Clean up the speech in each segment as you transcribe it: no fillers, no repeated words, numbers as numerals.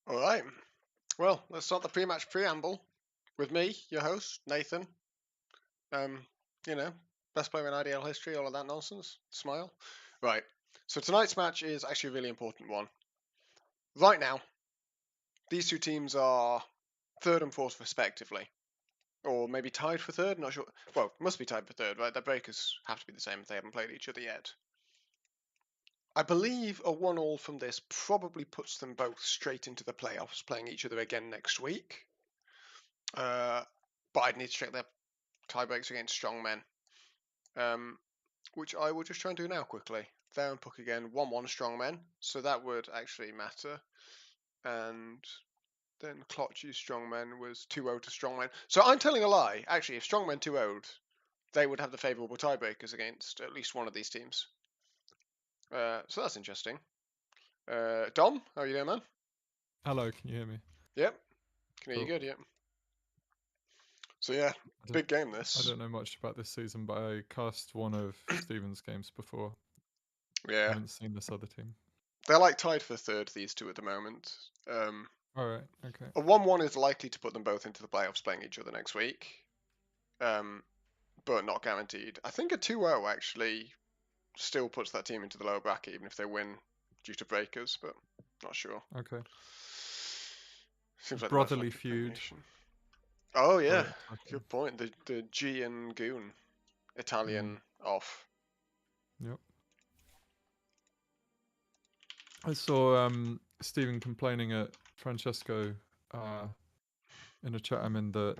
All right. Well, let's start the pre-match preamble with me, your host, Nathan. You know, best player in IDL history, all of that nonsense. Smile. Right. So tonight's match is actually a really important one. Right now, these two teams are third and fourth respectively. Or maybe tied for third, not sure. Well, must be tied for third, right? Their breakers have to be the same if they haven't played each other yet. I believe a 1-1 from this probably puts them both straight into the playoffs, playing each other again next week. But I'd need to check their tiebreaks against strongmen, which I will just try and do now quickly. There and Puck again, 1-1 strongmen, so that would actually matter. And then Clotchies strongmen was 2-0 to strongmen. So I'm telling a lie. Actually, if strongmen 2-0'd, they would have the favourable tiebreakers against at least one of these teams. So that's interesting. Dom, how are you doing, man? Hello, can you hear me? Yep. Can hear you Cool. good, yep. So yeah, big game this. I don't know much about this season, but I cast one of Steven's games before. I Yeah, haven't seen this other team. they're like tied for third, these two at the moment. Alright, okay. A 1-1 is likely to put them both into the playoffs playing each other next week, but not guaranteed. I think a 2-0 actually still puts that team into the lower bracket, even if they win due to breakers, but not sure. Okay. Seems like Brotherly the most feud. combination. Oh yeah, Okay. good point. The G and Goon, Italian off. Yep. I saw Steven complaining at Francesco in a chat I'm in that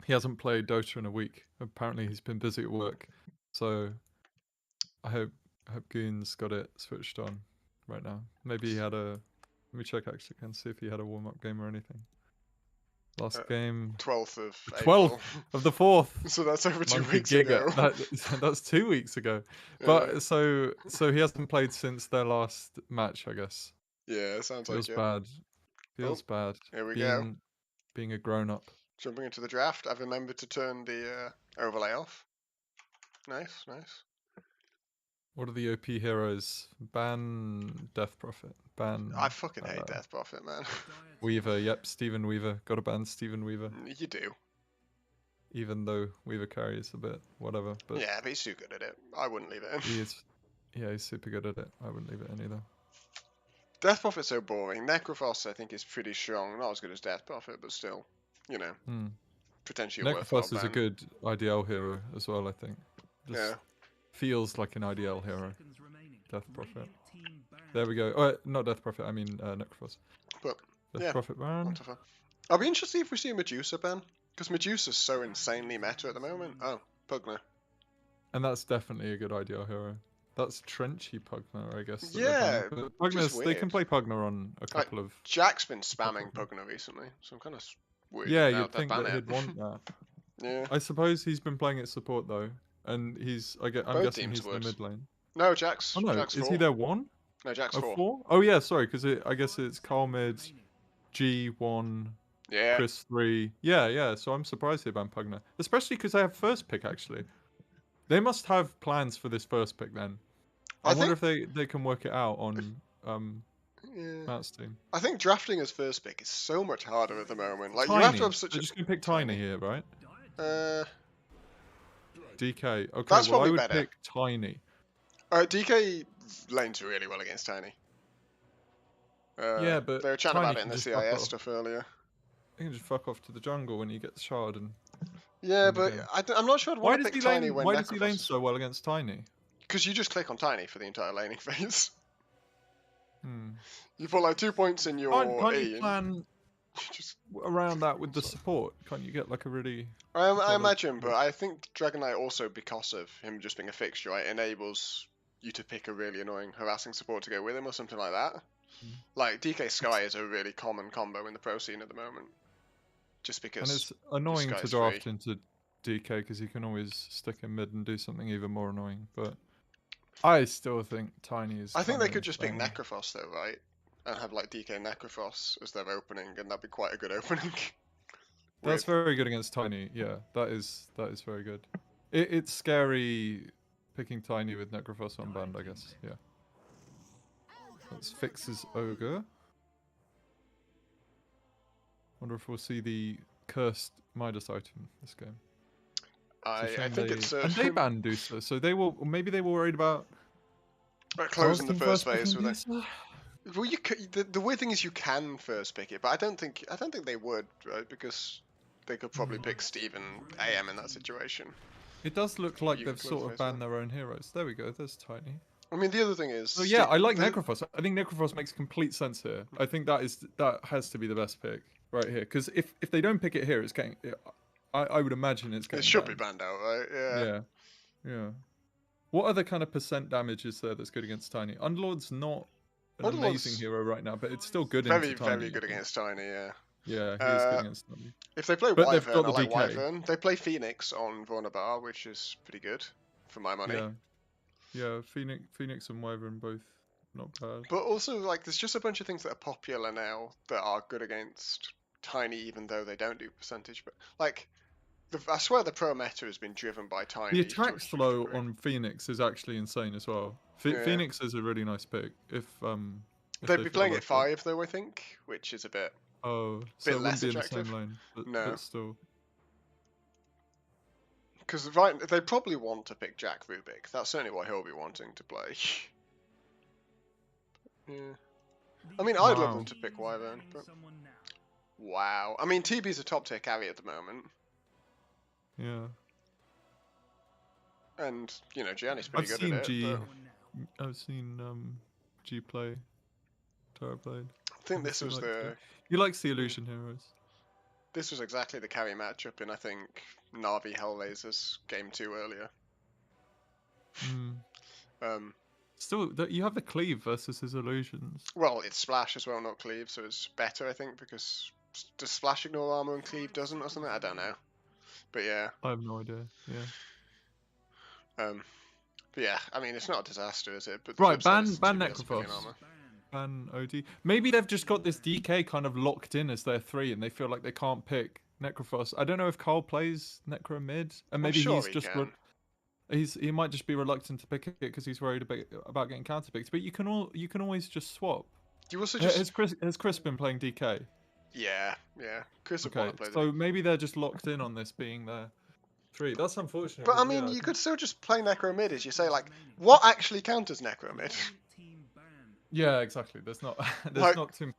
he hasn't played Dota in a week. Apparently he's been busy at work. So I hope Goon's got it switched on right now. Maybe he had a... Let me check actually and see if he had a warm-up game or anything. Last game... 12th of 12th April. of the 4th. So that's over 2 Monkey weeks Giga. ago. That's 2 weeks ago. Yeah. But so he hasn't played since their last match, I guess. Yeah, sounds Feels like it. bad. Feels bad. Here we go. Being a grown up. Jumping into the draft, I've remembered to turn the overlay off. Nice, nice. What are the OP heroes? Ban Death Prophet. Ban I fucking hate Death Prophet, man. Weaver. Yep, Stephen Weaver. Gotta ban Stephen Weaver. You do. Even though Weaver carries a bit, whatever. But Yeah, but he's too good at it. I wouldn't leave it in. he is. Yeah, he's super good at it. I wouldn't leave it in either. Death Prophet's so boring. Necrophos, I think, is pretty strong. Not as good as Death Prophet, but still, you know, potentially a worthwhile Necrophos is a ban. good IDL hero as well, I think. Just Yeah. feels like an IDL hero. Death Prophet. There we go. Oh, not Death Prophet, I mean Necrophos. But, Death yeah. Prophet ban. I'll be interested if we see Medusa ban. Because Medusa's so insanely meta at the moment. Oh, Pugner. And that's definitely a good IDL hero. That's Trenchy Pugner, I guess. Yeah, but just Pugners, they can weird. play Pugner on a couple of... Jack's been spamming Pugner recently, so I'm kind of worried Yeah, about you'd think ban that it. he'd want that. Yeah. I suppose he's been playing it support though, and I'm Both guessing teams he's in would. the mid lane. No, Jack's. Oh no, Jack's is 4. he their 1? No, Jack's Oh, 4. 4? Oh yeah, sorry, because I guess it's Carl mid, G1, Yeah. Chris 3. Yeah. So I'm surprised they banned Pugner, especially because they have first pick actually. They must have plans for this first pick then. I wonder if they can work it out on Matt's team. I think drafting as first pick is so much harder at the moment. Like Tiny. you have to have such. They're just gonna pick Tiny here, right? DK. Okay, That's well I probably would better. pick Tiny. DK lanes really well against Tiny. Yeah, but they were chatting Tiny about it in can the just fuck CIS off. stuff earlier. You can just fuck off to the jungle when you get the shard and. Yeah, but I'm not sure I'd want to pick Tiny when Why does he lane so well against Tiny? Because you just click on Tiny for the entire laning phase. Hmm. You put like 2 points in your Can't E. you plan just around that with the support? Can't you get like a really? I imagine, but I think Dragon Knight also, because of him just being a fixture, right, enables you to pick a really annoying, harassing support to go with him or something like that. Like DK Sky is a really common combo in the pro scene at the moment. Just because. And it's annoying to Sky's draft free. into DK because you can always stick him mid and do something even more annoying. But I still think Tiny is. I think they could just pick Necrophos though, right? And have like DK Necrophos as their opening, and that'd be quite a good opening. That's very good against Tiny. Yeah, that is very good. It's scary picking Tiny with Necrophos on band, I guess. Yeah. Let's fix his ogre. Wonder if we'll see the cursed Midas item this game. I think it's and they banned Dusa, so they will maybe they were worried about closing the first phase with it. Well, the weird thing is you can first pick it, but I don't think they would, right? Because they could probably pick Steven AM in that situation. It does look like they've sort of banned their own heroes. There we go. There's Tiny. I mean, the other thing is. Oh yeah, I like Necrophos. I think Necrophos makes complete sense here. I think that has to be the best pick right here. Because if they don't pick it here, it's getting. I would imagine it's getting. It should be banned out, right? Yeah. What other kind of percent damage is there that's good against Tiny? Underlord's not an amazing hero right now, but it's still good against Tiny. Very good against Tiny, yeah. Yeah, he is good against Tiny. If they play Wyvern, I like Wyvern. They play Phoenix on Vornabar, which is pretty good for my money. Yeah, Phoenix and Wyvern both not bad. But also, like, there's just a bunch of things that are popular now that are good against Tiny, even though they don't do percentage. But like, I swear the pro meta has been driven by Tiny. The attack slow on Phoenix is actually insane as well. Phoenix is a really nice pick. If they'd be playing at 5 though, I think, which is a bit. Oh, so it wouldn't be in the same lane, but still. Because they probably want to pick Jack Rubik. That's certainly what he'll be wanting to play. Yeah. I mean, I'd love them to pick Wyvern, but. Wow. I mean, TB's a top tier carry at the moment. Yeah. And, you know, Gianni's pretty good at it. I've seen G play. Terra played. I think this was He likes the illusion heroes. This was exactly the carry matchup in, I think, Na'Vi Hellraiser's game 2 earlier. Still, you have the cleave versus his illusions. Well, it's splash as well, not cleave, so it's better, I think, because does splash ignore armor and cleave doesn't or something? I don't know. But yeah. I have no idea, yeah. But yeah, I mean, it's not a disaster, is it? But right, ban Necrophos. Ban OD. Maybe they've just got this DK kind of locked in as their 3 and they feel like they can't pick Necrophos. I don't know if Carl plays Necro mid, and maybe he's just He might just be reluctant to pick it because he's worried about getting counterpicked. But you can always just swap. You also just Has Chris been playing DK? yeah. Chris would want Okay, to play the. so maybe they're just locked in on this being their 3. That's unfortunate. But I 'cause, mean, yeah, you think- could still just play Necro Mid, as you say. Like, what actually counts as Necro Mid? Yeah, exactly. There's not Like- not too.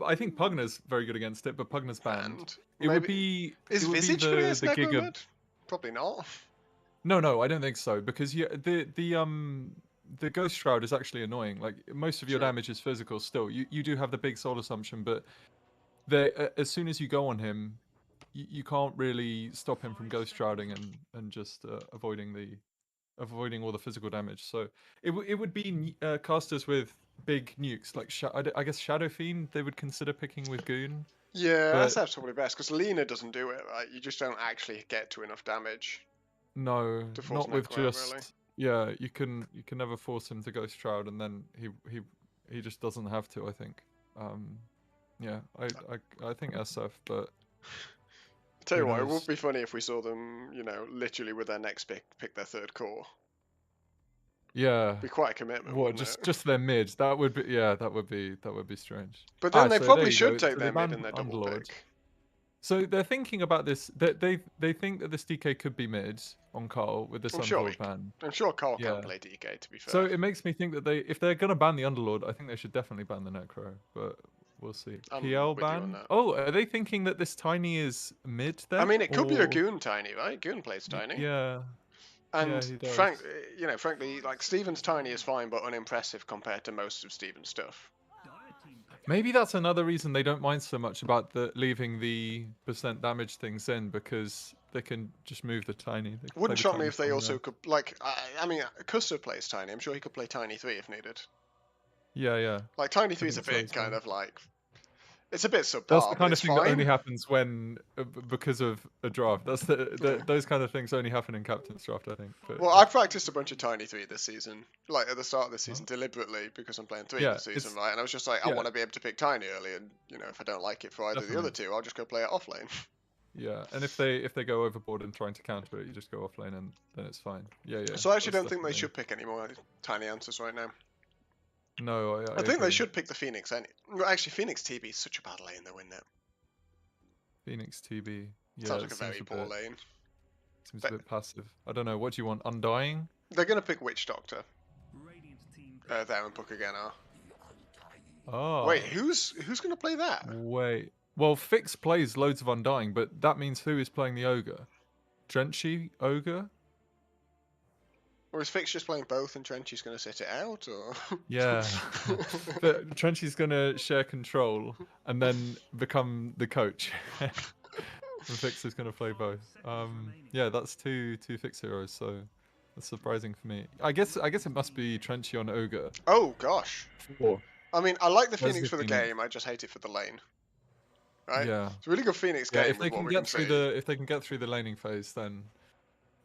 I think Pugner's very good against it, but Pugner's banned. And It would maybe be is it would be Visage good against the Necro gig of Mid? Probably not. no, I don't think so because the Ghost Shroud is actually annoying. Like most of your True. damage is physical. Still, you do have the big soul assumption, but as soon as you go on him, you can't really stop him from Ghost Shrouding and just avoiding all the physical damage. So it would be casters with big nukes like I guess Shadow Fiend they would consider picking with Goon. Yeah, But- that's probably best because Lena doesn't do it right. You just don't actually get to enough damage. No, To force not with Necro out, just really. yeah. You can never force him to Ghost Shroud, and then he just doesn't have to. I think. Yeah, I think SF, but Tell you Who what, it knows? would be funny if we saw them, literally with their next pick their third core. yeah. Be quite a commitment, What wouldn't it? just their mid? That would be strange. But then they so probably there you should go. take So their they mid banned in their double Underlord. pick. So they're thinking about this. They think that this DK could be mid on Carl with this I'm sure Underlord he- ban. I'm sure Carl Yeah. can play DK, to be fair. So it makes me think that if they're gonna ban the Underlord, I think they should definitely ban the Necro. But we'll see. I'm PL with you on ban. that. Oh, are they thinking that this Tiny is mid then? I mean, it could be a or- Goon Tiny, right? Goon plays Tiny. Yeah. And he does. frankly, like Steven's Tiny is fine, but unimpressive compared to most of Steven's stuff. Maybe that's another reason they don't mind so much about leaving the percent damage things in because they can just move the Tiny. They can play Wouldn't the shock me Tiny if they from also there. could, I mean, Custard plays Tiny. I'm sure he could play Tiny 3 if needed. Yeah. Like, Tiny 3 is a think so bit as well. kind of like, it's a bit subpar, That's the but kind of it's thing fine. that only happens when because of a draft. That's those kind of things only happen in captain's draft, I think. But, Well, I practiced a bunch of Tiny 3 this season, like at the start of this season, deliberately, because I'm playing 3 Yeah, this season, it's- right? And I was just like, I yeah. want to be able to pick Tiny early, and, if I don't like it for either of the other two, I'll just go play it offlane. Yeah, and if they go overboard and trying to counter it, you just go offlane and then it's fine. Yeah. So I actually that's don't think they definitely- should pick any more Tiny answers right now. No, I I think they agree. should pick the Phoenix. Well, actually, Phoenix TB is such a bad lane, though, isn't it? Phoenix TB. Yeah, Sounds it like a very poor lane. Seems a bit passive. I don't know. What do you want? Undying? They're going to pick Witch Doctor. There and Puck again are. Oh. Wait, who's going to play that? Wait. Well, Fix plays loads of Undying, but that means who is playing the Ogre? Drenchy Ogre? Or is Fix just playing both and Trenchy's going to sit it out? Or Yeah. But Trenchy's going to share control and then become the coach. And Fix is going to play both. Yeah, that's two Fix heroes, so that's surprising for me. I guess it must be Trenchy on Ogre. Oh gosh. Or, I mean, I like the Where's Phoenix the for the Phoenix? game. I just hate it for the lane. Right? yeah. It's a really good Phoenix Yeah, game. if they with what can we get through see. if they can get through the laning phase, then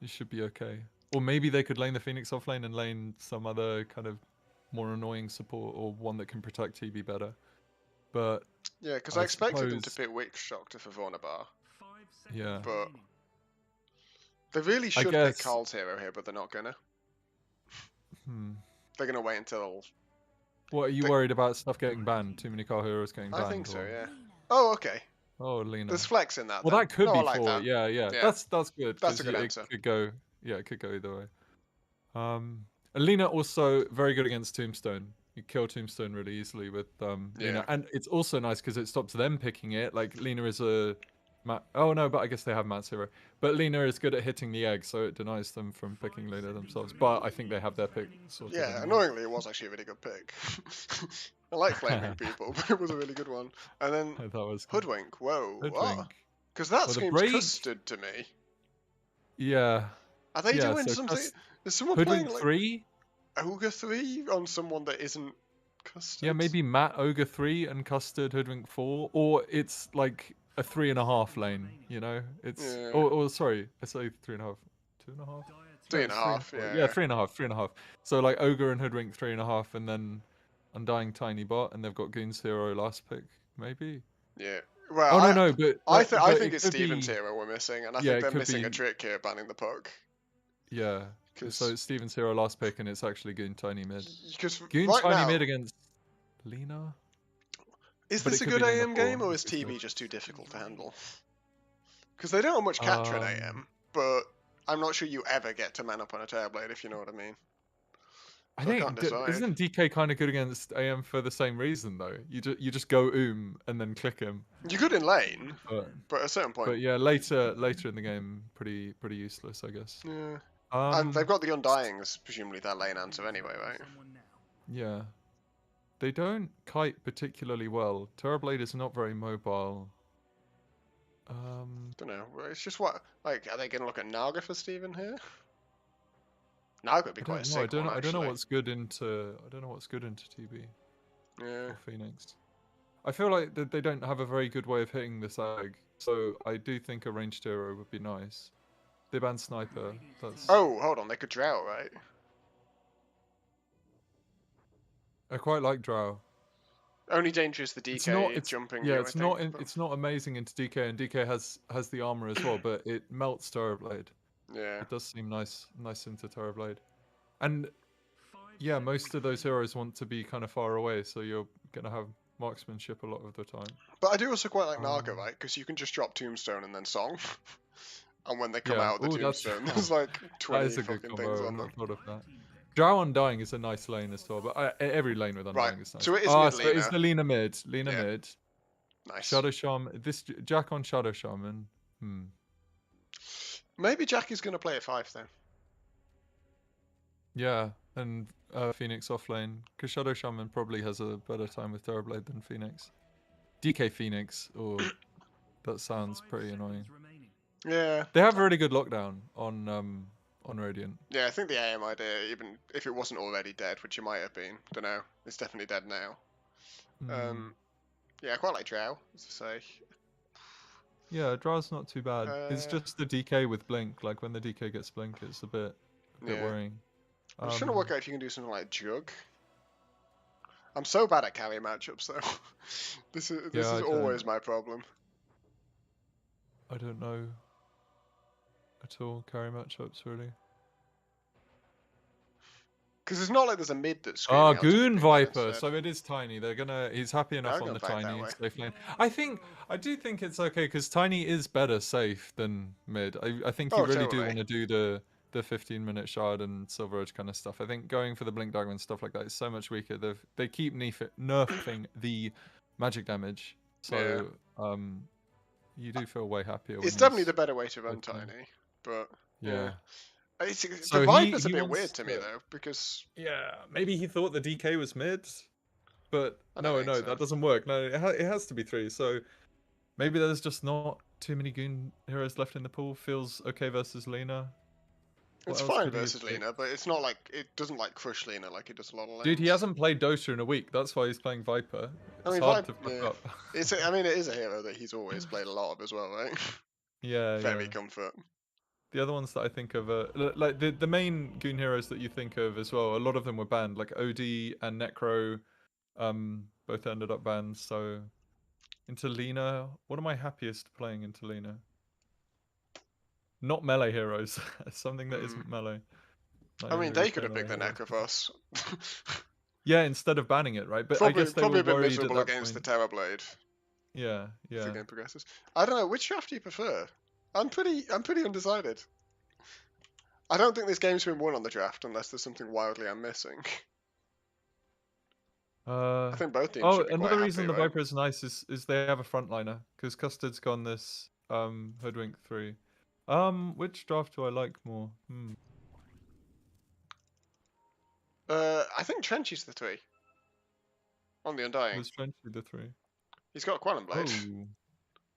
you should be okay. Or maybe they could lane the Phoenix off lane and lane some other kind of more annoying support or one that can protect TB better. But Yeah, because I I expected them to suppose- pick Witch Doctor for Vornabar, yeah, but they really should pick guess- Carl's hero here, but they're not gonna. They're gonna wait until. What are you They- worried about stuff getting banned? Too many car heroes getting banned? I think so. or- Yeah. Oh, okay. Oh, Lena. There's flex in that. Well, then. that could No, be I like for that. yeah. Yeah. That's good. That's a 'cause good it answer. could go. Yeah, it could go either way. Alina also very good against Tombstone. You kill Tombstone really easily with Lina, Yeah. and it's also nice because it stops them picking it. Like Lina is a oh no, but I guess they have Matt's hero. But Lina is good at hitting the egg, so it denies them from picking Lina themselves. But I think they have their pick sorted. Yeah, anyway. annoyingly, it was actually a really good pick. I like flaming people, but it was a really good one. And then That was good. Hoodwink. Whoa. Hoodwink. Because that Well, the screams break- custard to me. Yeah. Are they Yeah, doing so something? cust- Is someone Hoodwink playing like 3? Ogre 3 on someone that isn't custard? Yeah, maybe Matt Ogre 3 and Custard Hoodwink 4, or it's like a 3.5 lane. You know, it's Yeah. or sorry, I say 3.5, 2.5. 3.5, Yeah, yeah. 3.5. So like Ogre and Hoodwink 3.5, and then Undying Tiny Bot, and they've got Goon's Hero last pick, maybe. Yeah. Well, Oh no, but I but think it it's could Steven's be- hero we're missing, and I Yeah, think it they're could missing a be- trick here banning the puck. Yeah, So it's Steven's hero last pick, and it's actually Goon Tiny mid. Because Goon right Tiny now, mid against Lena. is But this it a could good be Lena AM 4, game, or is obviously. TV just too difficult to handle? Because they don't have much capture in AM, but I'm not sure you ever get to man up on a Terrorblade, if you know what I mean. I So I can't think decide. isn't DK kind of good against AM for the same reason though? You just go and then click him. You're good in lane, But, but at a certain point, yeah, later in the game, pretty useless, I guess. yeah. And they've got the Undyings, presumably their lane answer anyway, right? Yeah, they don't kite particularly well. Terrorblade is not very mobile. Don't know. It's just what, like, are they going to look at Naga for Steven here? Naga would be I quite a don't know. sick one, I don't know actually. what's good into. I don't know what's good into TB Yeah. or Phoenix. I feel like that they don't have a very good way of hitting this ag, so I do think a ranged hero would be nice. They ban sniper. That's. Oh, hold on. They could drought, right? I quite like Drow. Only danger is the DK jumping you, I think. It's not amazing into DK, and DK has the armor as well, but it melts Terrorblade. Yeah. It does seem nice into Terrorblade. And yeah, most of those heroes want to be kind of far away, so you're gonna have marksmanship a lot of the time. But I do also quite like Naga, right? Because you can just drop Tombstone and then Song. And when they come Yeah. out of the Tombstone, there's like 20 fucking things on them. I've not thought of that. Drow Undying is a nice lane as well, but every lane with Undying is nice. So it is mid so it's the Lena mid. Lena Yeah. mid. Nice. Shadow Shaman. This Jack on Shadow Shaman. Maybe Jack is going to play at 5 then. Yeah, and Phoenix off lane. Because Shadow Shaman probably has a better time with Terrorblade than Phoenix. DK Phoenix, that sounds pretty annoying. Yeah. They have a really good lockdown on Radiant. Yeah, I think the AM idea, even if it wasn't already dead, which it might have been, don't know, it's definitely dead now. Yeah, I quite like Drow, as I say. Yeah, Drow's not too bad. It's just the DK with Blink. Like when the DK gets Blink, it's a bit worrying. I'm just trying to work out if you can do something like Jug. I'm so bad at carry matchups though. This is always my problem. I don't know at all carry matchups really. Because it's not like there's a mid that's. Goon Viper. So it is Tiny. He's happy enough on the Tiny safe lane. I do think it's okay because Tiny is better safe than mid. I think you really do want to do the 15-minute shard and Silver Edge kind of stuff. I think going for the Blink Dagger and stuff like that is so much weaker. They keep nerfing the magic damage. So you do feel way happier. It's definitely the better way to run Tiny, but yeah. The Viper's a bit weird to me though, because maybe he thought the DK was mid, but no, that doesn't work. No, it has to be 3. So maybe there's just not too many Goon heroes left in the pool. Feels okay versus Lena. It's fine versus Lena, but it's not like it doesn't like crush Lena like it does a lot of lanes. Dude, he hasn't played Dota in a week. That's why he's playing Viper. It's hard to fuck up. I mean, it is a hero that he's always played a lot of as well, right? Yeah, Very comfort. The other ones that I think of are like the main Goon heroes that you think of as well. A lot of them were banned, like OD and Necro, both ended up banned. So into Lena, what am I happiest playing into Lena? Not melee heroes. Something that isn't melee. I mean, they could have picked the Necrophos. Yeah, instead of banning it, right? But probably, I guess they were a bit worried miserable against the Terrorblade. Yeah. As the game progresses. I don't know, which draft do you prefer? I'm pretty undecided. I don't think this game's been won on the draft unless there's something wildly I'm missing. I think both teams should be another quite reason happy, the Viper is nice is they have a frontliner because Custard's gone this Hoodwink 3. Which draft do I like more? I think Trenchy's the 3 on the Undying. Was Trenchy the 3? He's got a Quantum Blade.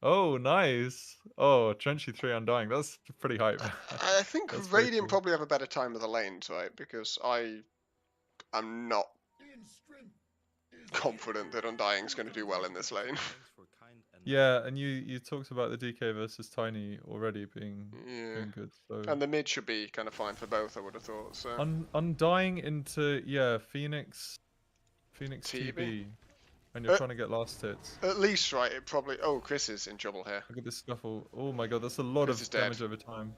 Oh, nice. Oh, Trenchy 3 Undying. That's pretty hype. I think Radiant probably have a better time with the lanes, right? Because I am not confident that Undying's going to do well in this lane. Yeah, and you talked about the DK versus Tiny already being good. So. And the mid should be kind of fine for both, I would have thought. So. Undying into Phoenix TB. And you're trying to get last hits. At least, right, it probably... Oh, Chris is in trouble here. Look at this scuffle. Oh my god, that's a lot of damage over time.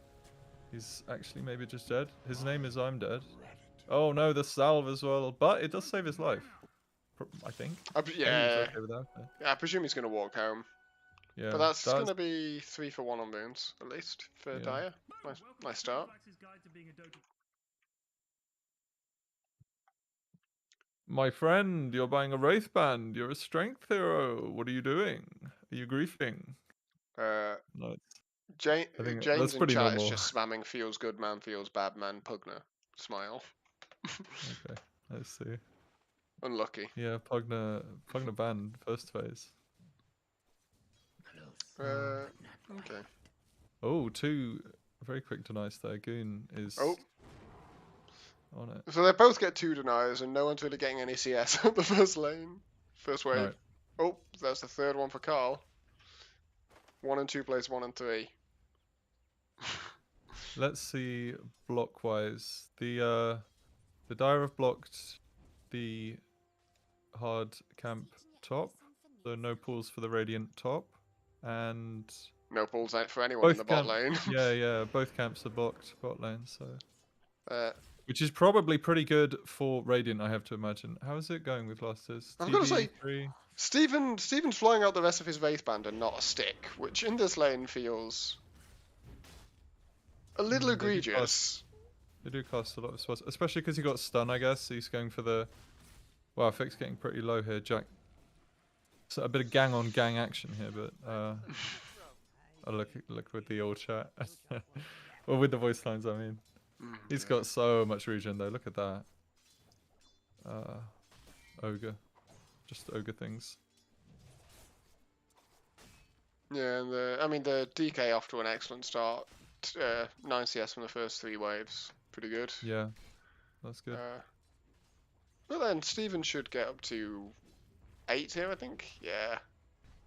He's actually maybe just dead. His name is I'm Dead. Oh no, the salve as well. But it does save his life. I think. Maybe he's Yeah, okay with that. yeah. I presume he's gonna walk home. Yeah. But that's gonna be 3 for 1 on wounds at least for Yeah. Dyer. Nice start. My friend, you're buying a Wraith Band. You're a strength hero. What are you doing? Are you griefing? No, I think that's James in pretty chat is normal. just spamming feels good man, feels bad man, Pugner. Smile. Okay, let's see. Unlucky. Yeah, Pugner banned first phase. Okay. Oh, two very quick denies there. Goon is on it. So they both get 2 deniers and no one's really getting any CS at the first lane. First wave. No. Oh, that's the third one for Carl. 1 and 2 plays 1 and 3. Let's see block-wise. The Dire have blocked the hard camp top, so no pulls for the Radiant top, and No pulls out for anyone in the bot lane. yeah, both camps are blocked bot lane, so uh, which is probably pretty good for Radiant, I have to imagine. How is it going with Losters? I've got to say, 3. Steven's flying out the rest of his Wraith Band and not a stick, which in this lane feels a little egregious. They do cost a lot of spots, especially because he got stun, I guess. So he's going for the... Wow, Fick's getting pretty low here, Jack. So a bit of gang on gang action here, but I look with the old chat. Or with the voice lines, I mean. He's got so much regen though, look at that. Ogre. Just ogre things. Yeah, and I mean the DK off to an excellent start. 9 CS from the first 3 waves. Pretty good. Yeah, that's good. But then Steven should get up to 8 here, I think. Yeah.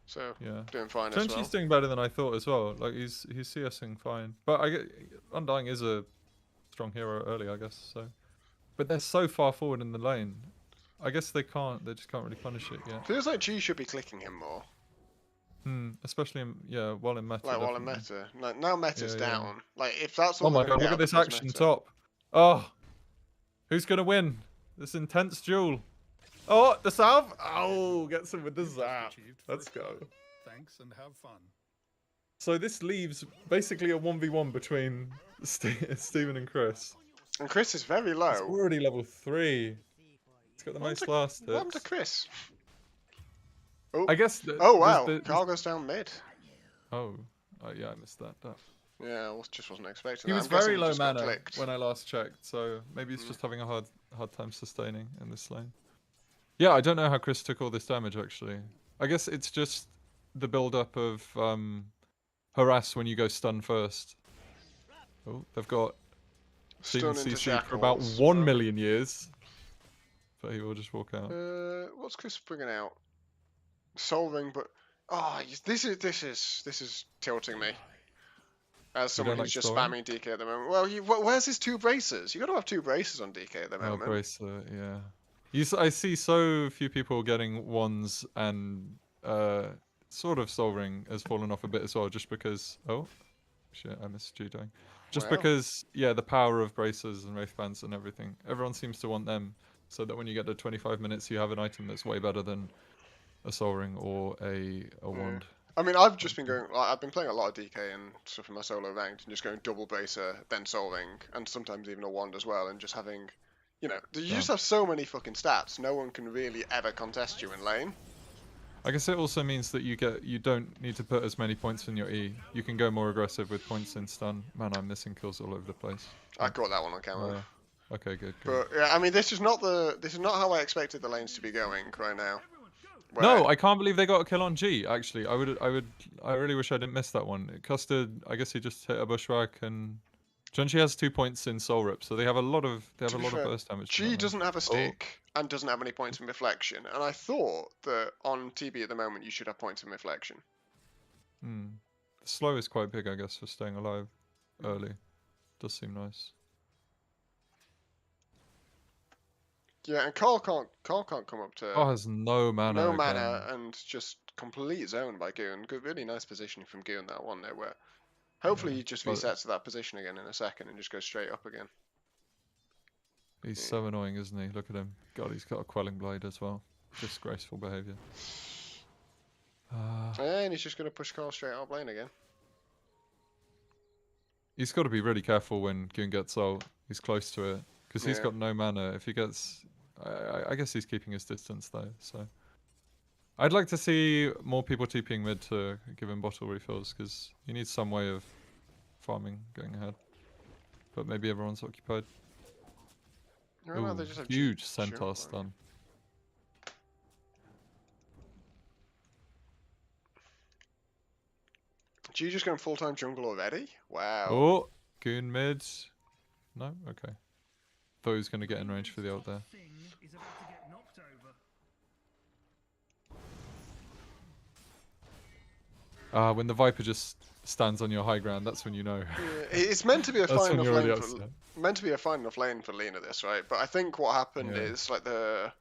So yeah, doing fine as well. Clotchies doing better than I thought as well. Like he's CSing fine, but I get Undying is a strong hero early, I guess. So, but they're so far forward in the lane. I guess they just can't really punish it yet. Feels like G should be clicking him more. Especially while in meta. Like while in meta. Like, now meta's down. Like if that's Oh all. my god! Look at this action top. Oh, who's gonna win this intense duel? Oh, the salve! Oh, gets him with the zap. Let's go. Thanks and have fun. So this leaves basically a 1v1 between Steven and Chris. And Chris is very low. It's already level 3. He's got the most last hits. What happened to Chris? Oh, I guess. Oh wow! Carl goes down mid. Oh, yeah, I missed that. Yeah, I just wasn't expecting. He that. was very low mana when I last checked, so maybe he's just having a hard time sustaining in this lane. Yeah, I don't know how Chris took all this damage actually. I guess it's just the build-up of harass when you go stun first. Oh, they've got Steven CC for about 1 million years, but he will just walk out. What's Chris bringing out? Soul Ring, but this is tilting me. As someone who's just spamming DK at the moment. Well, where's his 2 braces? You got to have 2 braces on DK at the moment. Oh, bracelet, yeah. I see so few people getting wands, and sort of Soul Ring has fallen off a bit as well, just because. Oh, shit! I missed you doing. Just because, yeah, the power of braces and Wraith Bands and everything. Everyone seems to want them, so that when you get to 25 minutes, you have an item that's way better than a Soul Ring or a wand. I mean, I've just been going. I've been playing a lot of DK and stuff in my solo ranked, and just going double bracer, then Soul Ring, and sometimes even a wand as well, and just having. You know, you just have so many fucking stats. No one can really ever contest you in lane. I guess it also means that you don't need to put as many points in your E. You can go more aggressive with points in stun. Man, I'm missing kills all over the place. I caught that one on camera. Okay, good. But yeah, I mean, this is not how I expected the lanes to be going right now. No, I can't believe they got a kill on G. Actually, I really wish I didn't miss that one. Custard, I guess he just hit a bushwhack, and Junchi has 2 points in Soul Rip, so they have a lot of burst damage. G doesn't have a stick and doesn't have any points in reflection, and I thought that on TB at the moment you should have points in reflection. The slow is quite big, I guess, for staying alive early. Does seem nice. Yeah, and Carl can't come up to. Carl has no mana. No mana and just complete zone by Goon. Good, really nice positioning from Goon that one there, where Hopefully he just Well, resets to that position again in a second and just goes straight up again. he's so annoying, isn't he? Look at him. God, he's got a quelling blade as well. Disgraceful behaviour. And he's just going to push Carl straight out lane again. He's got to be really careful when Goon gets ult. He's close to it. Because he's Yeah. got no mana. If he gets... I guess he's keeping his distance though, so... I'd like to see more people TPing mid to give him bottle refills, because you need some way of farming going ahead. But maybe everyone's occupied. Remember, they just have Huge centaur stun. G just going full-time jungle already? Wow. Oh, Goon mid. No? Okay. Thought he was going to get in range for the ult there. When the Viper just stands on your high ground, that's when you know. Yeah, it's meant to be a That's fine when enough you're already lane upset. meant to be a fine enough lane for Lena this, right? But I think what happened Yeah. is like the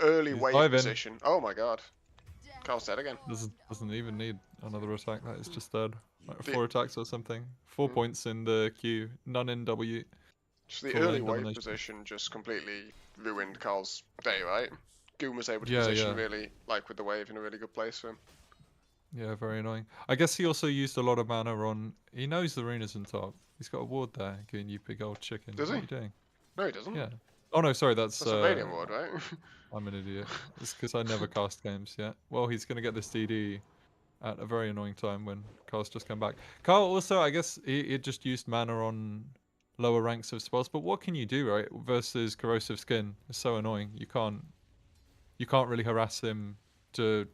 early He's wave diving. position. Oh my god. Carl's dead again. Doesn't even need another attack. That is just dead. Like The- 4 attacks or something. 4 points in the Q. None in W. Just the Full early lane wave domination. position just completely ruined Carl's day, right? Goon was able to Yeah, position yeah. really, like with the wave, in a really good place for him. Yeah, very annoying. I guess he also used a lot of mana on... He knows the runa's in top. He's got a ward there. Goon, you big old chicken. Does What he? are you doing? No, he doesn't. Yeah. Oh no, sorry, that's That's a Radiant ward, right? I'm an idiot. It's because I never cast games yet. Well, he's going to get this DD at a very annoying time when Carl's just come back. Carl also, I guess, he just used mana on lower ranks of spells. But what can you do, right? Versus Corrosive Skin. It's so annoying. You can't really harass him to...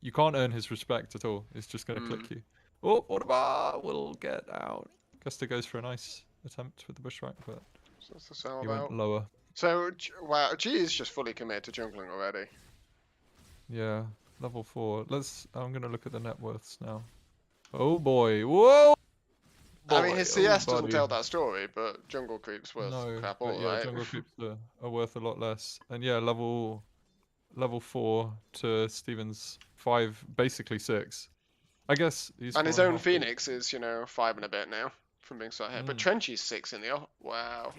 You can't earn his respect at all. It's just going to click you. Oh, what about? We'll get out. Gusta goes for a nice attempt with the bushwhack, but So what's this all he about? went lower. So, wow, G is just fully committed to jungling already. Yeah, level 4. I'm going to look at the net worths now. Oh boy. Whoa! I mean, his CS doesn't buddy. tell that story, but jungle creep's worth No, crap but all, yeah, right? jungle creeps are worth a lot less. And yeah, level 4 to Steven's 5, basically 6. I guess he's... And his 4.5 own weeks. Phoenix is, 5 and a bit now from being sat here. But Trenchy's 6 in the... Wow.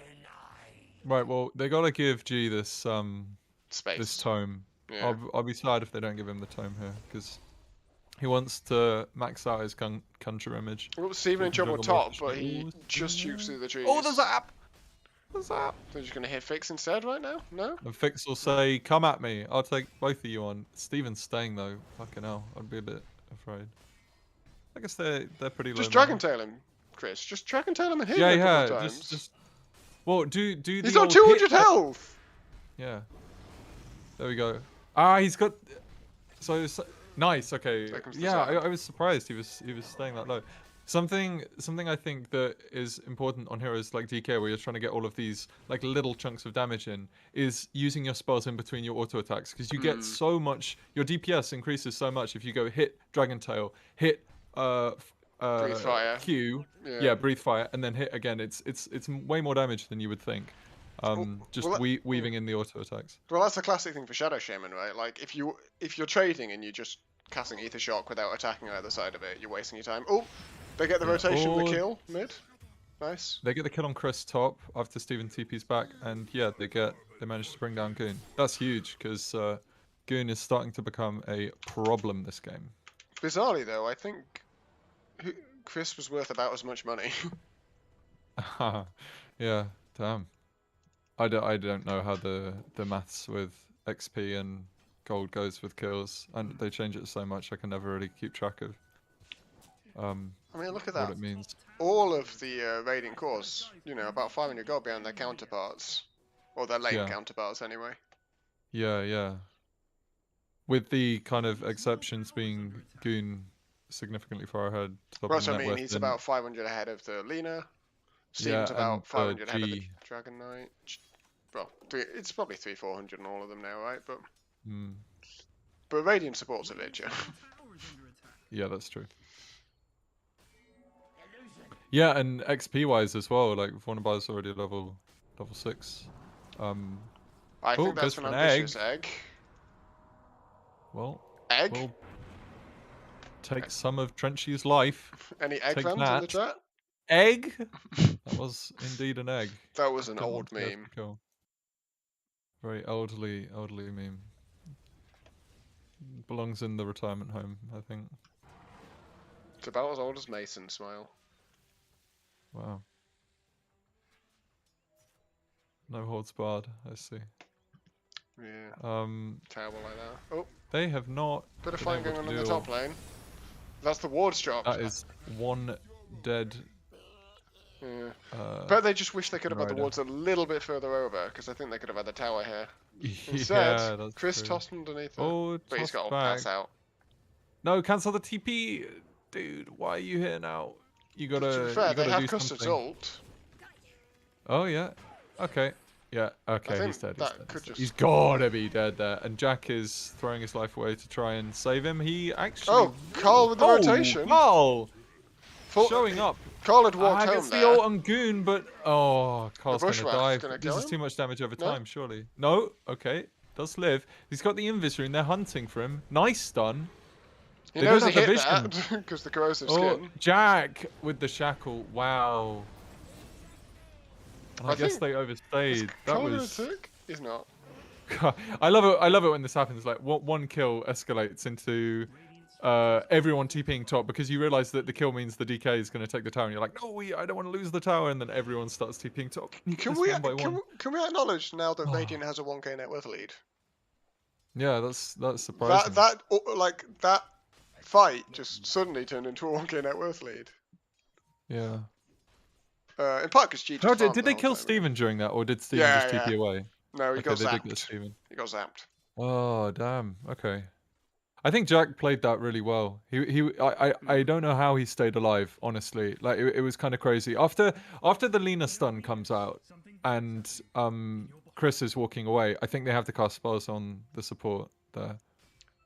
Right, well, they gotta give G this Space. this tome. Yeah. I'll be sad if they don't give him the tome here, because he wants to max out his conjure image. Well, Steven in trouble Juggle more top, but he Ooh, just shoots through the trees. Oh, the zap! The zap! They're just going to hit Fix instead right now? No? And Fix will say, come at me, I'll take both of you on. Steven's staying though, fucking hell, I'd be a bit afraid. I guess they're pretty low. Just Dragon Tail him, Chris. Just Dragon Tail him and hit him a couple of times. just... Well, do the He's on old 200 hit- health! Yeah. There we go. He's got... So nice, okay. Seconds to Yeah, zap. I was surprised he was staying that low. Something I think that is important on heroes like DK, where you're trying to get all of these like little chunks of damage in, is using your spells in between your auto attacks, because you get so much. Your DPS increases so much if you go hit Dragon Tail, hit Breathe Fire. Q, Yeah. Breathe Fire, and then hit again. It's way more damage than you would think. Just well, weaving in the auto attacks. Well, that's the classic thing for Shadow Shaman, right? Like, if you're trading and you're just casting Ether Shock without attacking either side of it, you're wasting your time. Oh, they get the rotation, the kill, mid. Nice. They get the kill on Chris top after Steven TP's back, and yeah, they manage to bring down Goon. That's huge, because Goon is starting to become a problem this game. Bizarrely, though, I think Chris was worth about as much money. Yeah, damn. I don't know how the maths with XP and gold goes with kills, and they change it so much I can never really keep track of I mean, look at what that. it means. All of the Radiant cores, about 500 gold behind their counterparts. Or their lane Yeah. counterparts, anyway. Yeah. With the kind of exceptions being Goon significantly far ahead. Top Well, of that's what I net mean. worth He's and- about 500 ahead of the Lena. Steven's Yeah, about and, 500 ahead of the G. Dragon Knight. Well, it's probably 300-400 in all of them now, right? But Radiant supports a bit, yeah. Yeah, that's true. Yeah, and XP wise as well, like Vaughnabar's already level 6. I think goes that's for an an ambitious egg. Well, Egg? we'll take some of Trenchy's life. Any egg take fans in the that. chat? egg. That was indeed an egg. That was an Didn't old want to go for meme. the kill. Very elderly meme. Belongs in the retirement home, I think. It's about as old as Mason, Smile. Wow. No holds barred, I see. Yeah. Um, Terrible like that. Oh, they have not bit of been fighting able going to on in the deal. top lane. That's the wards dropped. That is one dead. Yeah. But they just wish they could have had the rider. wards a little bit further over, because I think they could have had the tower here. Instead, Yeah, that's Chris true. tossed underneath it. Oh, But he's got tossed to pass back. out. No, cancel the TP, dude. Why are you here now? You To be gotta, fair, you they gotta have do Custard's something. ult. Oh yeah. Okay. Yeah. Okay. think He's dead. that He's dead. could He's dead. just- He's gotta be dead there. And Jack is throwing his life away to try and save him. He actually. Oh, Carl with the rotation. Carl Full- showing up. Carl had walked I home guess the there. ult on Goon, but Carl's gonna bushwhack's die. gonna This kill is him? too much damage over No? time, surely. No. Okay. Does live. He's got the invis rune. They're hunting for him. Nice stun. He They knows don't he have the hit that, vision. because the corrosive Oh, skin. Jack with the shackle. Wow. And I guess think- they overstayed. That Carl was. gonna tick? He's not. I love it. I love it when this happens. Like one kill escalates into everyone TPing top because you realize that the kill means the DK is going to take the tower, and you're like, no, I don't want to lose the tower, and then everyone starts TPing top. Can Just we, one by one. can we acknowledge now that Radiant has a 1k net worth lead? Yeah, that's surprising. That fight just suddenly turned into a 1k net worth lead. Yeah. In part because G How just farmed did the they whole kill time, Steven during that, or did Steven Yeah, just TP yeah. away? No, he Okay, got they did get zapped. Steven. He got zapped. Oh damn. Okay. I think Jack played that really well. I don't know how he stayed alive, honestly. Like it was kind of crazy. After the Lena stun comes out and Chris is walking away, I think they have to cast spells on the support there.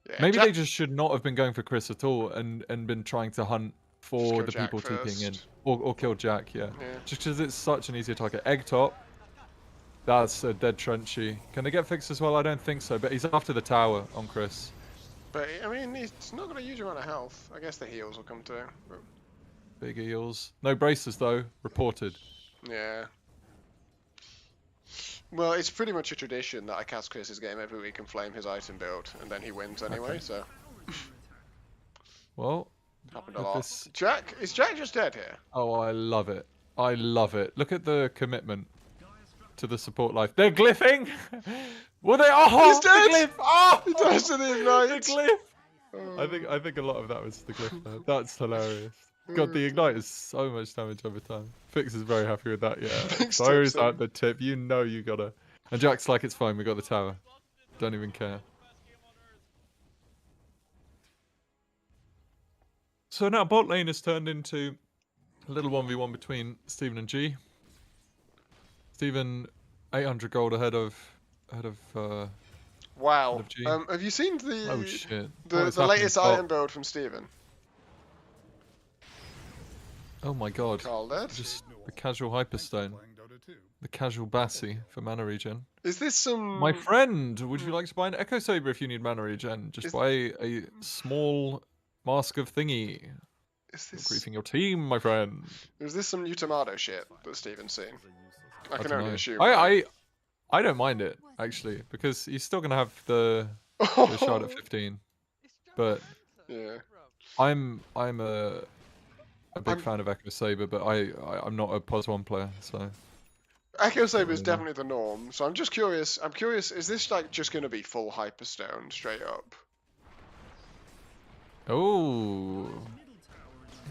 Yeah, Maybe Jack, they just should not have been going for Chris at all and been trying to hunt for kill the Jack people TPing in. first. Or kill Jack, yeah. Yeah. Just because it's such an easier target. Egg top. That's a dead Trenchy. Can they get fixed as well? I don't think so, but he's after the tower on Chris. But I mean, he's not got a huge amount of health. I guess the heals will come too. But, Big eels. No braces though. Reported. yeah. Well, it's pretty much a tradition that I cast Chris's game every week and flame his item build, and then he wins anyway. Okay. So Well, happened a with lot. this- Jack, is Jack just dead here? oh, I love it. I love it. Look at the commitment to the support life. They're glyphing. Were they? Oh, He's dead! the glyph. Oh, He dies to the the ignite. glyph. Oh. I think a lot of that was the glyph there. That's hilarious. God, the ignite is so much damage over time. Fix is very happy with that, yeah. Fix Throws tips out in. the tip. You know you gotta. And Jack's like, it's fine, we got the tower. Don't even care. So now bot lane has turned into a little 1v1 between Steven and G. Steven 800 gold ahead of Wow. G. Have you seen oh shit. the What is happening? latest Oh, item build from Steven? oh my god. Called it. Just the casual hyperstone. The casual Bassi for mana regen. Is this some? My friend, would you like to buy an Echo Saber if you need mana regen? Just Is- buy a small mask of thingy. Is You're this? griefing your team, my friend. Is this some new tomato shit that Steven's seen? I can don't only know. assume. I don't mind it actually because he's still gonna have the shot at 15. But Yeah. I'm a big I'm- fan of Echo Saber, but I'm not a POS 1 player, so Echo Saber is Yeah. definitely the norm. So I'm just curious. I'm curious. Is this like just going to be full hyperstone straight up? oh,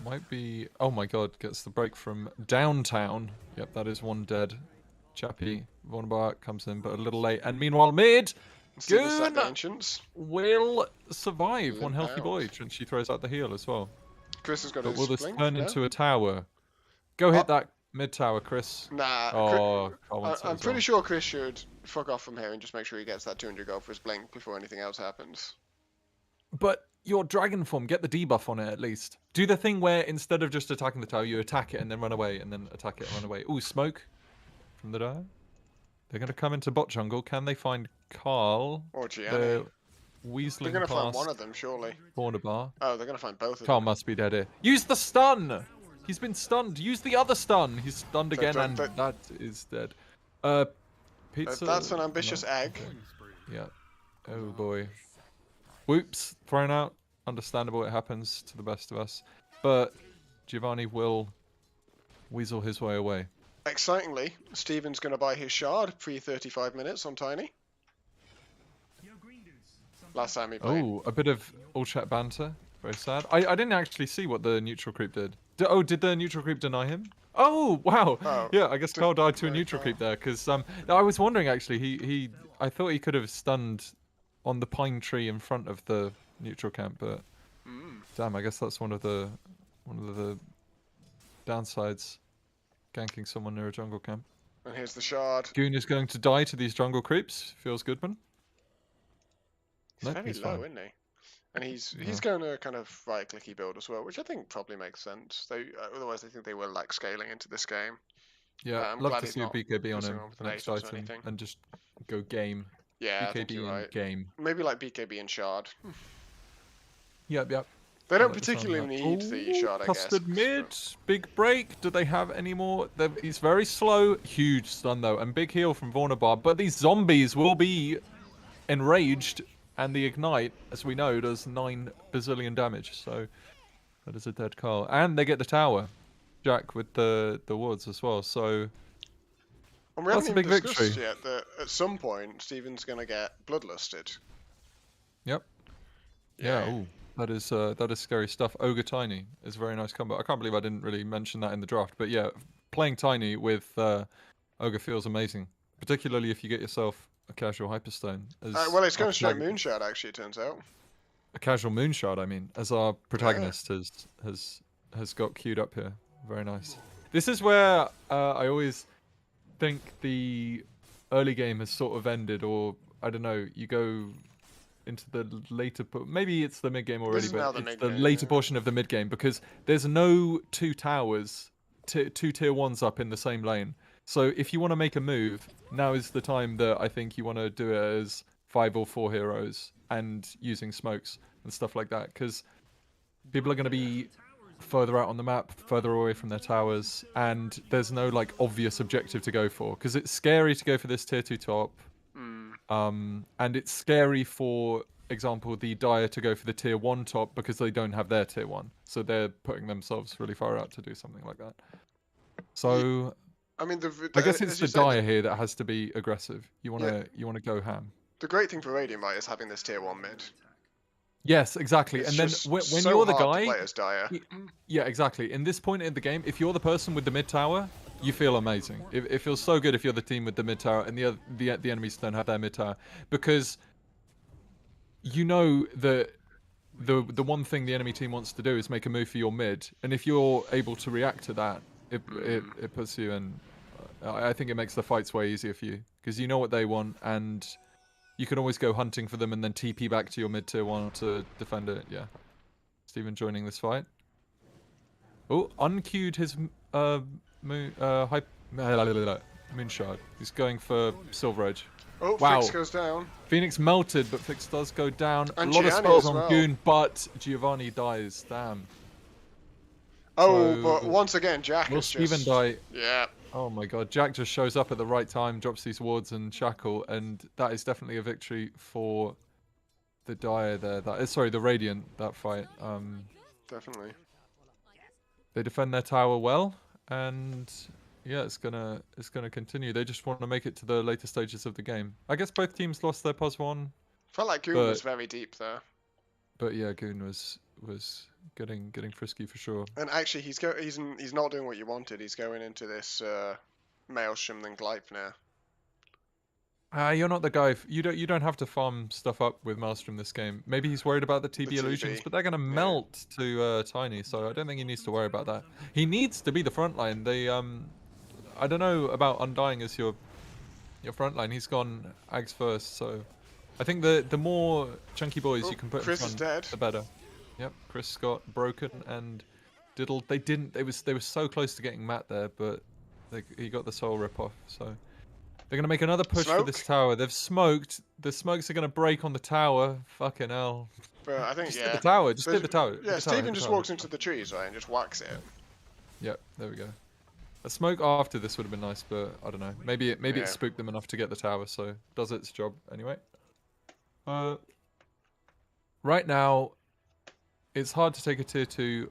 might be. Oh my god, gets the break from downtown. Yep, that is one dead. Chappie Vonnebar comes in, but a little late. And meanwhile, mid See the sack Goon! ancients. will survive. One Limp healthy out. boy. And she throws out the heal as well. Chris has got But his will this blink. turn no? into a tower? Go hit that mid tower, Chris. Nah. Oh, Carl wants it I'm as pretty well. sure Chris should fuck off from here and just make sure he gets that 200 gold for his blink before anything else happens. But your dragon form, get the debuff on it at least. Do the thing where instead of just attacking the tower, you attack it and then run away, and then attack it and run away. Ooh, smoke from the dire. They're going to come into bot jungle. Can they find Carl? Or Gianni. They're They're weaseling going to find past one of them, surely. corner bar. Oh, they're going to find both of Carl them. must be dead here. Use the stun! He's been stunned. Use the other stun. He's stunned again, and That- that is dead. Pizza. That's an ambitious egg. Okay. Yeah. Oh boy. Whoops. Thrown out. Understandable. It happens to the best of us. But Giovanni will weasel his way away. Excitingly, Steven's going to buy his shard pre-35 minutes on Tiny. Last time he played. Oh, a bit of all chat banter. Very sad. I didn't actually see what the neutral creep did. Did the neutral creep deny him? Oh wow. Oh, Yeah, I guess Carl died to a neutral creep there because I was wondering actually. I thought he could have stunned on the pine tree in front of the neutral camp, but damn, I guess that's one of the downsides. Ganking someone near a jungle camp. And here's the shard. Goon is going to die to these jungle creeps. Feels good, man. He's very low, isn't he? And he's going to kind of right-clicky build as well, which I think probably makes sense. Otherwise, I think they will lack scaling into this game. Yeah, I'm love glad to he's see a not BKB on him. with an An Atos or exciting anything. and just go game. Yeah, I think BKB you're and right. game. Maybe like BKB and shard. Yep. They don't like the sound of particularly that. need the shard, I guess. Custard mid, big break. Do they have any more? He's very slow. Huge stun though, and big heal from Vornabar. But these zombies will be enraged, and the ignite, as we know, does 9 bazillion damage. So that is a dead Carl, and they get the tower. Jack with the wards as well. So And we that's haven't a even big discussed victory. yet that at some point Steven's going to get bloodlusted. Yep. Yeah. Ooh. That is scary stuff. Ogre Tiny is a very nice combo. I can't believe I didn't really mention that in the draft. But yeah, playing Tiny with Ogre feels amazing. Particularly if you get yourself a casual Hyperstone. Well, it's going straight Moonshard, actually, it turns out. A casual Moonshard, I mean, as our protagonist has got queued up here. Very nice. This is where I always think the early game has sort of ended, or I don't know, you go into the later, maybe it's the mid game already, but it's the later portion of the mid game because there's no 2 towers, 2 tier 1s up in the same lane. So if you want to make a move, now is the time that I think you want to do it as 5 or 4 heroes and using smokes and stuff like that, because people are going to be further out on the map, further away from their towers, and there's no like obvious objective to go for because it's scary to go for this tier 2 top. And it's scary, for example, the Dire to go for the tier 1 top because they don't have their tier 1. So they're putting themselves really far out to do something like that. So I mean, I guess it's the Dire here that has to be aggressive. You want to go ham. The great thing for Radiant, right, is having this tier 1 mid. Yes, exactly. It's and then just when so you're the hard guy, to play as Dire. yeah, exactly. In this point in the game, if you're the person with the mid tower, you feel amazing. It feels so good if you're the team with the mid tower and the enemies don't have their mid tower, because you know that the one thing the enemy team wants to do is make a move for your mid, and if you're able to react to that, it puts you in. I think it makes the fights way easier for you because you know what they want, and you can always go hunting for them and then TP back to your mid tier 1 to defend it. Yeah, Steven joining this fight. Oh, unqueued his Moonshard. He's going for Silver Edge. Oh, wow. Fix goes down. Phoenix melted, but Fix does go down. And a lot Gianni of spells as on well. Goon, but Giovanni dies. Damn. Oh, So, but once again, Jack will is Steven just... die? Yeah. Oh my god, Jack just shows up at the right time, drops these wards and Shackle, and that is definitely a victory for the Dire there. Sorry, the Radiant, that fight. Definitely. They defend their tower well, and yeah, it's gonna continue. They just want to make it to the later stages of the game. I guess both teams lost their +1. Felt like Goon was very deep there. But yeah, Goon was getting frisky for sure. And actually, he's not doing what you wanted. He's going into this Maelstrom then Gleipnir. You're not the guy. You don't have to farm stuff up with Maelstrom this game. Maybe he's worried about the TB illusions, but they're gonna melt to Tiny, so I don't think he needs to worry about that. He needs to be the front line. They I don't know about Undying as your front line. He's gone Ags first, so I think the more chunky boys you can put Chris in front, is dead. the better. Yep, Chris got broken and diddled. They didn't. They were so close to getting Matt there, but he got the soul rip off. So they're gonna make another push for this tower. They've smoked. The smokes are gonna break on the tower. Fucking hell. But I think Just hit the tower. Just hit the tower. Yeah, Steven just walks into the trees, right, and just whacks it. Yep, there we go. A smoke after this would have been nice, but I don't know. Maybe it spooked them enough to get the tower, so does its job anyway. Right now, it's hard to take a tier 2.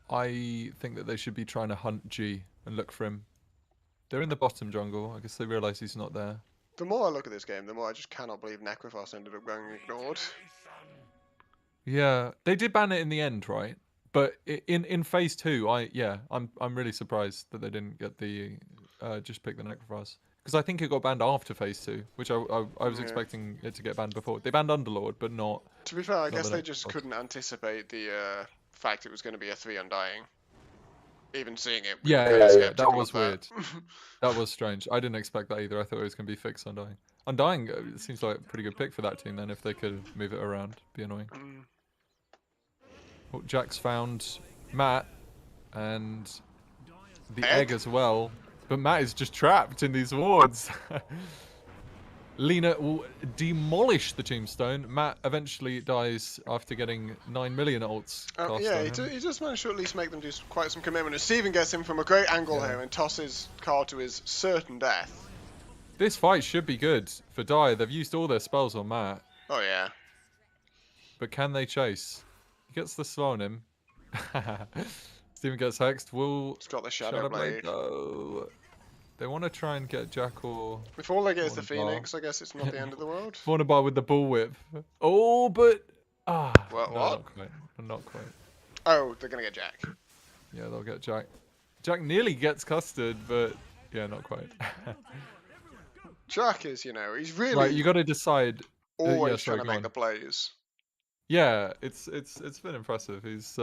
I think that they should be trying to hunt G and look for him. They're in the bottom jungle. I guess they realise he's not there. The more I look at this game, the more I just cannot believe Necrophos ended up going ignored. Yeah, they did ban it in the end, right? But in phase 2, I'm really surprised that they didn't get the just pick the Necrophos, because I think it got banned after phase 2, which I was expecting it to get banned before. They banned Underlord, but not. To be fair, I guess the they just couldn't anticipate the fact it was going to be a 3 Undying. Even seeing it, we were kind of skeptical that was of weird. That was strange. I didn't expect that either. I thought it was going to be fixed Undying. Undying seems like a pretty good pick for that team then, if they could move it around. Be annoying. Well, Jack's found Matt and the egg as well, but Matt is just trapped in these wards. Lina will demolish the tombstone. Matt eventually dies after getting 9 million ults cast on him. He just managed to at least make them do quite some commitment. And Steven gets him from a great angle here and tosses Carl to his certain death. This fight should be good for Dire. They've used all their spells on Matt. Oh yeah. But can they chase? He gets the slow on him. Steven gets hexed. He's got the Shadow Blade. Oh. They want to try and get Jack or... If all they get is the Phoenix, I guess it's not the end of the world. Bar with the bullwhip. Oh, but... What? Not quite. Not quite. Oh, they're going to get Jack. Yeah, they'll get Jack. Jack nearly gets custard, but... Yeah, not quite. Jack is, he's really... Right, you got to decide... Always trying to make the plays. Yeah, it's been impressive. He's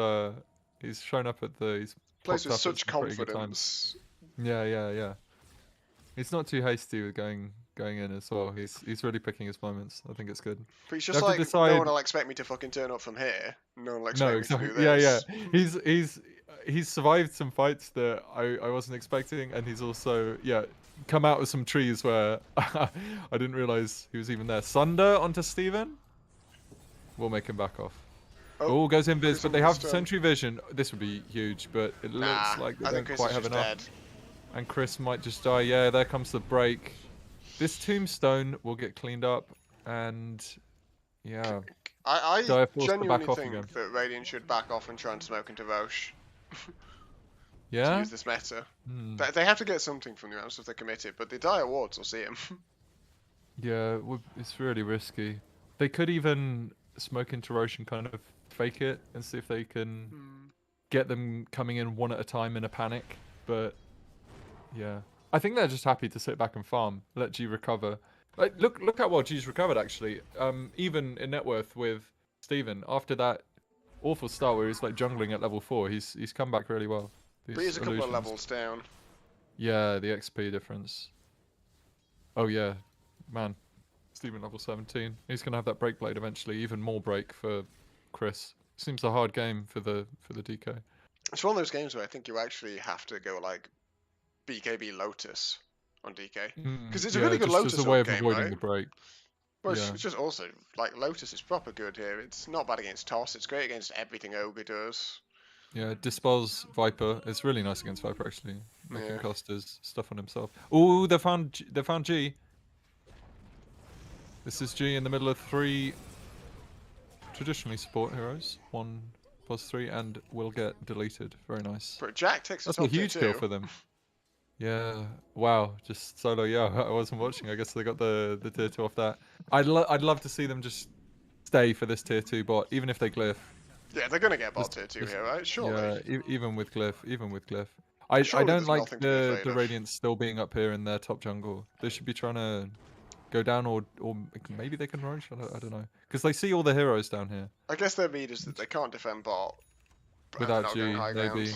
shown up at the... He's plays with such confidence. Yeah. He's not too hasty with going in as well. He's really picking his moments. I think it's good. But he's just like, no one will expect me to fucking turn up from here. No one will expect me to do this. Yeah. He's survived some fights that I wasn't expecting, and he's also come out with some trees where I didn't realize he was even there. Sunder onto Steven. We'll make him back off. Oh, goes invis, but they have sentry vision. This would be huge, but it looks like they don't quite have enough. Dead. And Chris might just die. Yeah, there comes the break. This tombstone will get cleaned up, and yeah. I genuinely think that Radiant should back off and try and smoke into Roche. Yeah? To use this meta. They have to get something from the amount of stuff they're committed, but the Dire wards will see him. Yeah, it's really risky. They could even smoke into Roche and kind of fake it and see if they can get them coming in one at a time in a panic, but yeah, I think they're just happy to sit back and farm, let G recover. Like, look how well G's recovered actually. Even in net worth with Steven, after that awful start where he's like jungling at level 4, he's come back really well. But he's a couple of levels down. Yeah, the XP difference. Oh yeah, man. Steven level 17. He's gonna have that break blade eventually. Even more break for Chris. Seems a hard game for the DK. It's one of those games where I think you actually have to go like BKB Lotus on DK because it's a really good Lotus as a way of game, avoiding right? the break. Well, it's just also like Lotus is proper good here. It's not bad against Toss. It's great against everything Ogre does. Yeah, dispels Viper. It's really nice against Viper actually. Making cost his stuff on himself. Oh, they found G. This is G in the middle of 3 traditionally support heroes. 1+3 and will get deleted. Very nice. But Jack takes That's a huge kill for them. Yeah. Wow. Just solo. Yeah, I wasn't watching. I guess they got the tier 2 off that. I'd love to see them just stay for this tier 2 bot, even if they glyph. Yeah, they're gonna get bot tier 2 here, right? Surely. Yeah, even with glyph. I don't like the Radiant still being up here in their top jungle. They should be trying to go down, or maybe they can rush. I don't know, because they see all the heroes down here. I guess their read is that they can't defend bot without G, maybe.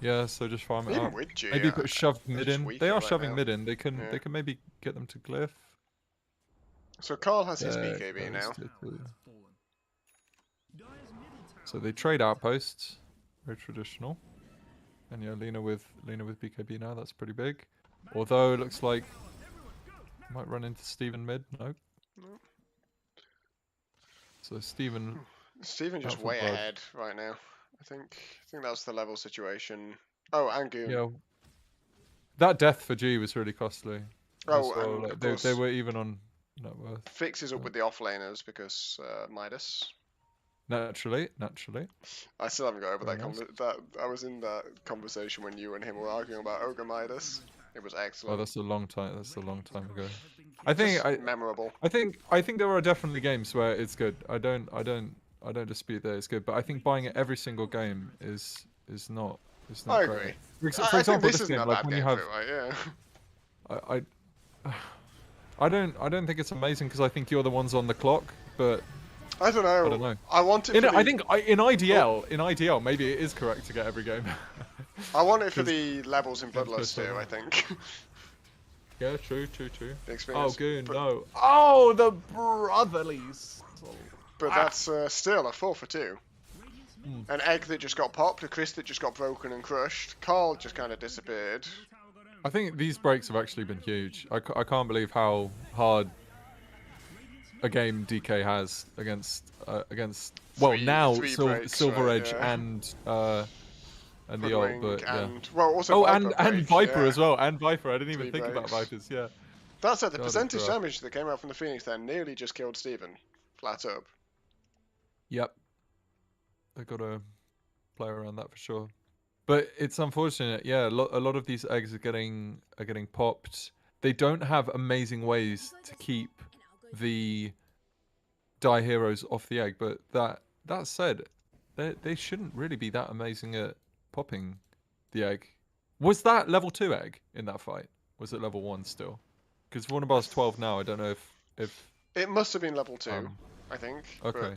Yeah, so just farm it up. With G, maybe put shoved mid in. They are shoving mid in. They can maybe get them to glyph. So Carl has his BKB now. So they trade outposts. Very traditional. And yeah, Lina with BKB now. That's pretty big. Although it looks like might run into Steven mid. Nope. So Steven just way ahead right now. I think that's the level situation. Oh, and Goon. Yeah. That death for G was really costly. Oh, As well. and Like, of they course, were even on net worth. Fix is up but- with the offlaners because Midas. Naturally. I still haven't got over Very that, nice. that. I was in that conversation when you and him were arguing about Ogre Midas. It was Oh, excellent. that's a long time. That's a long time ago. I think Just memorable. I think there are definitely games where it's good. I don't dispute that it's good, but I think buying it every single game is not I great. agree. For I think example, this isn't game, a like bad when game you have, for it, right? Yeah. I don't think it's amazing because I think you're the ones on the clock, but I don't know. I don't know. I want it. I think in IDL, maybe it is correct to get every game. I want it for 'Cause the levels in games go Bloodlust so too. long. I think. Yeah, true. The Oh, experience. good, But, no. Oh, the brotherlies. but that's still a 4 for 2. An egg that just got popped, a Chris that just got broken and crushed. Carl just kind of disappeared. I think these breaks have actually been huge. I can't believe how hard a game DK has against Three breaks, Silver right, Edge yeah. and the ult, but yeah. Well, also Viper and break, Viper yeah. as well, and Viper. I didn't even 3 think about breaks. Vipers. Yeah. That said, the God, it's percentage rough. damage that came out from the Phoenix there nearly just killed Steven. Flat up. Yep. They got to play around that for sure. But it's unfortunate. Yeah, a lot of these eggs are getting popped. They don't have amazing ways to keep the die heroes off the egg. But that said, they shouldn't really be that amazing at popping the egg. Was that level 2 egg in that fight? Was it level 1 still? Because Warnerbar's 12 now. I don't know if It must have been level 2, I think. okay.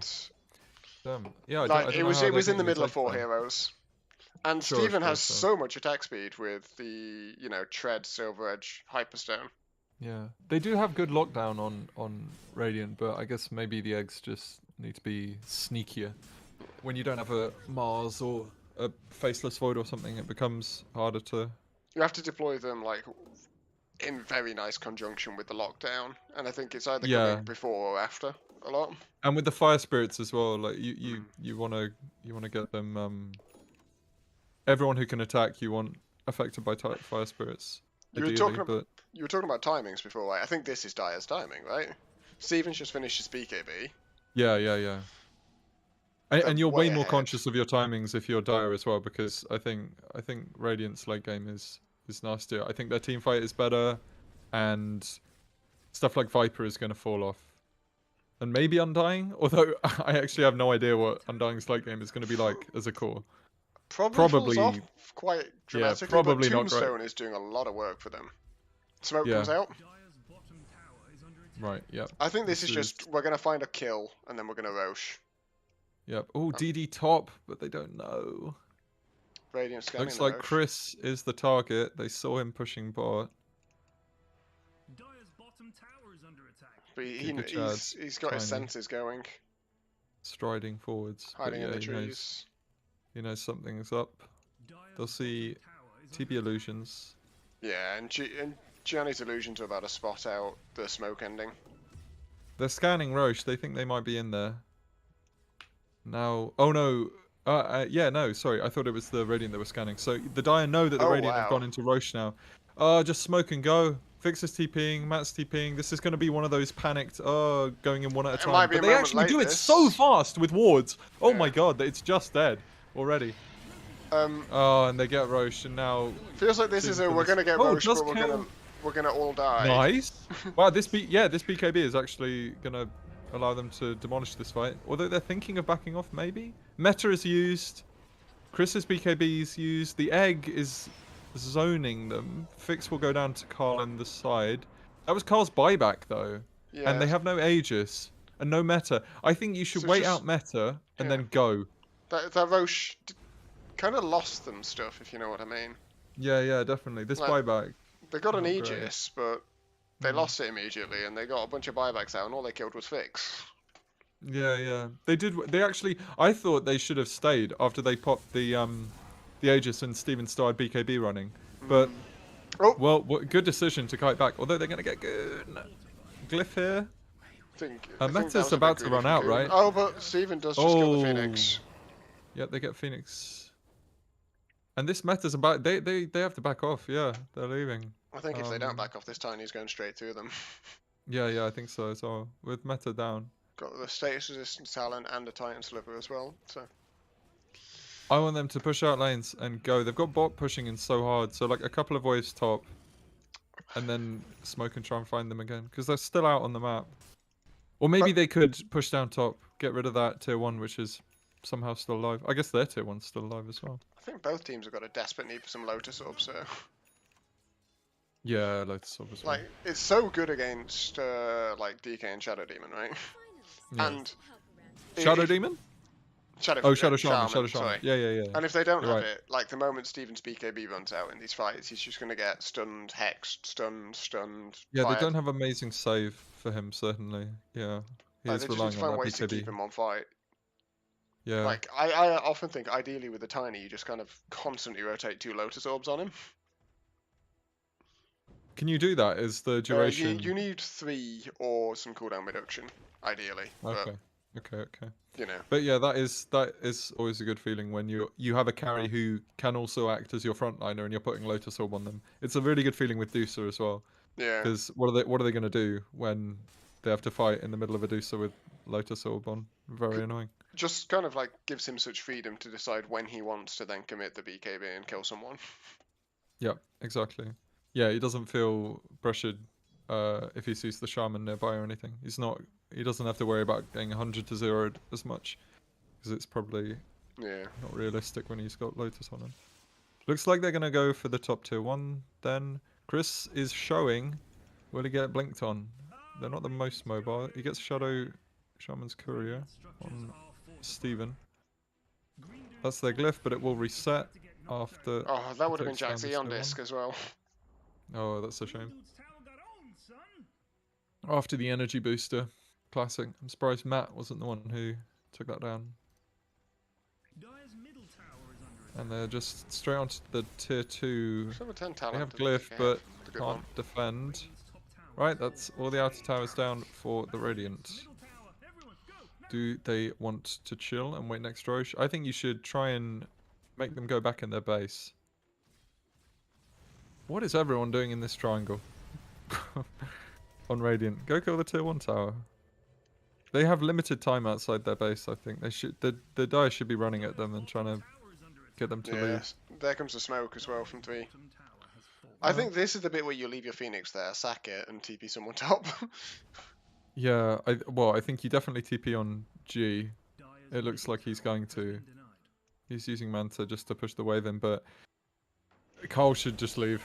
But yeah, I like don't it know was how it was they're in the getting middle these of 4 eggs down. heroes. And Sure, Steven sure, has sure. so much attack speed with the, Tread, Silver Edge, Hyperstone. Yeah, they do have good lockdown on Radiant, but I guess maybe the eggs just need to be sneakier. When you don't have a Mars or a Faceless Void or something, it becomes harder to... You have to deploy them like in very nice conjunction with the lockdown, and I think it's either coming before or after a lot. And with the Fire Spirits as well, like you wanna get them. Everyone who can attack, you want affected by Fire Spirits. You were Ideally, talking about timings before, right? I think this is Dire's timing, right? Steven's just finished his BKB. yeah. And you're way way more ahead. conscious of your timings if you're Dire as well, because I think Radiant's late game is nastier. I think their team fight is better, and stuff like Viper is going to fall off, and maybe Undying. Although I actually have no idea what Undying's late game is going to be like as a core. Probably falls off quite dramatically, probably but not great. Tombstone is doing a lot of work for them. Smoke Yeah. comes out. Right. Yep. I think this is just we're gonna find a kill and then we're gonna Roche. Yep. Oh, DD top, but they don't know. Radiant scanning. Looks the like Roche. Chris is the target. They saw him pushing bot. But Chad's he's got his tiny. senses going. Striding forwards. But Hiding yeah, in the he trees. knows something's up. They'll see TB illusions. Yeah, and Gianni's illusions are about to spot out the smoke ending. They're scanning Roche. They think they might be in there. Now, oh no. Yeah, no, sorry. I thought it was the Radiant that were scanning. So the Dire know that the Radiant have gone into Roche now. Just smoke and go. Fix is TPing, Matt's TPing. This is going to be one of those panicked, going in one at a time. But they actually do it so fast with wards. Oh my god, it's just dead already. And they get Roche, and now... Feels like this is we're going to get Roche, but we're gonna all die. Nice. Wow, this BKB is actually going to allow them to demolish this fight. Although they're thinking of backing off, maybe? Meta is used. Chris's BKB is used. The egg is zoning them. Fix will go down to Carl on the side. That was Carl's buyback, though. Yeah. And they have no Aegis and no meta. I think you should wait out meta and then go. That Roche kind of lost them stuff, if you know what I mean. Yeah, definitely. This buyback. They got an Aegis, but they lost it immediately, and they got a bunch of buybacks out, and all they killed was Fix. Yeah. They did. They actually. I thought they should have stayed after they popped the Aegis and Steven started BKB running. But well, good decision to kite back. Although they're gonna get good glyph here. I think Meta's about to run out, right? Oh, but Steven does just kill the Phoenix. Yeah, they get Phoenix. And this meta's about they have to back off. Yeah, they're leaving. I think if they don't back off, this Tiny's going straight through them. Yeah, I think so as well. With meta down, Got the status resistance talent and a Titan sliver as well. So I want them to push out lanes and go. They've got bot pushing in so hard. So like a couple of waves top, and then smoke and try and find them again because they're still out on the map. Or maybe they could push down top, get rid of that tier 1, which is somehow still alive. I guess their tier 1's still alive as well. I think both teams have got a desperate need for some Lotus orbs. So Yeah, Lotus Orb as well. like it's so good against like DK and Shadow Demon, right? Yeah. And Shadow Demon? Shadow Shadow Shaman. Sorry. Yeah. And if they don't You're have right. it, like the moment Steven's BKB runs out in these fights, he's just going to get stunned, hexed, stunned. Yeah, fired. they don't have amazing save for him, certainly. Yeah. Like, He's they just need relying to on find that ways to keep BKB. him on fight. Yeah. Like I often think, ideally with the Tiny, you just kind of constantly rotate 2 Lotus Orbs on him. Can you do that? Is the duration... You need 3 or some cooldown reduction, ideally. Okay. But, Okay. you know. But yeah, that is always a good feeling when you have a carry who can also act as your frontliner and you're putting Lotus Orb on them. It's a really good feeling with Deucer as well. Yeah. Because what are they going to do when they have to fight in the middle of a Deucer with Lotus Orb on? Very annoying. Just kind of like gives him such freedom to decide when he wants to then commit the BKB and kill someone. Yeah, exactly. Yeah, he doesn't feel pressured if he sees the shaman nearby or anything. He doesn't have to worry about getting 100 to 0 as much. Because it's probably not realistic when he's got Lotus on him. Looks like they're going to go for the top tier 1 then. Chris is showing. Will he get blinked on? They're not the most mobile. He gets Shadow Shaman's Courier on Steven. That's their glyph, but it will reset after... Oh, that would have been takes down Jack's the Eon tier disc as well. Oh, that's a shame. After the energy booster. Classic. I'm surprised Matt wasn't the one who took that down. And they're just straight onto the tier 2. They have glyph, but can't defend. Right, that's all the outer towers down for the Radiant. Do they want to chill and wait next Roche? I think you should try and make them go back in their base. What is everyone doing in this triangle? On Radiant. Go kill the tier 1 tower. They have limited time outside their base, I think. They should the Dire should be running at them and trying to get them to leave. There comes the smoke as well from 3. I think this is the bit where you leave your Phoenix there, sack it, and TP someone top. Yeah, I think you definitely TP on G. It looks like he's going to. He's using Manta just to push the wave in, but Carl should just leave.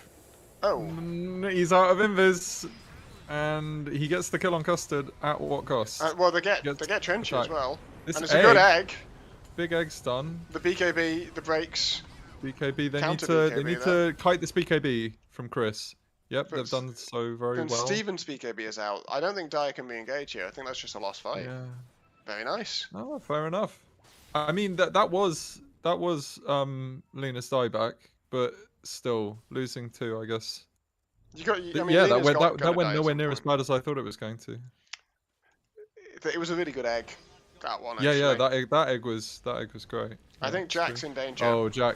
Oh. He's out of invis, and he gets the kill on Custard at what cost? Well, they get Trencher as attack. well. This and it's a good egg. Big egg's done. The BKB, the breaks. BKB, they Counter need to kite this BKB from Chris. Yep, they've done so very well. Steven's BKB is out. I don't think Dyer can be engaged here. I think that's just a lost fight. Yeah. Very nice. Oh, fair enough. I mean that was Luna's dieback, but still losing 2, I guess. That went nowhere near as bad as I thought it was going to. It was a really good egg. That one. Yeah, actually. that egg was great. I think Jack's in danger. Oh, Jack.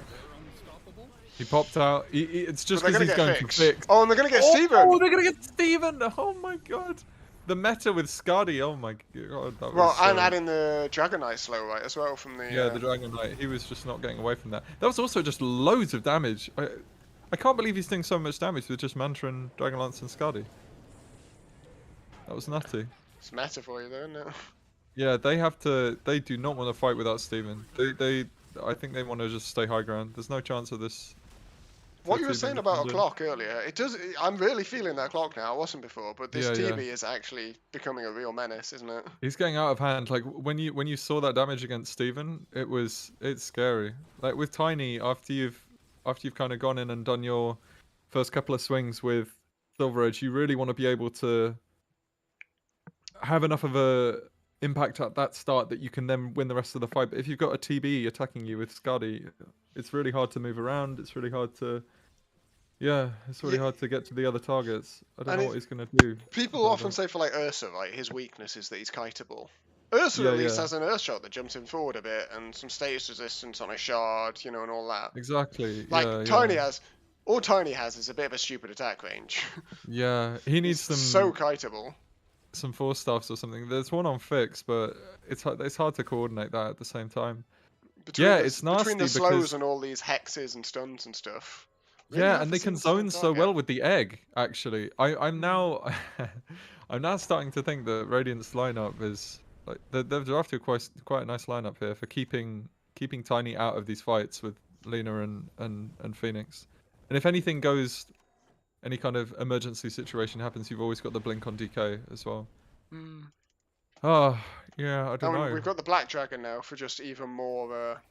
He popped out. It's just because he's going to fix. Oh, and they're going to get Steven! Oh, they're going to get Steven! Oh my god. The meta with Skadi, oh my god. That was and adding the Dragon Knight slow right as well from the... Yeah, the Dragon Knight. He was just not getting away from that. That was also just loads of damage. I can't believe he's doing so much damage with just Mantra and Dragon Lance and Skadi. That was nutty. It's meta for you though, isn't it? Yeah, they do not want to fight without Steven. I think they want to just stay high ground. There's no chance of this. What you were saying about a clock earlier, I'm really feeling that clock now. I wasn't before, but this TB is actually becoming a real menace, isn't it? He's getting out of hand. Like when you saw that damage against Steven, it's scary. Like with Tiny, after you've kind of gone in and done your first couple of swings with Silver Edge, you really want to be able to have enough of a impact at that start that you can then win the rest of the fight. But if you've got a TB attacking you with Skadi, it's really hard to move around. It's really hard to... Yeah, it's really hard to get to the other targets. I don't know what he's going to do. People often say for like Ursa, right, his weakness is that he's kiteable. Ursa Yeah, at least yeah. has an Earth shot that jumps him forward a bit and some status resistance on a shard, you know, and all that. Exactly. Like Yeah, Tiny yeah. has, all Tiny has is a bit of a stupid attack range. Yeah. He He's needs so kiteable. some force staffs or something. There's one on fix, but it's hard to coordinate that at the same time. Yeah, it's Between the nasty slows because and all these hexes and stuns and stuff. Really yeah, hard and for they can Steven to stay on zone so target. well with the egg. Actually, I'm Hmm. now I'm now starting to think that Radiant's lineup is like they've drafted quite a nice lineup here for keeping Tiny out of these fights with Lena and Phoenix. And if anything goes, any kind of emergency situation happens, you've always got the blink on DK as well. Hmm. Oh, yeah, I don't I mean, know. we've got the Black Dragon now for just even more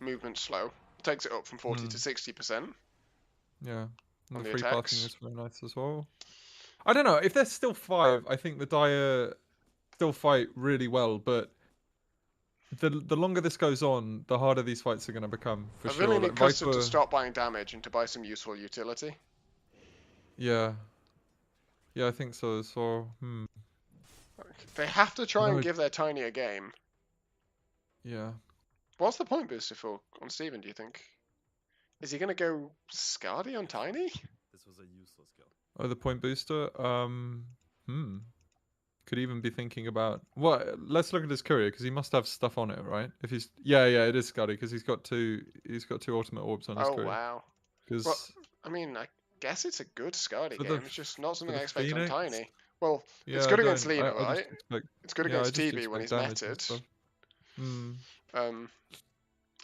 movement slow. Takes it up from 40 Hmm, to 60% yeah, and on the the free pathing attacks. is very nice as well. I don't know if there's still 5. I think the Dire still fight really well, but the longer this goes on, the harder these fights are going to become for I really sure. need Like Custard to Viper, stop buying damage and to buy some useful utility. yeah, yeah, I think so as well. They have to try and No, give their Tiny a game. yeah. What's the point booster for on Steven, do you think? Is he going to go Scardy on Tiny? This was a useless kill. Oh, the point booster. Could even be thinking about what? Let's look at his courier because he must have stuff on it, right? If he's yeah, it is Scuddy because he's got two ultimate orbs on his Oh, courier. wow. Well, Because I mean, I guess it's a good Scardy for the game. It's just not for something the I expect on Phoenix, Tiny. Well, it's yeah, good against Lena, I just right? expect It's good yeah, I against just TB when expect he's damage and meted. stuff. Hmm. Um,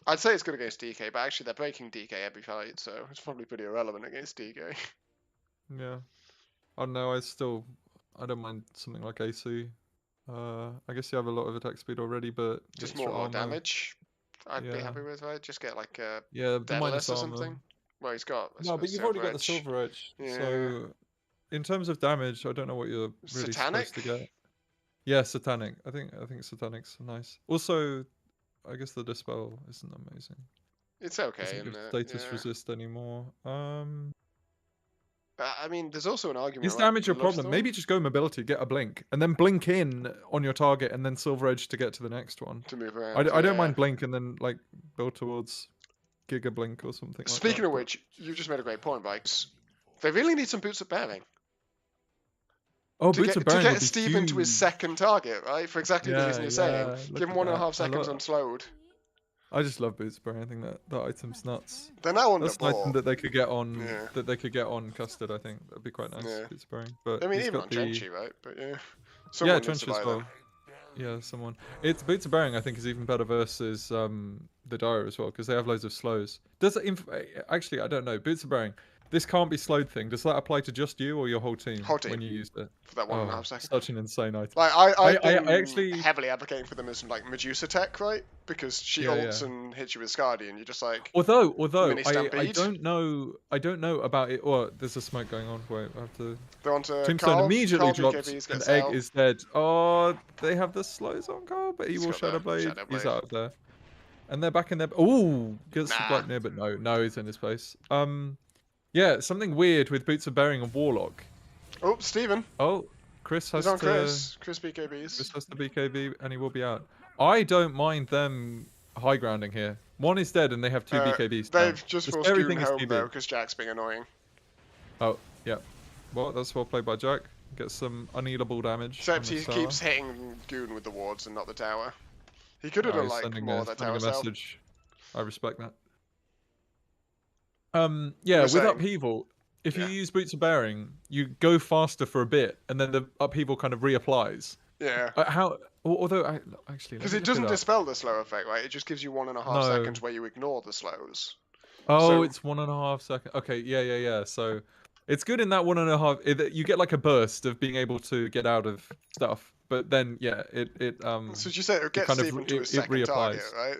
I'd say it's good against DK, but actually they're breaking DK every fight, so it's probably pretty irrelevant against DK. Yeah. I don't know. I don't mind something like AC. I guess you have a lot of attack speed already, but the Just extra more armor. damage. I'd be Yeah. happy with, right? Just get like a Yeah, the minus Daedalus or armor. something. Well, he's got, I No, but suppose, you've already Silver got the Edge. silver edge, Yeah. so in terms of damage, I don't know what you're really supposed Satanic? to get. Yeah, satanic. I think satanic's nice. Also, I guess the dispel isn't amazing. It's okay, Doesn't isn't give it? status Yeah. resist anymore. I mean, there's also an argument Is about damage your problem? Bloodthorn Maybe just go mobility, get a blink, and then blink in on your target, and then silver edge to get to the next one. to move around. I don't Yeah. mind blink and then like build towards Giga Blink or something like that. Speaking of but- which, you just made a great point, Bikes. They really need some boots of bearing Oh, to Boots of get Bearing would be Steven to his huge. second target, right? For exactly the reason Yeah, you're saying. yeah. Look Give him at 1.5 that. seconds unslowed. I just love Boots of Bearing. I think that item's nuts. They're now under That's an item ball. that they could get on Custard. I think that'd be quite nice. Yeah. Boots of Bearing, but I mean, he's even got on the Trenchy, right? But yeah. yeah Someone needs Trench to as buy well. them. Yeah, someone. It's Boots of Bearing. I think is even better versus the Dire as well because they have loads of slows. Does it? Actually, I don't know. Boots of Bearing. This can't be slowed thing. Does that apply to just you or your whole team, Whole team. when you use it? For that 1.5 seconds. Such an insane item. Like, I've been I actually heavily advocating for them as, like, Medusa tech, right? Because she ults and hits you with Scardy, and you're just like... Although Mini I Stampede. don't know about it. Or there's a smoke going on. Wait, I have to. They're onto Tombstone Carl. immediately Carl drops. BKBs An gets egg out. is dead. Oh, they have the slows on Carl, but he He's will got the Shadow Blade. Shadow He's Blade. out of there. And they're back in their. Ooh, gets Nah. right near, but no, he's in his place. Yeah, something weird with Boots of Bearing and Warlock. Oh, Steven. Oh, Chris has He's on to. Chris. Chris BKBs. Chris has to BKB, and he will be out. I don't mind them high grounding here. One is dead, and they have two BKBs. They've just forced Goon everything is home, TB. though, because Jack's being annoying. Oh, yeah. Well, that's well played by Jack. Gets some unhealable damage. Except he keeps hitting Goon with the wards and not the tower. He could have done, like, more of that tower self. Message. I respect that. Yeah, with upheaval, if you use Boots of Bearing, you go faster for a bit, and then the upheaval kind of reapplies. Yeah. Although, actually... Because it doesn't dispel the slow effect, right? It just gives you 1.5 seconds where you ignore the slows. Oh, so, it's 1.5 seconds. Okay, yeah. So, it's good in that 1.5... You get like a burst of being able to get out of stuff. But then, yeah, it So you say it gets Steven to his second target, right?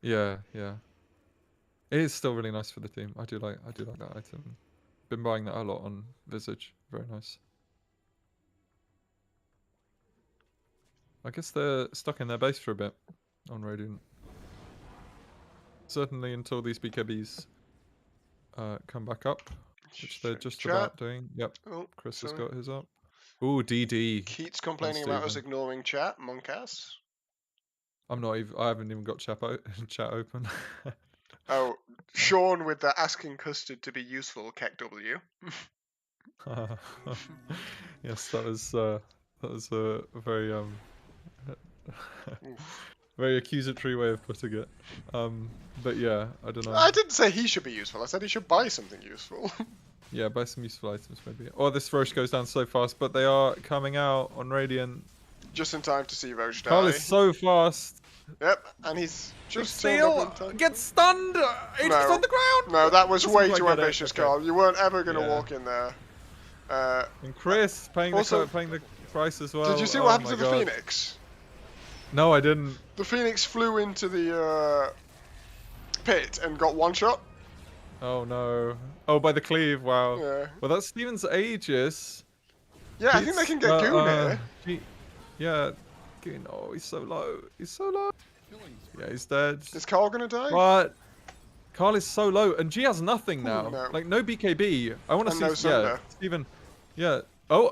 Yeah. It is still really nice for the team. I do like that item. Been buying that a lot on Visage. Very nice. I guess they're stuck in their base for a bit on Radiant. Certainly until these BKBs come back up, which they're just about doing. Yep. Oh, Chris has got his up. Ooh, DD. Keats complaining about us ignoring chat. Monkass. I'm not even. I haven't even got chat open. Oh, Sean with the asking custard to be useful. Keck W. Yes, that was a very very accusatory way of putting it. But yeah, I don't know. I didn't say he should be useful. I said he should buy something useful. Yeah, buy some useful items maybe. Oh, this Roche goes down so fast, but they are coming out on Radiant. Just in time to see Roche die. Carl is so fast. Yep, and he's just Steal! Get stunned! He's on the ground! No, that was way too ambitious, Carl. You weren't ever going to walk in there. And Chris paying the price as well. Did you see what happened to the Phoenix? No, I didn't. The Phoenix flew into the pit and got one shot. Oh no. Oh, by the cleave, wow. Yeah. Well, that's Steven's Aegis. Yeah, I think they can get Goon here. Yeah, Goon. Oh, he's so low. He's so low. Yeah, he's dead. Is Carl gonna die? But Carl is so low, and G has nothing now. No. Like, no BKB. I want to see, no Steven. Yeah. Oh,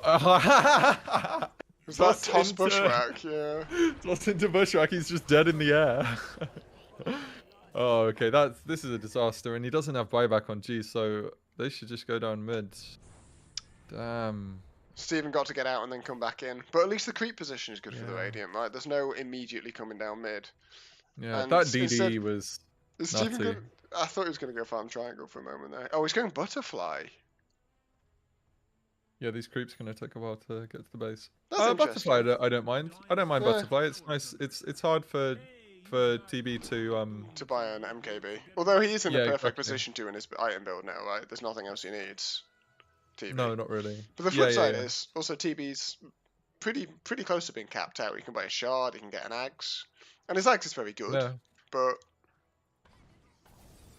was that toss bushwhack? Yeah. Tossed into bushwhack, he's just dead in the air. Oh, okay, this is a disaster, and he doesn't have buyback on G, so they should just go down mid. Damn. Steven got to get out and then come back in, but at least the creep position is good for the Radiant, right? There's no immediately coming down mid. Yeah, and that DD was nutty. I thought he was going to go farm triangle for a moment there. Oh, he's going butterfly. Yeah, these creeps going to take a while to get to the base. That's butterfly, I don't mind. I don't mind butterfly. It's nice. It's hard for TB to buy an MKB. Although he is in the perfect position to in his item build now, right? There's nothing else he needs. TB. No, not really. But the flip side is also TB's pretty close to being capped out. He can buy a shard, he can get an axe, and his axe is very good. Yeah. But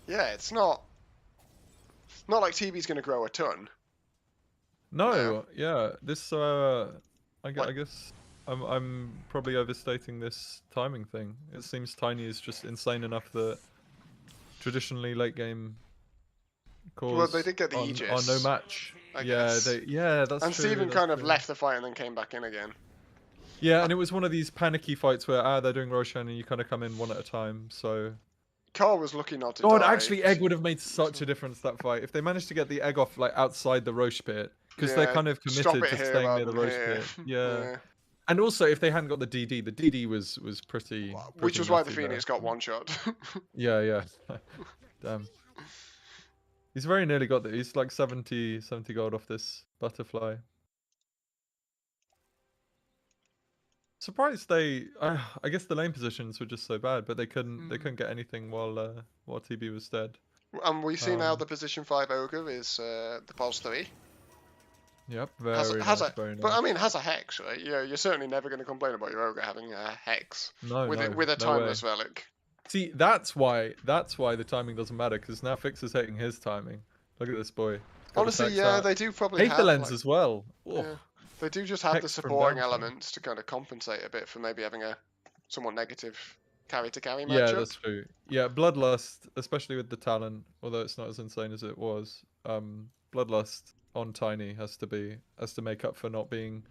yeah, it's not like TB's going to grow a ton. No, yeah. This I guess I'm probably overstating this timing thing. It seems Tiny is just insane enough that traditionally late game cause well, they did get the Aegis on no match. I guess. That's and true. Steven kind of left the fight and then came back in again. Yeah, and it was one of these panicky fights where they're doing Roshan and you kind of come in one at a time. So Carl was lucky not to. God, actually, egg would have made such a difference that fight if they managed to get the egg off like outside the Roche pit, because they're kind of committed to staying near the Roche pit. Yeah. And also, if they hadn't got the DD was pretty. Which was why the Phoenix got one shot. Yeah. Damn. He's very nearly got that. He's like 70 gold off this butterfly. Surprised they. I guess the lane positions were just so bad, but they couldn't get anything while TB was dead. And we see now the position 5 ogre is the pulse 3. Yep, very nice. But I mean, has a hex, right? You're certainly never going to complain about your ogre having a hex with a timeless relic. See, that's why the timing doesn't matter, because now Fix is hating his timing. Look at this boy. Honestly, yeah, they do probably hate the lens as well. Yeah. They do just have the supporting elements to kind of compensate a bit for maybe having a somewhat negative carry-to-carry matchup. Yeah, that's true. Yeah, Bloodlust, especially with the talent, although it's not as insane as it was, Bloodlust on Tiny has to make up for not being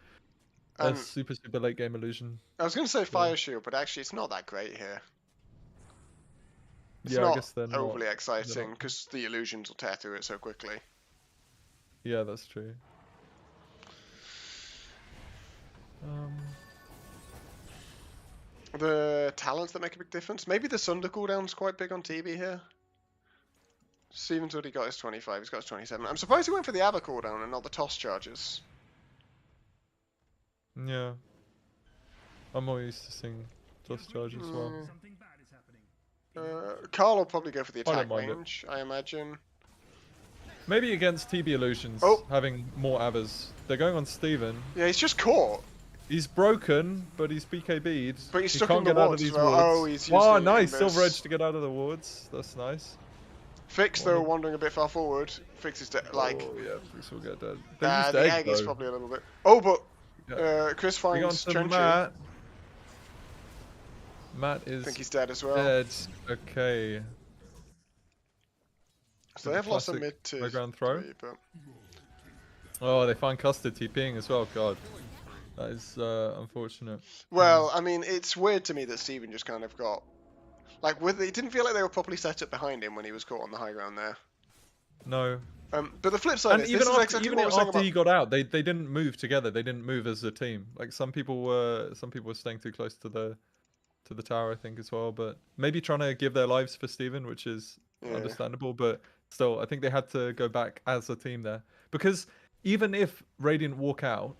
a super late game illusion. I was going to say Fire Shield, but actually it's not that great here. It's I guess they're not overly exciting because the illusions will tear through it so quickly. Yeah, that's true. The talents that make a big difference. Maybe the Sunder cooldown's quite big on TB here. Steven's already got his 25, he's got his 27. I'm surprised he went for the Aber cooldown and not the toss charges. Yeah. I'm more used to seeing toss charges as well. Carl will probably go for the attack range, I imagine. Maybe against TB illusions, having more Abbas. They're going on Steven. Yeah, he's just caught. He's broken, but he's BKB'd. But he's stuck can't in the get out of these wards. Oh, he's using nice. Silver Edge to get out of the wards. That's nice. Fix, though, wandering a bit far forward. Fix is dead. Like, oh, yeah, Fix will get dead. The egg is probably a little bit. Oh, but Chris finds Matt. Matt is. I think he's dead as well. Dead. Okay. So they have lost a mid to ground throw. 3, but Oh, they find Custard TPing as well. God, that is unfortunate. Well, I mean, it's weird to me that Steven just kind of got like it didn't feel like they were properly set up behind him when he was caught on the high ground there. No. But the flip side And is even this is after exactly what we're saying after about. he got out, they didn't move together. They didn't move as a team. Like some people were staying too close to the tower, I think, as well. But maybe trying to give their lives for Steven, which is Yeah. understandable. But still, I think they had to go back as a team there, because even if Radiant walk out,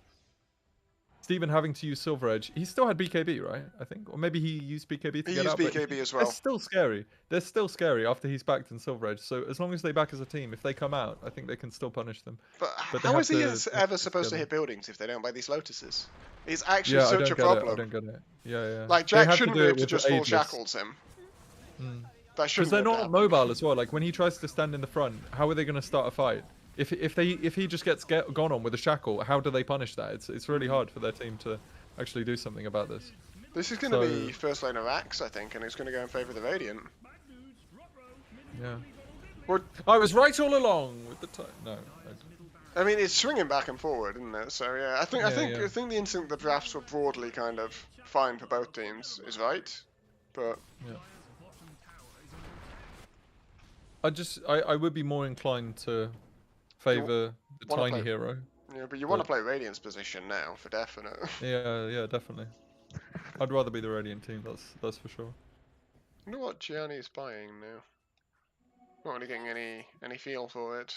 Steven having to use Silver Edge, he still had BKB, right? I think, or maybe he used BKB to He get used out. But BKB as they're well. still scary. They're still scary after he's backed in Silver Edge. So as long as they back as a team, if they come out, I think they can still punish them. But They how have is he to ever stick supposed to together. hit buildings if they don't buy these lotuses? It's actually Yeah, I such don't a get it. I problem. don't get it. Yeah, yeah. Like They Jack have to shouldn't do be it able to with just full aidless. shackles him. That Because shouldn't they're be able to not happen. mobile as well. Like when he tries to stand in the front, how are they going to start a fight? If he just gets gone on with a shackle, how do they punish that? It's really hard for their team to actually do something about this. This is going to be first lane of Axe, I think, and it's going to go in favour of the Radiant. Yeah. Well, I was right all along with the time. No. I mean, it's swinging back and forward, isn't it? So yeah, I think Yeah. the instinct the drafts were broadly kind of fine for both teams is right, but Yeah. I would be more inclined to favour the tiny hero. Yeah, but you want to play Radiant's position now for definite. Yeah, definitely. I'd rather be the Radiant team. That's for sure. I wonder what Gianni is buying now. Not really getting any feel for it.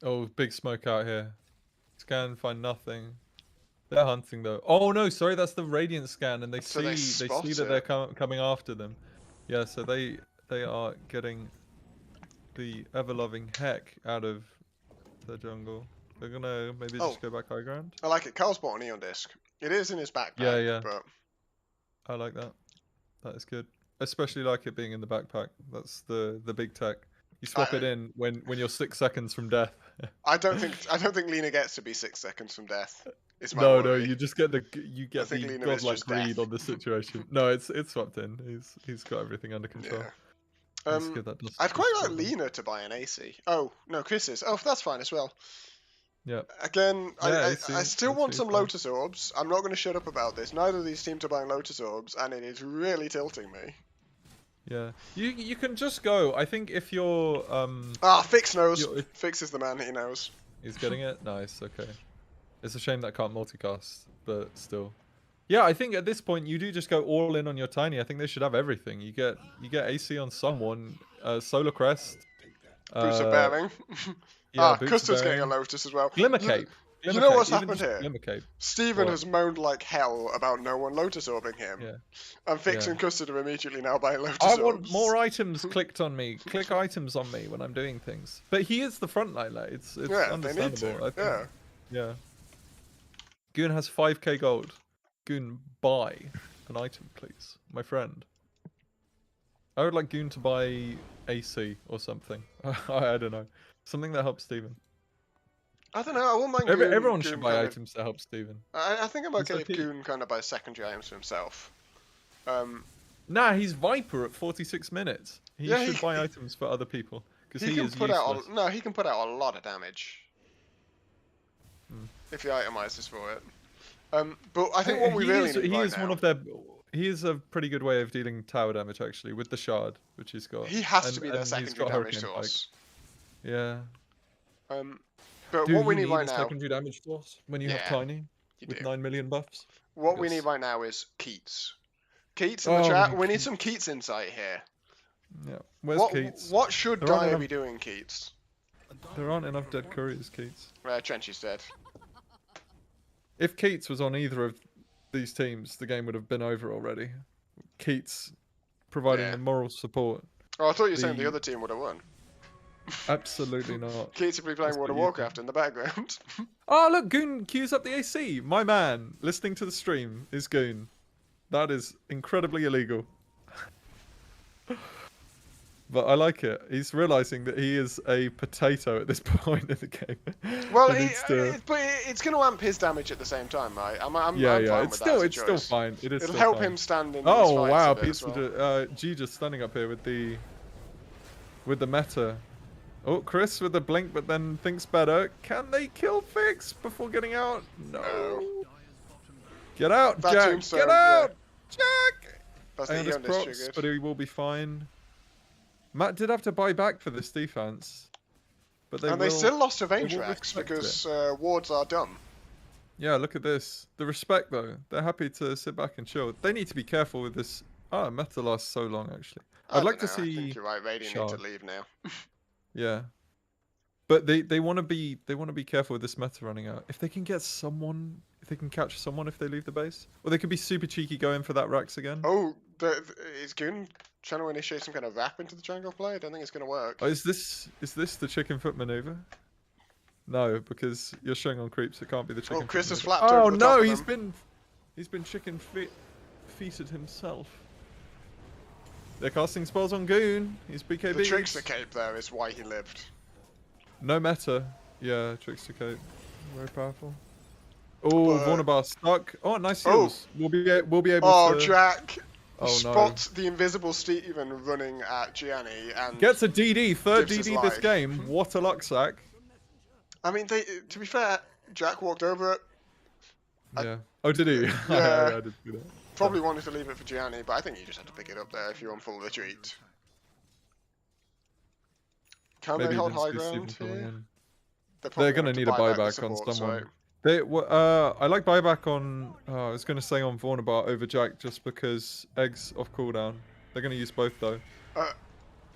Oh, big smoke out here. Scan, find nothing. They're hunting though. Oh no, sorry, that's the Radiant scan, and they So see spot that they're coming after them. Yeah, so they are getting the ever-loving heck out of the jungle. They're gonna maybe just go back high ground. I like it. Carl's bought an Eon disc. It is in his backpack. Yeah. But I like that. That is good. Especially like it being in the backpack. That's the big tech. You swap it in when you're 6 seconds from death. I don't think Lena gets to be 6 seconds from death. It's my No, worry. you just get the Lena is godlike just read death. on the situation. No, it's swapped in. He's got everything under control. Yeah. That's good, that does, I'd quite like Lena to buy an AC. Oh no, Chris is. Oh, that's fine as well. Yeah. Again, Yeah, I still want some Lotus Orbs. I'm not going to shut up about this. Neither of these teams are buying Lotus Orbs, and it is really tilting me. Yeah, you can just go. I think if you're Fix knows. Fix is the man. He knows. He's getting it. Nice. Okay. It's a shame that can't multicast, but still. Yeah, I think at this point you do just go all in on your tiny. I think they should have everything. You get AC on someone. Solar Crest. Boots of Bearing. Yeah, Custard's getting a Lotus as well. Glimmer Cape. You know what's happened here? Glimmer Cape. Steven has moaned like hell about no one Lotus Orbing him. Yeah. And Fix and Custard are immediately now buying Lotus I Orbs. want more items clicked on me. Click items on me when I'm doing things. But he is the frontline, like, it's understandable. I think. Yeah. Goon has 5k gold. Goon, buy an item, please, my friend. I would like Goon to buy AC or something. I don't know. Something that helps Steven. I don't know. I wouldn't mind Goon. Everyone should buy items to help Steven. I think I'm okay if Goon kind of buys secondary items for himself. Nah, he's Viper at 46 minutes. He should buy items for other people because he is useless. He can put out a lot of damage if he itemizes for it. But I think what we really need right now... He is a pretty good way of dealing tower damage actually with the shard, which he's got. He has to be their secondary damage source. Yeah. But what we need right now... secondary damage source when you have Tiny with 9 million buffs? What we need right now is Keats. Keats in the chat. We need some Keats insight here. Yeah. Where's Keats? What should Dyer be doing, Keats? There aren't enough dead couriers, Keats. Trench is dead. If Keats was on either of these teams, the game would have been over already. Keats providing the moral support. Oh, I thought you were saying the other team would have won. Absolutely not. Keats would be playing World of Warcraft in the background. Oh, look, Goon queues up the AC. My man, listening to the stream, is Goon. That is incredibly illegal. But I like it. He's realizing that he is a potato at this point in the game. Well, but it's going to amp his damage at the same time, right? I'm fine it's with still that it's still fine. It'll help him stand in. Oh wow, Pizza G just standing up here with the meta. Oh, Chris with the blink, but then thinks better. Can they kill Fix before getting out? No. No. Get out, That Jack. tombstone, Get yeah. out, Jack. That's the Aeon is Eon procs, triggered. but he will be fine. Matt did have to buy back for this defense, but They still lost a they range will Rex respect because it. wards are dumb. Yeah, look at this. The respect, though. They're happy to sit back and chill. They need to be careful with this. Ah, meta lasts so long, actually. I'd like to I think see you're right. Radiant need to Shard. leave now. Yeah. But they want to be careful with this meta running out. If they can get someone, if they can catch someone if they leave the base, or they could be super cheeky going for that Rax again. Oh, is Goon trying to initiate some kind of wrap into the jungle play? I don't think it's going to work. Oh, is this the chicken foot maneuver? No, because you're showing on creeps. It can't be the chicken. Oh, Chris foot has maneuver. flapped Oh over the top no, of he's been chicken feeted himself. They're casting spells on Goon. He's BKB. The Trickster cape there is why he lived. No meta. Yeah, Trickster cape. Very powerful. Oh, Vornabar stuck. Oh, nice heals. We'll be able to... Oh, Jack Oh, spots the invisible Steven running at Gianni and... Gets a DD. Third gives his DD this life. game. What a luck sack. I mean, to be fair, Jack walked over it. Yeah. Oh, did he? Yeah. I did do that. Probably wanted to leave it for Gianni, but I think you just had to pick it up there if you're on full retreat. Can Maybe they hold didn't high see ground Steven coming here? in. They're They're going to need a buy back the buyback on support, someone. so- I like buyback on... I was going to say on Vornabar over Jack just because Egg's off cooldown. They're going to use both though.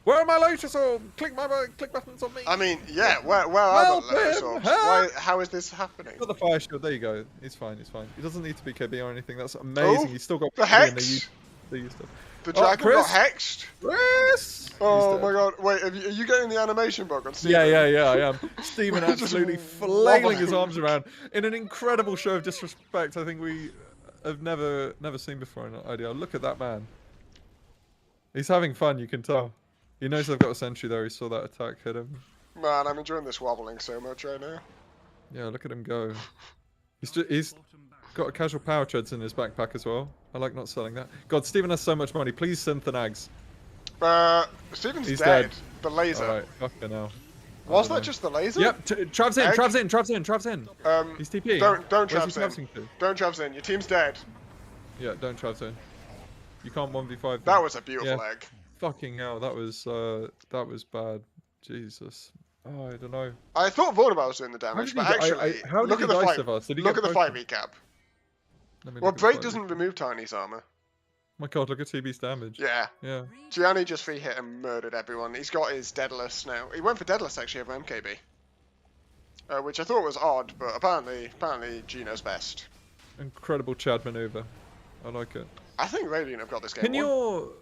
Where are my Lotus or click buttons on me? I mean, yeah, where are the Lotus orbs? How is this happening? Got the fire shield. There you go. He's fine. He's fine. He doesn't need to be KB or anything. That's amazing. Oh, He's still got the BKB and hex. They used it. The dragon got hexed. Chris! Oh my god! Wait, are you getting the animation bug on Steven? Yeah, I am. Steven Just absolutely flailing his wobbling. arms around in an incredible show of disrespect. I think we have never seen before in IDL. Look at that man. He's having fun. You can tell. He knows they've got a sentry there. He saw that attack hit him. Man, I'm enjoying this wobbling so much right now. Yeah, look at him go. He's got a casual power treads in his backpack as well. I like not selling that. God, Steven has so much money. Please send the nags. Steven's He's dead. dead. The laser. Alright, fucking hell. Was that just the laser? Yep, Trav's in, Egg? Trav's in. He's TPing. Don't Where's Trav's he in. Travsing to? Don't Trav's in. Your team's dead. Yeah, don't Trav's in. You can't 1v5 That was a beautiful Yeah. egg. Fucking hell, that was bad. Jesus. Oh, I don't know. I thought Vornabar was doing the damage, but actually, how look did at he the dice fight. of us? Did he Look get at the both fight of them? recap. Let me Well, look at the Break fight doesn't remove Tiny's armor. My god, look at TB's damage. Yeah. Yeah. Gianni just free hit and murdered everyone. He's got his Daedalus now. He went for Daedalus actually over MKB. Which I thought was odd, but apparently Gino's best. Incredible Chad maneuver. I like it. I think Radiant have got this game Can won. you...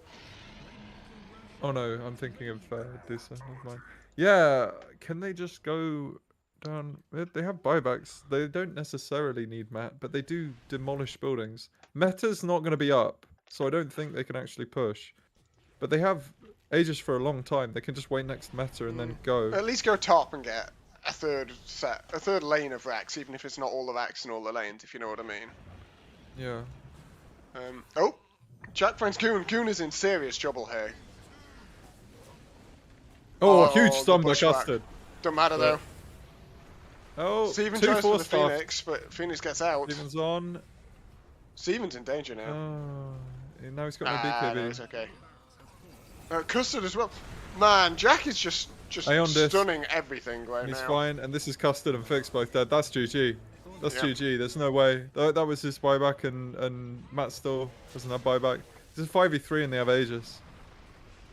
Oh no, I'm thinking of Dusa. Never mind. Yeah, can they just go down? They have buybacks. They don't necessarily need Mat, but they do demolish buildings. Meta's not going to be up, so I don't think they can actually push. But they have Aegis for a long time. They can just wait next meta and then go. At least go top and get a third lane of racks, even if it's not all the racks and all the lanes, if you know what I mean. Yeah. Oh, Jack finds Goon. Goon is in serious trouble here. Oh, huge the stun by bushwhack. Custard. Don't matter though. Oh, Steven two tries for the 4-star. Phoenix, but Phoenix gets out. Steven's on. Steven's in danger now. Now he's got no BKB. No, it's okay. Custard as well. Man, Jack is just Aeon disc. stunning everything right He's now. fine, and this is Custard and Fix both dead. That's GG. That's Yeah. GG. There's no way. That was his buyback, and Matt still doesn't have buyback. This is 5v3 and they have Aegis.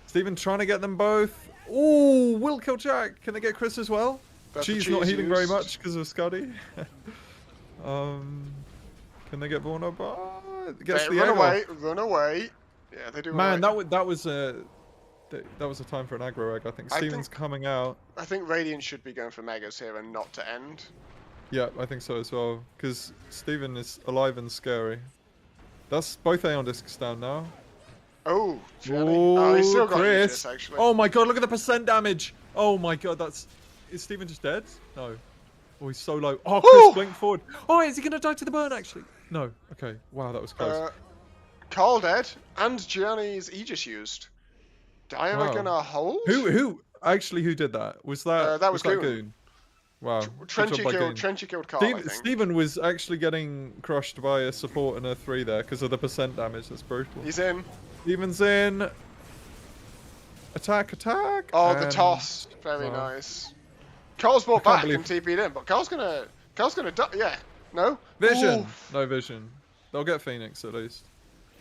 Steven trying to get them both. Ooh, will kill Jack. Can they get Chris as well? That's the Cheese not cheese healing very used. much because of Scuddy. Can they get Vornabar? Gets the Run egg away, off. run away. Yeah, they do. Man, run away. that was a time for an aggro egg. I think Steven's coming out. I think Radiant should be going for Megas here and not to end. Yeah, I think so as well. Because Steven is alive and scary. That's both Aeon discs down now. Oh, Gianni. Oh, he's still got Chris. Aegis, actually. Oh my god, look at the percent damage. Oh my god, is Steven just dead? No. Oh, he's so low. Oh, Chris Ooh! blinked forward. Oh, is he going to die to the burn actually? No. Okay. Wow, that was close. Carl dead and Gianni's Aegis used. Diana Wow. gonna hold? Who? Actually, who did that? Was that That was Goon. Goon? Wow, good Trenchy job by Goon. killed Carl, I think. Steven was actually getting crushed by a support and a 3 there because of the percent damage. That's brutal. He's in. Steven's in. Attack, attack. Oh, and... the toss. Very nice. Carl's brought back and TP'd in, but Carl's gonna die. Yeah. No? Vision. Oof. No vision. They'll get Phoenix at least.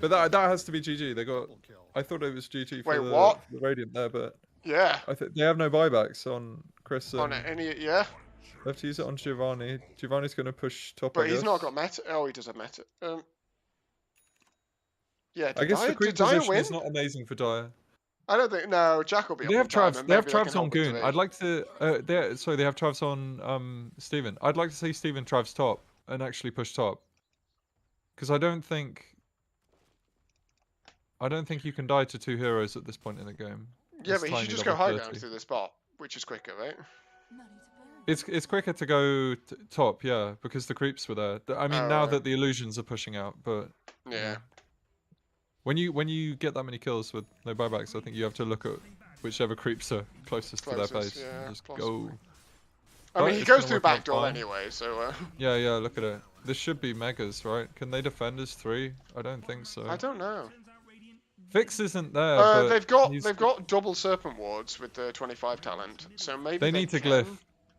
But that has to be GG. They got... I thought it was GG for the Radiant there, but... Yeah. I think they have no buybacks on Chris. On any, yeah. They have to use it on Giovanni. Giovanni's going to push top. But he's not got meta. Oh, he does have meta. Yeah. I guess the creep position is not amazing for Dire. I don't think. No, Jack will be. They have Travs. They have Travs on Goon. I'd like to. They have Travs on Steven. I'd like to see Steven Travs top and actually push top. Because I don't think you can die to 2 heroes at this point in the game. Yeah, but he should just go high ground through the spot, which is quicker, right? It's quicker to go top, yeah, because the creeps were there. I mean, now that the illusions are pushing out, but yeah. When you get that many kills with no buybacks, I think you have to look at whichever creeps are closest to their base. Yeah, and just go. I mean, he goes through backdoor anyway, so. Yeah, look at it. This should be megas, right? Can they defend as 3? I don't think so. I don't know. Fix isn't there. But they've got double serpent wards with the 25 talent, so maybe they need to glyph.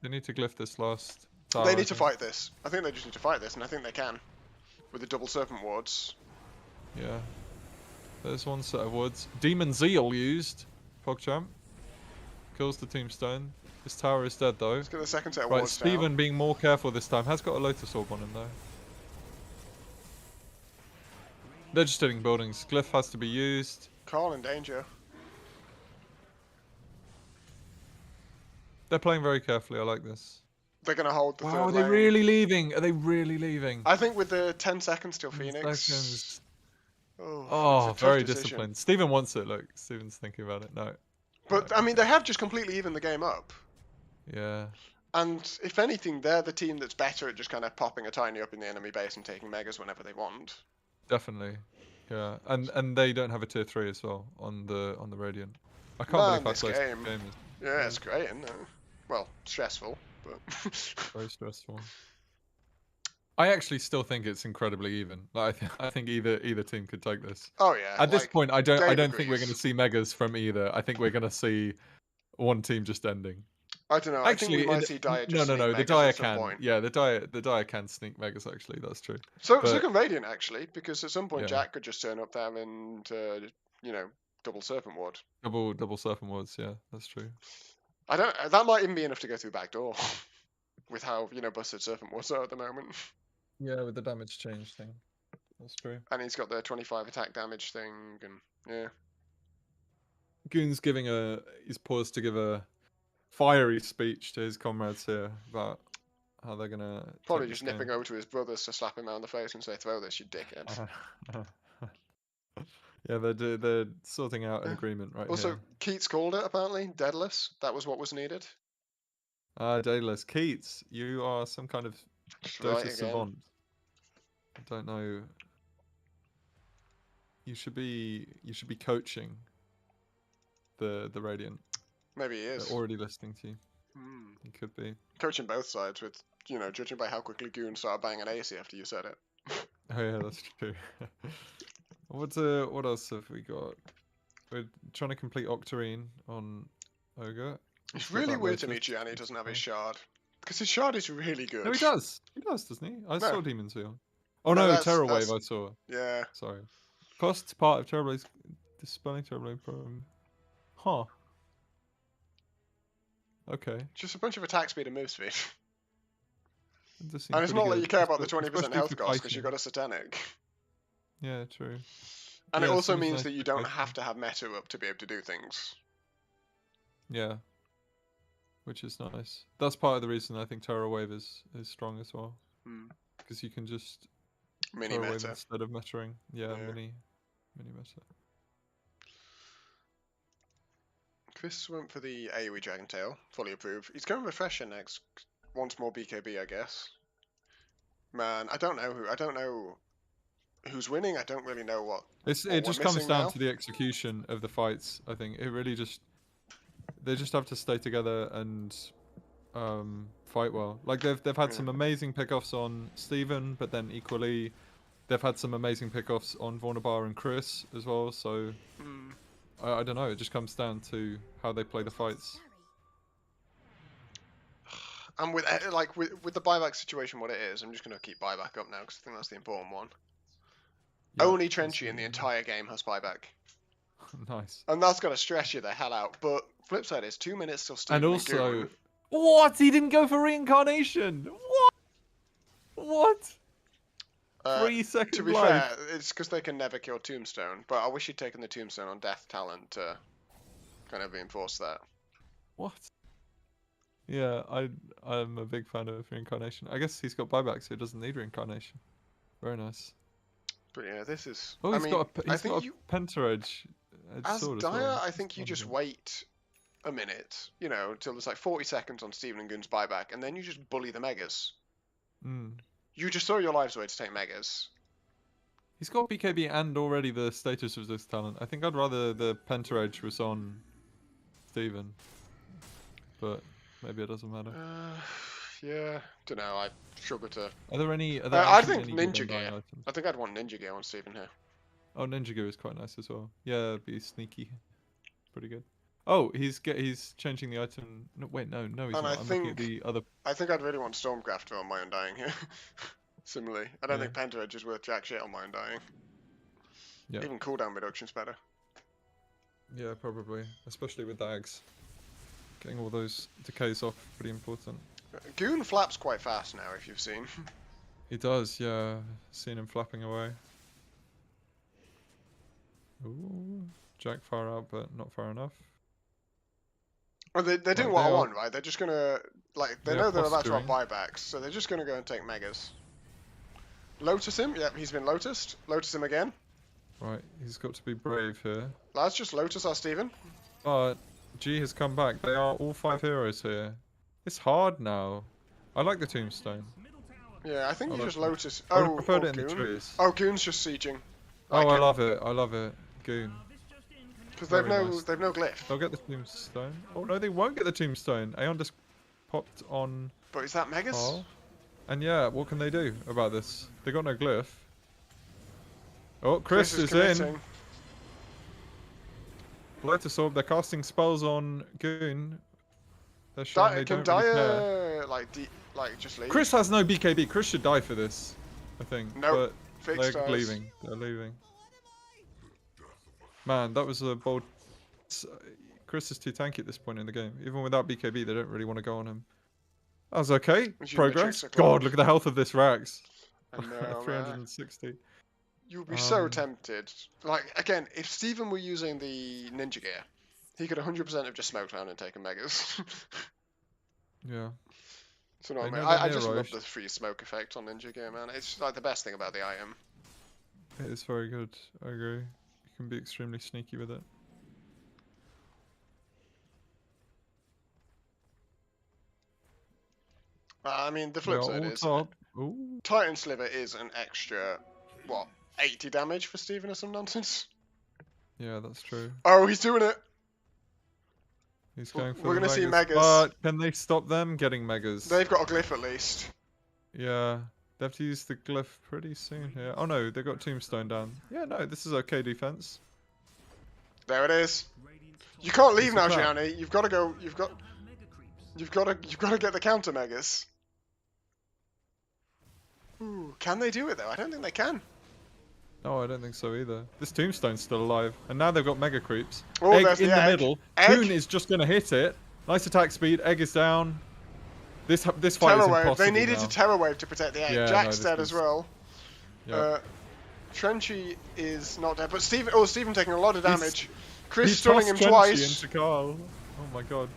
They need to glyph this last tower. They need to fight this. I think they just need to fight this, and I think they can with the double serpent wards. Yeah. There's one set of wards. Demon Zeal used. PogChamp kills the tombstone. This tower is dead though. Let's get the second set of right, wards. Steven being more careful this time. Has got a Lotus Orb on him though. They're just hitting buildings. Glyph has to be used. Carl in danger. They're playing very carefully. I like this. They're going to hold the third lane. Are they really leaving? Are they really leaving? I think with the 10 seconds till Phoenix. Seconds. Oh, very disciplined. Steven wants it. Look, Steven's thinking about it. No. But, I mean, they have just completely evened the game up. Yeah. And if anything, they're the team that's better at just kind of popping a tiny up in the enemy base and taking megas whenever they want. Definitely, yeah, and they don't have a tier 3 as well on the Radiant. I can't believe how close this game is. Yeah, it's great, isn't it? Well, stressful, but very stressful. I actually still think it's incredibly even. Like, I think either team could take this. Oh yeah. At this point, I don't think we're going to see megas from either. I think we're going to see one team just ending. I don't know. Actually, I think we might see Dire just no. The Dire can. Yeah, the Dire can sneak megas. Actually, that's true. So can Radiant actually, because at some point Jack could just turn up there and double serpent ward. Double serpent wards. Yeah, that's true. I don't. That might even be enough to go through backdoor, with how busted serpent wards are at the moment. Yeah, with the damage change thing. That's true. And he's got the 25 attack damage thing, and yeah. Goon's he's paused to give a fiery speech to his comrades here about how they're gonna probably just nipping over to his brothers to slap him around the face and say, "Throw this, you dickhead." Yeah, they're sorting out an agreement right also, here. Keats called it apparently deadless. That was what was needed. Deadless. Keats, you are some kind of Dota savant. I don't know. You should be coaching the Radiant. Maybe he is. They're already listening to you. He could be coaching both sides with judging by how quickly Goon started banging AC after you said it. Oh yeah, that's true. What else have we got? We're trying to complete Octarine on Ogre. It's really weird to me Gianni doesn't have his shard. Because his shard is really good. No, he does. He does, doesn't he? I saw Demon's Seal. Oh no, Terror Wave I saw. Yeah. Sorry. Costs part of Terror Blade's dispelling Terror Blade problem. Huh. Okay. Just a bunch of attack speed and move speed. And it's not like you care about the 20% health cost because you've got a Satanic. Yeah, true. And it also means that you don't have to have meta up to be able to do things. Yeah. Which is nice. That's part of the reason I think Terror Wave is strong as well. Because you can just mini meta instead of metaing. Yeah, mini meta. Chris went for the AoE Dragon Tail, fully approved. He's going Refresher next. Wants more BKB, I guess. Man, I don't know who's winning. I don't really know what. It just comes down to the execution of the fights. I think it really just They just have to stay together and fight well. Like they've had some amazing pickoffs on Steven, but then equally they've had some amazing pickoffs on Vornabar and Chris as well. So I don't know. It just comes down to how they play the fights. And with the buyback situation, what it is, I'm just going to keep buyback up now because I think that's the important one. Yeah, Only Trenchy in the entire game has buyback. Nice. And that's going to stress you the hell out. But flip side is 2 minutes till Steven And also, Goon. what? He didn't go for reincarnation. What? 3 seconds To be life. fair, it's because they can never kill Tombstone. But I wish he'd taken the Tombstone on Death Talent to kind of reinforce that. What? Yeah, I'm a big fan of reincarnation. I guess he's got buyback, so he doesn't need reincarnation. Very nice. But yeah, this is. Oh, he's got a Penta Edge as sword Dyer, well. I think you just wait a minute, you know, until there's like 40 seconds on Steven and Goon's buyback, and then you just bully the Megas. You just throw your lives away to take Megas. He's got BKB and already the status of this talent. I think I'd rather the Penta Edge was on Steven. But maybe it doesn't matter. Yeah, don't know. I struggle to. Are there any? I think Ninja Gear. I think I'd want Ninja Gear on Steven here. Oh, Ninja Gear is quite nice as well. Yeah, be sneaky. Pretty good. Oh, he's changing the item. No, wait, no, he's not. I'm looking at the other. I think I'd really want Stormcrafter on my Undying here. Similarly, I don't think Penta Edge is worth jack shit on my Undying. Yeah. Even cooldown reduction's better. Yeah, probably, especially with Dags. Getting all those decays off, pretty important. Goon flaps quite fast now, if you've seen. He does, yeah. Seen him flapping away. Ooh, Jack far out, but not far enough. Well, they're doing what I want, right? They're just gonna, like, they know they're about to have buybacks, so they're just gonna go and take Megas. Lotus him? Yep, he's been Lotused. Lotus him again. Right, he's got to be brave here. Let's just Lotus our Steven. But G has come back. They are all 5 heroes here. It's hard now. I like the Tombstone. Yeah, I think you just Lotus. I would have preferred it in the trees. Oh, Goon's just sieging. Oh, I love it. I love it. Goon. Because they've no glyph. They'll get the Tombstone. Oh no, they won't get the Tombstone. Aeon just popped on. But is that Megas? Oh. And yeah, what can they do about this? They got no glyph. Oh, Chris is in. Lotus Orb. They're casting spells on Goon. They're showing they don't really care. Like just leave. Chris has no BKB. Chris should die for this, I think. Nope. But they're leaving. They're leaving. Man, that was a bold. Chris is too tanky at this point in the game. Even without BKB, they don't really want to go on him. That was okay. Progress. God, look at the health of this Rax. 360. You'd be so tempted. Like, again, if Steven were using the Ninja Gear, he could 100% have just smoked around and taken Megas. Yeah. So no, I just love the free smoke effect on Ninja Gear, man. It's like the best thing about the item. It is very good. I agree. You can be extremely sneaky with it. I mean, the flip side is Titan Sliver is an extra, what, 80 damage for Steven or some nonsense? Yeah, that's true. Oh, he's doing it! He's going for We're going to see Megas. But can they stop them getting Megas? They've got a glyph at least. Yeah, they have to use the glyph pretty soon here. Oh no, they got Tombstone down. Yeah, no, this is okay defense. There it is. You can't leave now, Gianni. You've got to go. You've got to get the counter Megas. Ooh, can they do it though? I don't think they can. No, I don't think so either. This Tombstone's still alive, and now they've got Mega Creeps. Oh, Egg in the middle. Goon is just gonna hit it. Nice attack speed. Egg is down. This fight is impossible. They needed a Terror Wave to protect the egg. Yeah, Jack's dead as well. Yep. Trenchy is not dead, but Steven. Oh, Steven taking a lot of damage. Chris stunning him twice. Into Carl. Oh my god,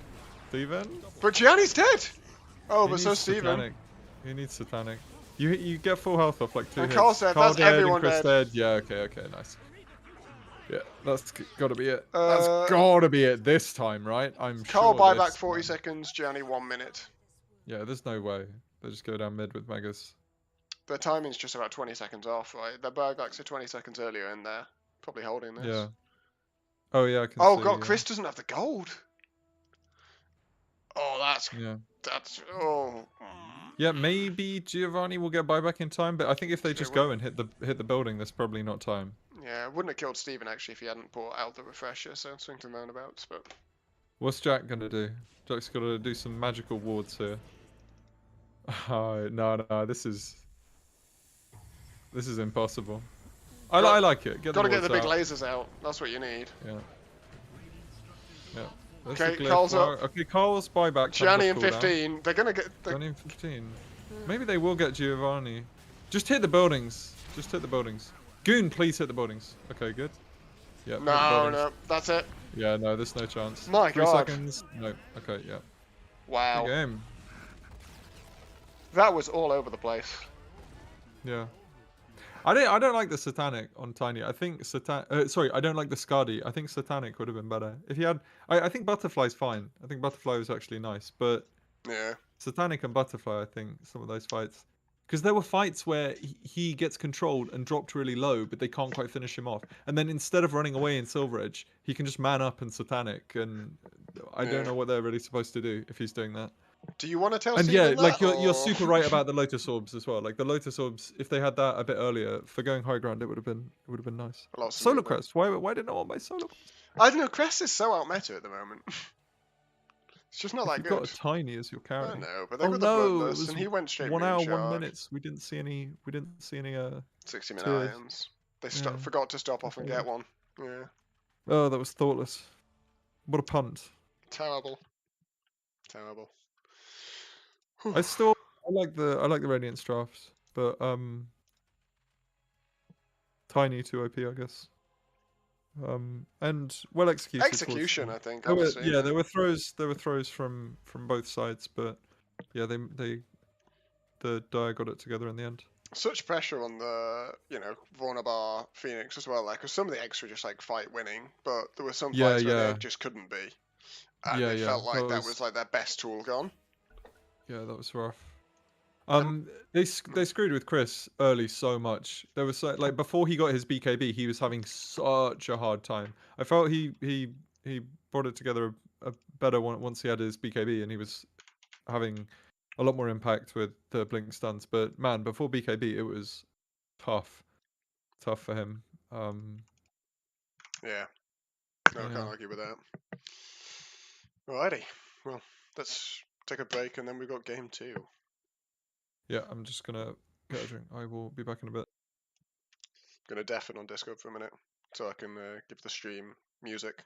Steven. But Gianni's dead. Oh, but so Steven. He needs Satanic. You get full health off like 2 hits. Carl said that's dead everyone and Chris dead. Yeah, okay, nice. Yeah, that's gotta be it. That's gotta be it this time, right? I'm Carl sure. Carl buyback 40 seconds, Gianni 1 minute. Yeah, there's no way. They just go down mid with Megas. Their timing's just about 20 seconds off, right? Their buybacks are 20 seconds earlier and they're probably holding this. Yeah. Oh yeah, I can Oh see, god, Chris doesn't have the gold. Oh, Yeah. oh. Yeah, maybe Giovanni will get buyback in time, but I think if they It just would, go and hit the building, there's probably not time. yeah, it wouldn't have killed Stephen actually if he hadn't brought out the refresher. So swings and roundabouts, but What's Jack gonna do? Jack's gotta do some magical wards here. Oh, no, this is impossible. I like it. Get the got to get wards the big out. lasers out. That's what you need. Yeah. Yeah. There's the Okay, glyph. Carl's up. Okay, Carl's buyback comes Gianni off in cooldown. 15. They're gonna get. Gianni in 15. Maybe they will get Giovanni. Just hit the buildings. Just hit the buildings. Goon, please hit the buildings. Okay, good. Yeah, hit the No, buildings. no, that's it. Yeah, no, there's no chance. My 3 God. seconds. No. Okay, yeah. Wow. Good game. That was all over the place. Yeah. I don't like the Satanic on Tiny. I think sorry, I don't like the Skadi. I think Satanic would have been better. If he had I think Butterfly's fine. I think Butterfly was actually nice, but Yeah. Satanic and Butterfly, I think some of those fights, because there were fights where he gets controlled and dropped really low, but they can't quite finish him off. And then instead of running away in Silver Edge, he can just man up in Satanic, and I don't know what they're really supposed to do if he's doing that. Do you want to tell And Stephen yeah, that? like you're or... super right about the Lotus Orbs as well. Like the Lotus Orbs, if they had that a bit earlier for going high ground, it would have been nice. A lot Solar smoother. Crest. Why did no one buy Solar Crest? I don't know. Crest is so out meta at the moment. It's just not If that you've good. got a Tiny as your carry. I know, but they Oh got the no, it bloodless, was and he went straight 1 hour, 1 Moonshard. minutes. We didn't see any. 60-minute tears. irons. They Yeah. forgot to stop off and Okay. get one. Yeah. Oh, that was thoughtless. What a punt. Terrible. Terrible. I like the Radiance drafts, but Tiny too OP, I guess. And well executed. Execution, I think. There were, Honestly, yeah, there were throws from both sides, but yeah, the Dire got it together in the end. Such pressure on the Vornabar Phoenix as well. Like, cause some of the X were just like fight winning, but there were some fights where they just couldn't be, and they felt like that was like their best tool gone. Yeah, that was rough. They screwed with Chris early so much. There was like before he got his BKB, he was having such a hard time. I felt he brought it together a better one once he had his BKB, and he was having a lot more impact with the blink stuns. But man, before BKB, it was tough for him. Yeah, no, I can't argue with that. Alrighty, well, let's take a break, and then we've got game 2. Yeah, I'm just gonna get a drink. I will be back in a bit. Gonna deafen on Discord for a minute, so I can give the stream music.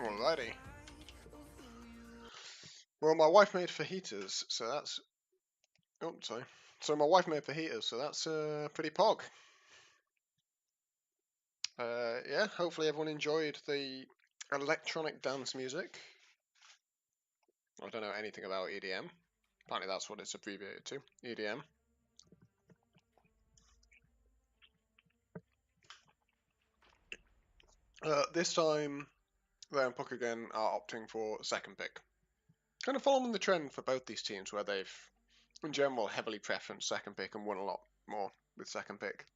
Alrighty. Well, my wife made fajitas, so that's... Oh, sorry. So my wife made fajitas, so that's pretty pog. Yeah, hopefully everyone enjoyed the electronic dance music. I don't know anything about EDM. Apparently that's what it's abbreviated to, EDM. This time, they and Puck again are opting for second pick. Kind of following the trend for both these teams where they've, in general, heavily preferenced second pick and won a lot more with second pick.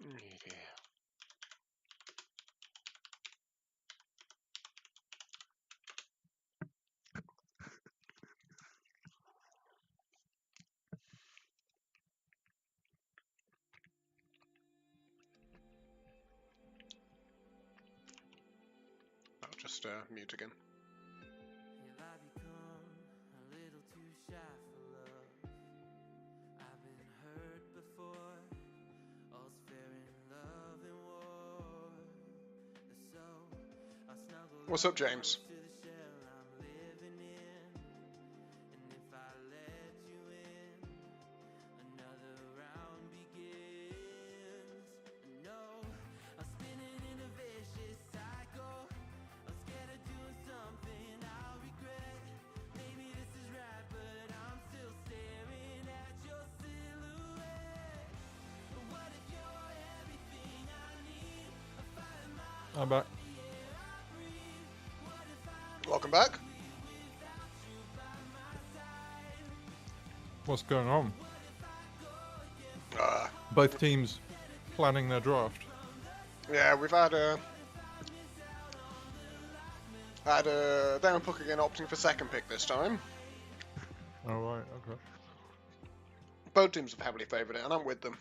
Yeah. I'll just mute again. Have I become a little too shy for love? I've been hurt before. All's fair in love and war. So I snuggle What's up, James? to the shell I'm living in. And if I let you in, another round begins. No, I'm spinning in a vicious cycle. I'm scared of doing something I'll regret. Maybe this is right, but I'm still staring at your silhouette. What if you're everything I need? I find my I'm back. air I breathe. What if I'm Welcome back. without you by my side? What's going on? Uh, Both teams planning their draft. yeah, we've had Darren Puck again opting for second pick this time. All right. Okay. Both teams have heavily favoured it, and I'm with them.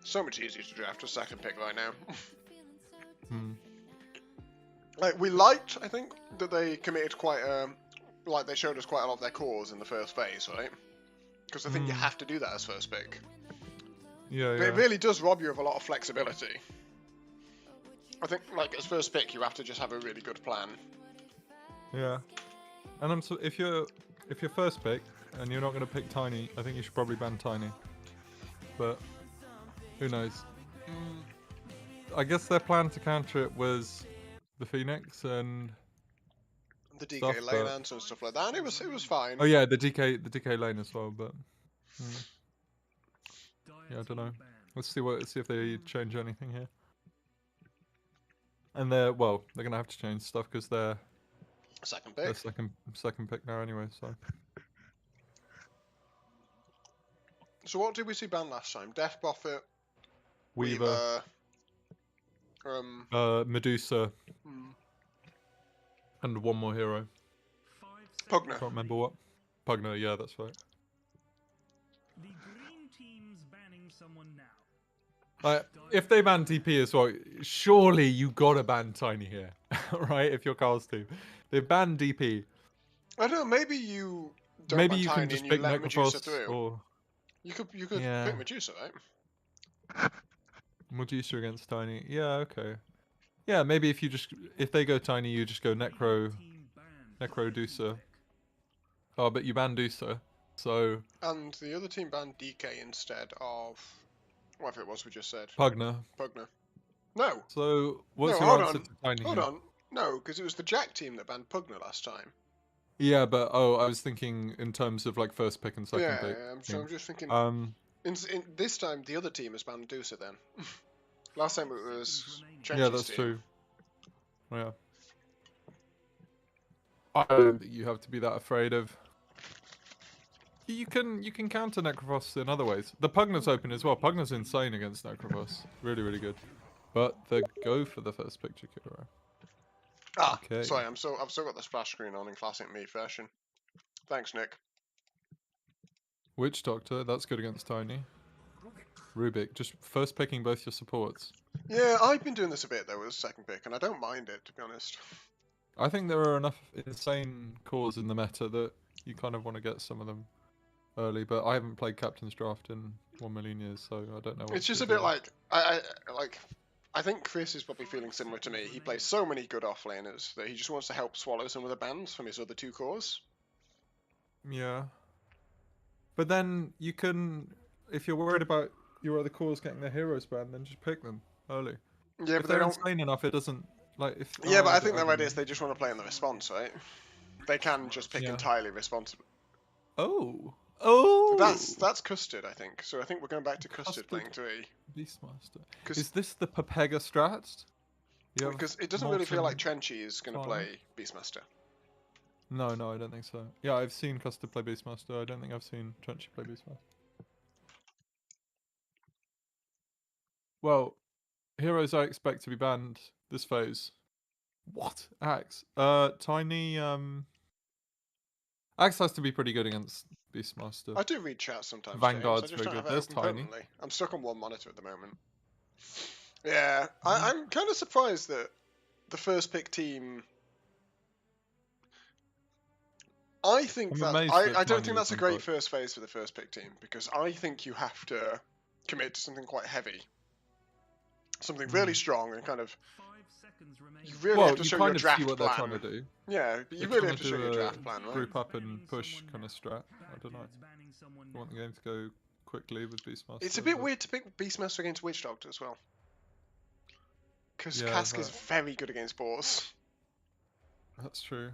So much easier to draft a second pick right now. Hmm. Like, we liked, I think, that they committed quite like they showed us quite a lot of their cores in the first phase, right? Because I think you have to do that as first pick. Yeah. But it really does rob you of a lot of flexibility. I think, like, as first pick, you have to just have a really good plan. Yeah. And if you're first pick and you're not going to pick Tiny, I think you should probably ban Tiny. But who knows? I guess their plan to counter it was the Phoenix and The DK stuff, lane but answer and stuff like that, and it was fine. oh yeah, the DK lane as well. But yeah, I don't know. Let's see if they change anything here. And they're gonna have to change stuff because they're Second their pick. second pick now anyway. So So what did we see banned last time? Death Prophet, Weaver, Medusa, and one more hero. Pugner. Can't remember what. Pugner, yeah, that's right. The green team's banning someone now. If they ban TP as well, surely you gotta ban Tiny here, right? If you're Carl's team, they ban DP. I don't know. Maybe you don't Maybe ban you Tiny can just and you pick let Medusa Necrophos through. or You could Yeah. pick Medusa, right? Medusa against Tiny. Yeah, okay. Yeah, maybe if they go Tiny, you just go Necro Dusa. Oh, but you ban Dusa, so And the other team banned DK instead of whatever it was we just said. Pugner. Pugner. No. So what's No, your hold answer on. to Tiny Hold here? on. No, because it was the Jack team that banned Pugner last time. Yeah, but I was thinking in terms of like first pick and second Yeah, pick. so I'm just thinking. In this time, the other team has banned Medusa then. Last time it was Yeah, Chenchi's that's team. true. Yeah. I don't think you have to be that afraid of. You can counter Necrophos in other ways. The Pugner's open as well. Pugner's insane against Necrophos. Really, really good. But they go for the first pick Jakiro. Ah, Okay. sorry, I've still got the splash screen on in classic Meat version. Thanks, Nick. Witch Doctor, that's good against Tiny. Rubik. Just first picking both your supports. Yeah, I've been doing this a bit though as second pick, and I don't mind it, to be honest. I think there are enough insane cores in the meta that you kind of want to get some of them early, but I haven't played Captain's Draft in 1,000,000 years, so I don't know what It's just to a bit do. like I think Chris is probably feeling similar to me. He plays so many good offlaners that he just wants to help swallow some of the bans from his other two cores. Yeah. But then you can, if you're worried about your other cores getting their heroes banned, then just pick them early. Yeah, If but they they're don't. insane enough, it doesn't, like, if... Yeah, but I don't think their know. idea is they just want to play in the response, right? They can just pick Yeah. entirely responsible. Oh! Oh! That's Custard, I think. So I think we're going back to Custard playing 3. Beastmaster. 'Cause- Is this the Papega strat? You have Because it doesn't really feel like molten Trenchy is going to fire? play Beastmaster. No, I don't think so. Yeah, I've seen Custard play Beastmaster. I don't think I've seen Trenchy play Beastmaster. Well, heroes I expect to be banned this phase. What? Axe. Tiny, Axe has to be pretty good against Beastmaster. I do read chat sometimes, Vanguard's James. I just very don't good. have it There's open Tiny. permanently. I'm stuck on one monitor at the moment. Yeah, I'm kind of surprised that the first pick team. I think I'm that amazed I that don't Tiny think was that's a on great board. first phase for the first pick team because I think you have to commit to something quite heavy, something really strong, and kind of 5 seconds remaining. you really Well, have to you show your kind of draft see what they're plan. trying to do. Yeah, but you They're really trying have to show do your a draft plan, right? group up and push kind of strat. I don't know. Banning someone I want the now. game to go quickly with Beastmaster. It's a bit but- weird to pick Beastmaster against Witch Doctor as well. Because Yeah, Cask is that- very good against boars. That's true.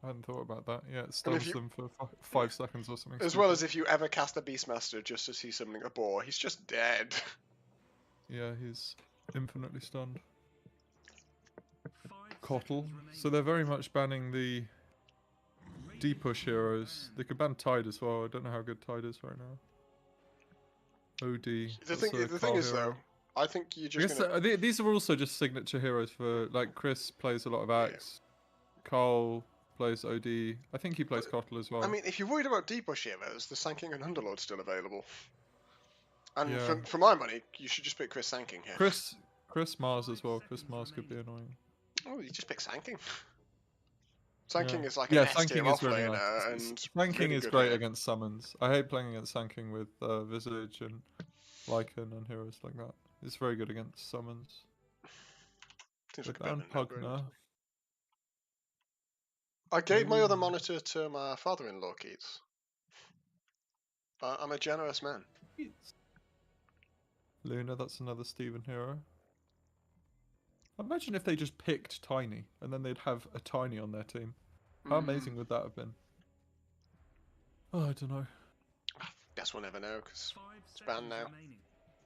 I hadn't thought about that. Yeah, it And if stuns you- them for 5 seconds or something. As well stupid. as if you ever cast a Beastmaster just to see summoning a boar, he's just dead. Yeah, he's infinitely stunned. 5 Cottle. seconds remaining. So they're very much banning the D-push heroes. They could ban Tide as well. I don't know how good Tide is right now. OD. The that's thing, a the Carl thing is hero. though, I think you're I just guess gonna. these are also just signature heroes for, like, Chris plays a lot of Axe. Carl plays OD. I think he plays Cottle as well. I mean, if you're worried about D-push heroes, the Sanking and Underlord's still available. And Yeah. for my money, you should just pick Chris Sanking here. Chris Mars as well. Chris Mars could be annoying. Oh, you just pick Sanking. Sanking Yeah. is like Yeah, an S tier Sanking is really offlaner nice. and Sanking really is good great here. against summons. I hate playing against Sanking with Visage and Lycan and heroes like that. It's very good against summons. Seems But like a down bit of a no-brainer. Pugner. I gave my other Ooh. monitor to my father-in-law, Keith. I'm a generous man. Luna, that's another Steven hero. Imagine if they just picked Tiny and then they'd have a Tiny on their team. How amazing would that have been? Oh, I don't know. Guess we'll never know because 5 banned seconds now. remaining.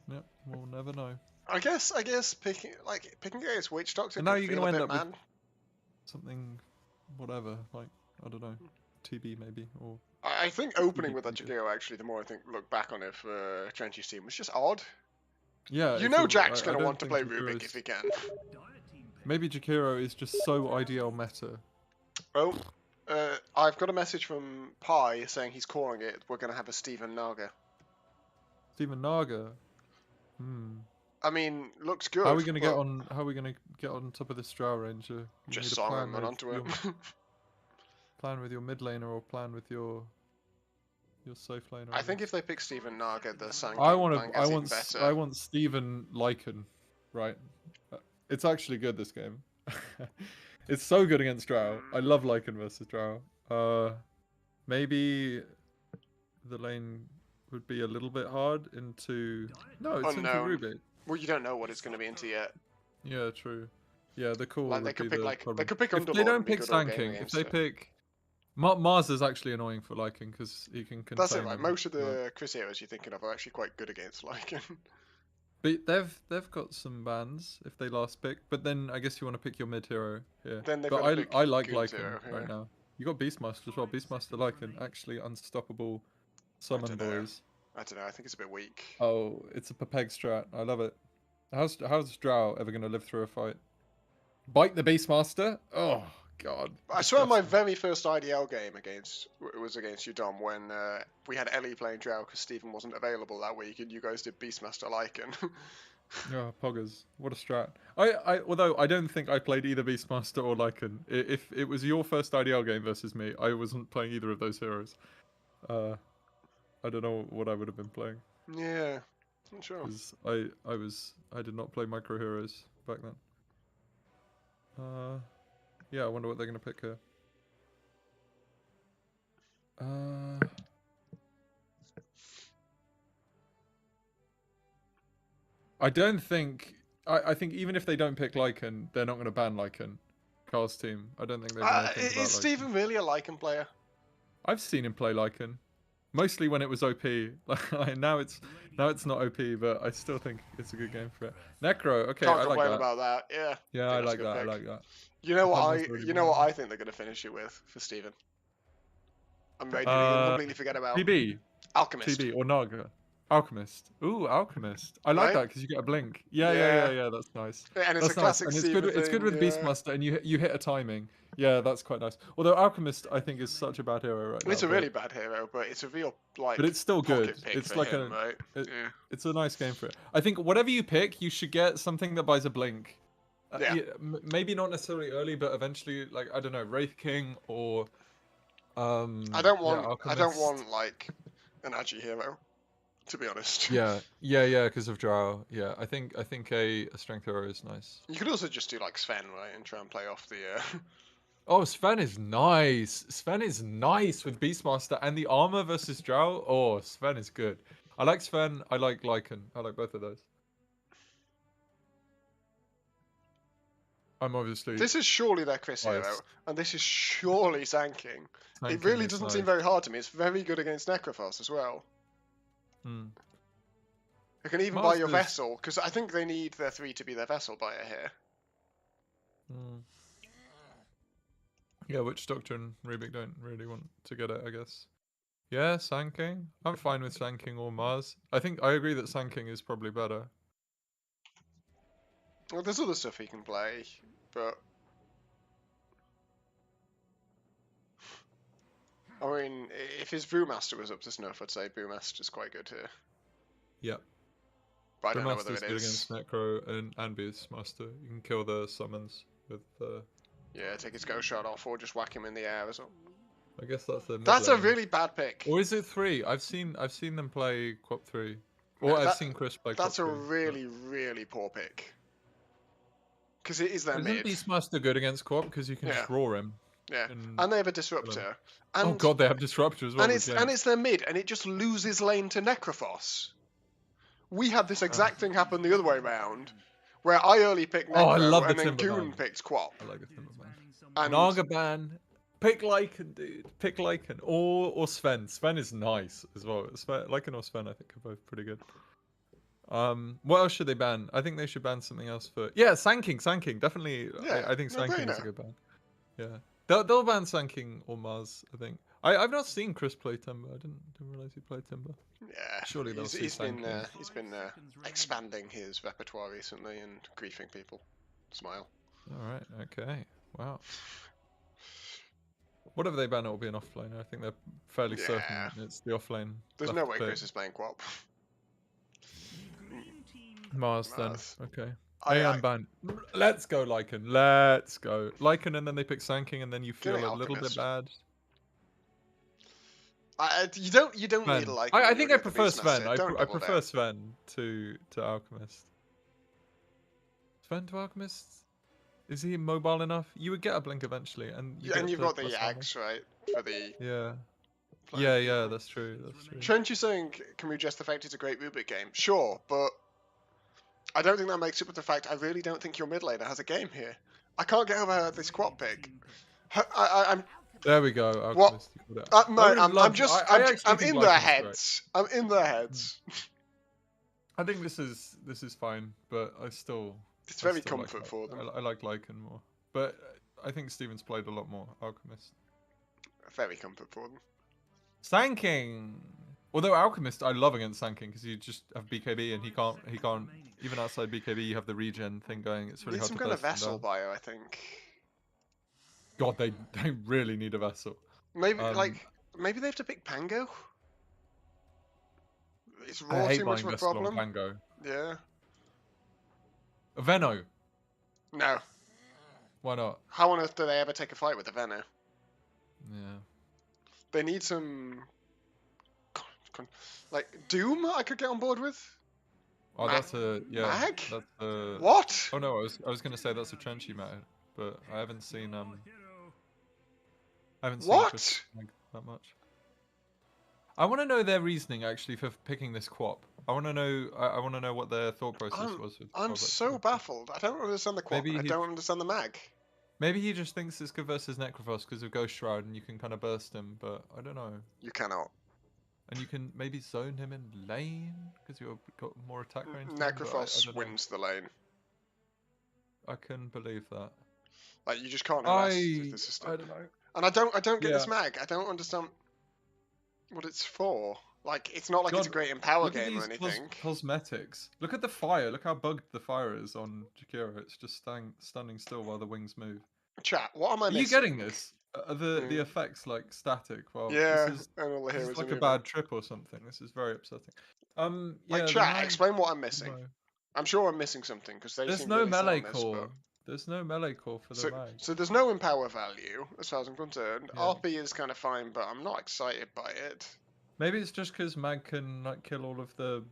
Yep, we'll never know. I guess picking against Witch Doctor And now could you're feel gonna a end bit up with- mad. Something, whatever, like, I don't know. TB maybe, or... I think opening be with that pretty good. Jagero, actually, the more I think look back on it for Trenchy's team was just odd. Yeah, You it's know a- Jack's I going to don't want to think play Jakiro Rubik is- if he can. Dire team pick. Maybe Jakiro is just so IDL meta. Oh, I've got a message from Pi saying he's calling it. We're going to have a Steven Naga. Steven Naga. I mean, looks good. How are we gonna get but on? How are we gonna get on top of this Drow Ranger? You Just need a song plan and run with onto your- it. Plan with your mid laner or plan with your safe laner. I think if they pick Steven Naga, the Sanking I Vanguard's even better. I want Steven Lycan, right? It's actually good this game. It's so good against Drow. I love Lycan versus Drow. Maybe the lane would be a little bit hard into. No, it's into Unknown. Rubik. Well, you don't know what it's going to be into yet. Yeah, true. Yeah, the call Like, they would could be pick, the like, they problem. could pick If Underlord they don't and be pick good all game Sanking, if against they it. pick Mars is actually annoying for Lycan because he can contain That's it, right? them, Most of but- the Chris heroes you're thinking of are actually quite good against Lycan. But they've got some bans if they last pick. But then I guess you want to pick your mid hero here. Then they've but got to pick I like Goon's Lycan hero, right yeah. now. You got Beastmaster as well. Beastmaster Lycan, actually unstoppable summon dunno. boys. I don't know. I think it's a bit weak. Oh, it's a Papeg strat. I love it. How's Drow ever gonna live through a fight? Bite the Beastmaster? Oh God. I swear my disgusting. very first IDL game was against you, Dom, when we had Ellie playing Drow because Stephen wasn't available that week, and you guys did Beastmaster Lycan. Oh, poggers. What a strat. Although I don't think I played either Beastmaster or Lycan. If it was your first IDL game versus me, I wasn't playing either of those heroes. I don't know what I would have been playing. Yeah, not sure. Because I did not play micro heroes back then. Yeah, I wonder what they're gonna pick here. I don't think. I think even if they don't pick Lycan, they're not going to ban Lycan. Carl's team. I don't think they're going to think about Is Lycan. Stephen really a Lycan player? I've seen him play Lycan, mostly when it was OP. Like, now it's not OP, but I still think it's a good game for it. Necro, okay, Can't I like complain that. about that. Yeah. Yeah, think I that's a like good that. I pick. like that. You know what Pummel's already been I done. think they're going to finish it with for Stephen. I'm ready to completely forget about TB, Alchemist. TB or Naga. Alchemist. Ooh, Alchemist. I like Right? that because you get a blink. Yeah, that's nice. And it's That's a nice, classic and it's Stephen good. It's good thing, with yeah. Beastmaster, and you hit a timing. Yeah, that's quite nice. Although Alchemist, I think, is such a bad hero right now. It's a really bad hero, but it's a real like. But it's still good. pocket pick It's for like him, right? Yeah. it's a nice game for it. I think whatever you pick, you should get something that buys a blink. Yeah. Maybe not necessarily early, but eventually, like I don't know, Wraith King or I don't want Alchemist. like an agi hero, to be honest. Yeah, because of Drow. Yeah, I think a strength hero is nice. You could also just do like Sven, right, and try and play off the. Oh, Sven is nice. Sven is nice with Beastmaster and the armor versus Drow. Oh, Sven is good. I like Sven. I like Lycan. I like both of those. I'm obviously. This is surely their Chris hero, biased. and this is surely Sanking. It Tanking really is doesn't nice. seem very hard to me. It's very good against Necrophos as well. Hmm. You can even buy your Masters- vessel, because I think they need their 3 to be their vessel buyer here. Hmm. Yeah, Witch Doctor and Rubik don't really want to get it, I guess. Yeah, Sanking. I'm fine with Sanking or Mars. I think I agree that Sanking is probably better. Well, there's other stuff he can play, but... I mean, if his Brewmaster was up to snuff, I'd say Brewmaster's quite good here. Yep. But I don't know whether Brewmaster's it good is. against Necro and Beastmaster. You can kill the summons with Yeah, take his go shot off, or just whack him in the air or something. I guess that's the. That's a mid-lane. really bad pick. Or is it 3? I've seen them play Quap 3. Or I've seen Chris play Quap 3. That's a really, really poor pick. Because it is their Isn't mid. Beastmaster good against Quap because you can just roar him? Yeah, and and they have a disruptor. And, oh god, they have Disruptor as well. and with it's their mid, and it just loses lane to Necrophos. We had this exact thing happen the other way round, where I early picked Necro, Oh, I love the and then Timberman. Goon picked Quap. I like the Timberman. And Nagaban. Pick Lycan, dude. Pick Lycan. Or Sven. Sven is nice as well. Lycan or Sven, I think, are both pretty good. What else should they ban? I think they should ban something else for. Yeah, Sanking. Definitely. Yeah, I think Sanking is a no-brainer. good ban. Yeah. They'll ban Sanking or Mars, I think. I've not seen Chris play Timber. I didn't realize he played Timber. yeah, Surely they'll see he's been Sanking. expanding his repertoire recently and griefing people. Smile. Alright, okay. Wow. Whatever they ban, it will be an offlane. I think they're fairly certain Yeah. it's the offlane. There's left no to way pick. Chris is playing Quap. Mars then. Mars. Okay. I am ban. Let's go, Lycan. Let's go. Lycan, and then they pick Sanking, and then you Give feel me a little bit Alchemist. bad. You don't Sven. need a like. I think I prefer Sven. I prefer Sven to Alchemist. Sven to Alchemist? Is he mobile enough? You would get a blink eventually, and you And you've got the plus armor. Yags, right? For the Yeah. Flying Yeah, that's true. That's true. Trent, you're saying, can we just the fact it's a great Rubik game? Sure, but I don't think that makes up with the fact I really don't think your mid laner has a game here. I can't get over this Quap pick. I'm There we go. What? Alchemist, you got it. no, I would I'm love- just I I'm actually think in their Lycan's great. heads. I'm in their heads. I think this is fine, but I still. It's I very still like comfort for them. I like Lycan more, but I think Steven's played a lot more Alchemist. Very comfort for them. Sanking. Although Alchemist, I love against Sanking because you just have BKB and he can't even outside BKB you have the regen thing going. It's really Need hard some to kind of burst him vessel down. bio, I think. God, they really need a vessel. Maybe Um, maybe they have to pick Pango. Is I Raw hate too much buying of a vessel on problem? Pango. Yeah. Venno, No. why not? How on earth do they ever take a fight with a Venom? Yeah. They need some like Doom. I could get on board with. Oh, that's a Mag? That's a. What? Oh no, I was gonna say that's a Trenchy matter, but I haven't seen What? Chris Mag that much. I want to know their reasoning actually for picking this quap. I want to know. I want to know what their thought process was. With I'm quap so actually. baffled. I don't understand the quap. Maybe I he- don't understand the mag. Maybe he just thinks it's good versus Necrophos because of Ghost Shroud and you can kind of burst him, but I don't know. You cannot. And you can maybe zone him in lane because you've got more attack range. than him, but I Necrophos don't know. wins the lane. I can believe that. Like you just can't harass the system. I don't know. And I don't get this Yeah. mag. I don't understand what it's for. Like it's not like it's a God, great Empower Look at game or these anything. cosmetics. Look at the fire. Look how bugged the fire is on Jakiro. It's just standing still while the wings move. Chat, what am I Are missing? you getting this? Are the Yeah. effects like static? Well, Yeah, this is and all the this heroes is are like a moving. bad trip or something. This is very upsetting. Yeah. Like the chat, mag- explain what I'm missing. no. I'm sure I'm missing something because they There's seem no really set melee on this, core. but... There's no melee core for the So, mag. so there's no Empower value as far as I'm concerned. Yeah. RP is kind of fine, but I'm not excited by it. Maybe it's just because mag can like kill all of the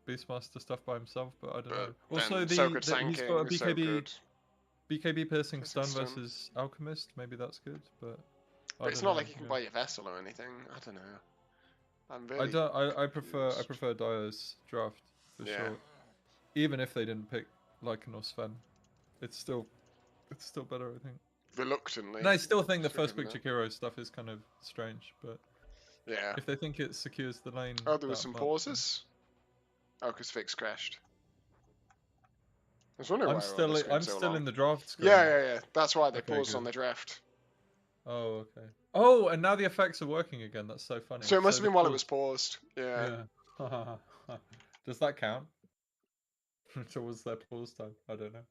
Beastmaster stuff by himself, but I don't know. But Also, then so good he's tanking, got a so good. BKB piercing Piercing stun stun. versus Alchemist. Maybe that's good, but But it's not like you can buy your vessel or anything. I don't know. I'm really. I prefer Dio's draft for Yeah. sure. Even if they didn't pick Lycan or Sven, it's still better, I think. Reluctantly. And I still think the still first giving pick that. Jakiro stuff is kind of strange, but Yeah. if they think it secures the lane. Oh, there was that some much, then- pauses. Oh, because Fix crashed. I was wondering why I'm we're on still the screen I'm so still long. in the draft screen. Yeah. That's why they Okay, paused on good. the draft. Oh, okay. Oh, and now the effects are working again. That's so funny. So it must have the been while it pause- was paused. Yeah. Yeah. Does that count? Towards their pause time? I don't know.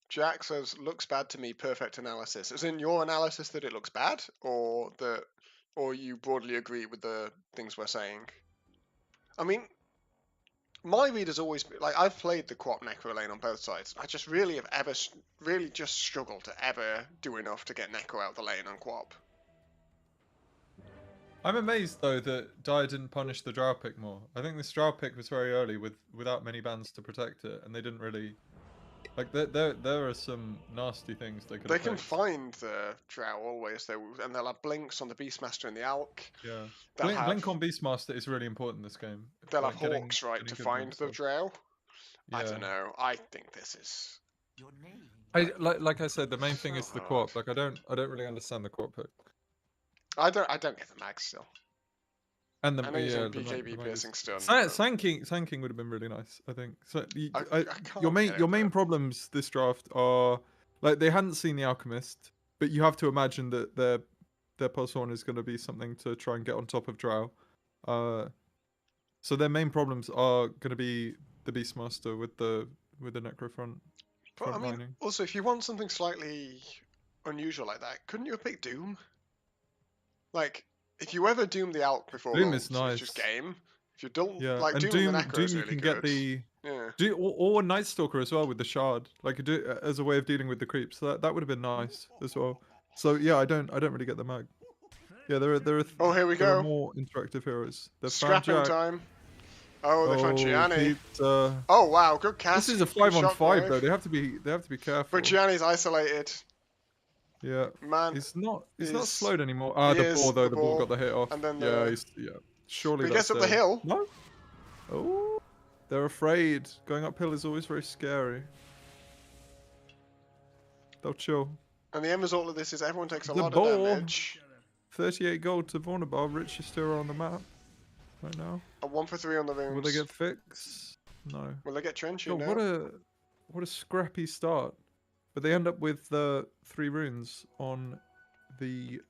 Jack says, looks bad to me, perfect analysis. Is in your analysis that it looks bad, or you broadly agree with the things we're saying? I mean, my read has always been, like, I've played the Quap Necro lane on both sides. I just really have really just struggled to ever do enough to get Necro out the lane on Quap. I'm amazed though that Dire didn't punish the Drow pick more. I think this Drow pick was very early without many bans to protect it, and they didn't really. Like there are some nasty things they could. They can find the Drow always, and they'll have blinks on the Beastmaster and the Alk. Yeah. They'll Blink on Beastmaster is really important in this game. They'll Like, have getting- Hawks, right, getting to good find the ones. Drow. I Yeah. don't know. I think this is... Your name. Like I said, the main thing is the So co-op. hard. Like I don't really understand the co-op pick. I don't get the mag still. And the I know he's in the BKB mag is- piercing stun. Sanking would have been really nice, I think. So I can't your get main over- problems this draft are like they hadn't seen the Alchemist, but you have to imagine that their plus one is going to be something to try and get on top of Drow. So their main problems are going to be the Beastmaster with the Necro front But I mean, lining. also, if you want something slightly unusual like that, couldn't you have picked Doom? Like, if you ever Doom the Alk before Doom ult, is nice. it's just game. If you don't, Yeah, like, and Doom the Necro Doom is you really can good. get the Yeah. or Night Stalker as well with the shard, like as a way of dealing with the creeps. So that would have been nice as well. So yeah, I don't really get the mag. Yeah, there are Oh, here we there are go. more interactive heroes. They've Scrapping found Jack. time. Oh, they found Gianni. Pete, Oh, wow, good cast. this is a good 5-on-5 shockwave. though. They have to be careful. But Gianni's isolated. Yeah, Man, he's not is- slowed anymore. he The is, ball though, the the ball ball, got the hit off. and then yeah, the- surely But he that's gets up the hill. No. Oh, they're afraid. Going uphill is always very scary. They'll chill. And the end result of this is everyone takes a The lot ball. of damage. 38 gold to Vornabar, richest hero on the map right now. A 1 for 3 on the runes. Will they get fix? No. Will they get Trenchy? God, No. what a scrappy start. But they end up with 3 runes on the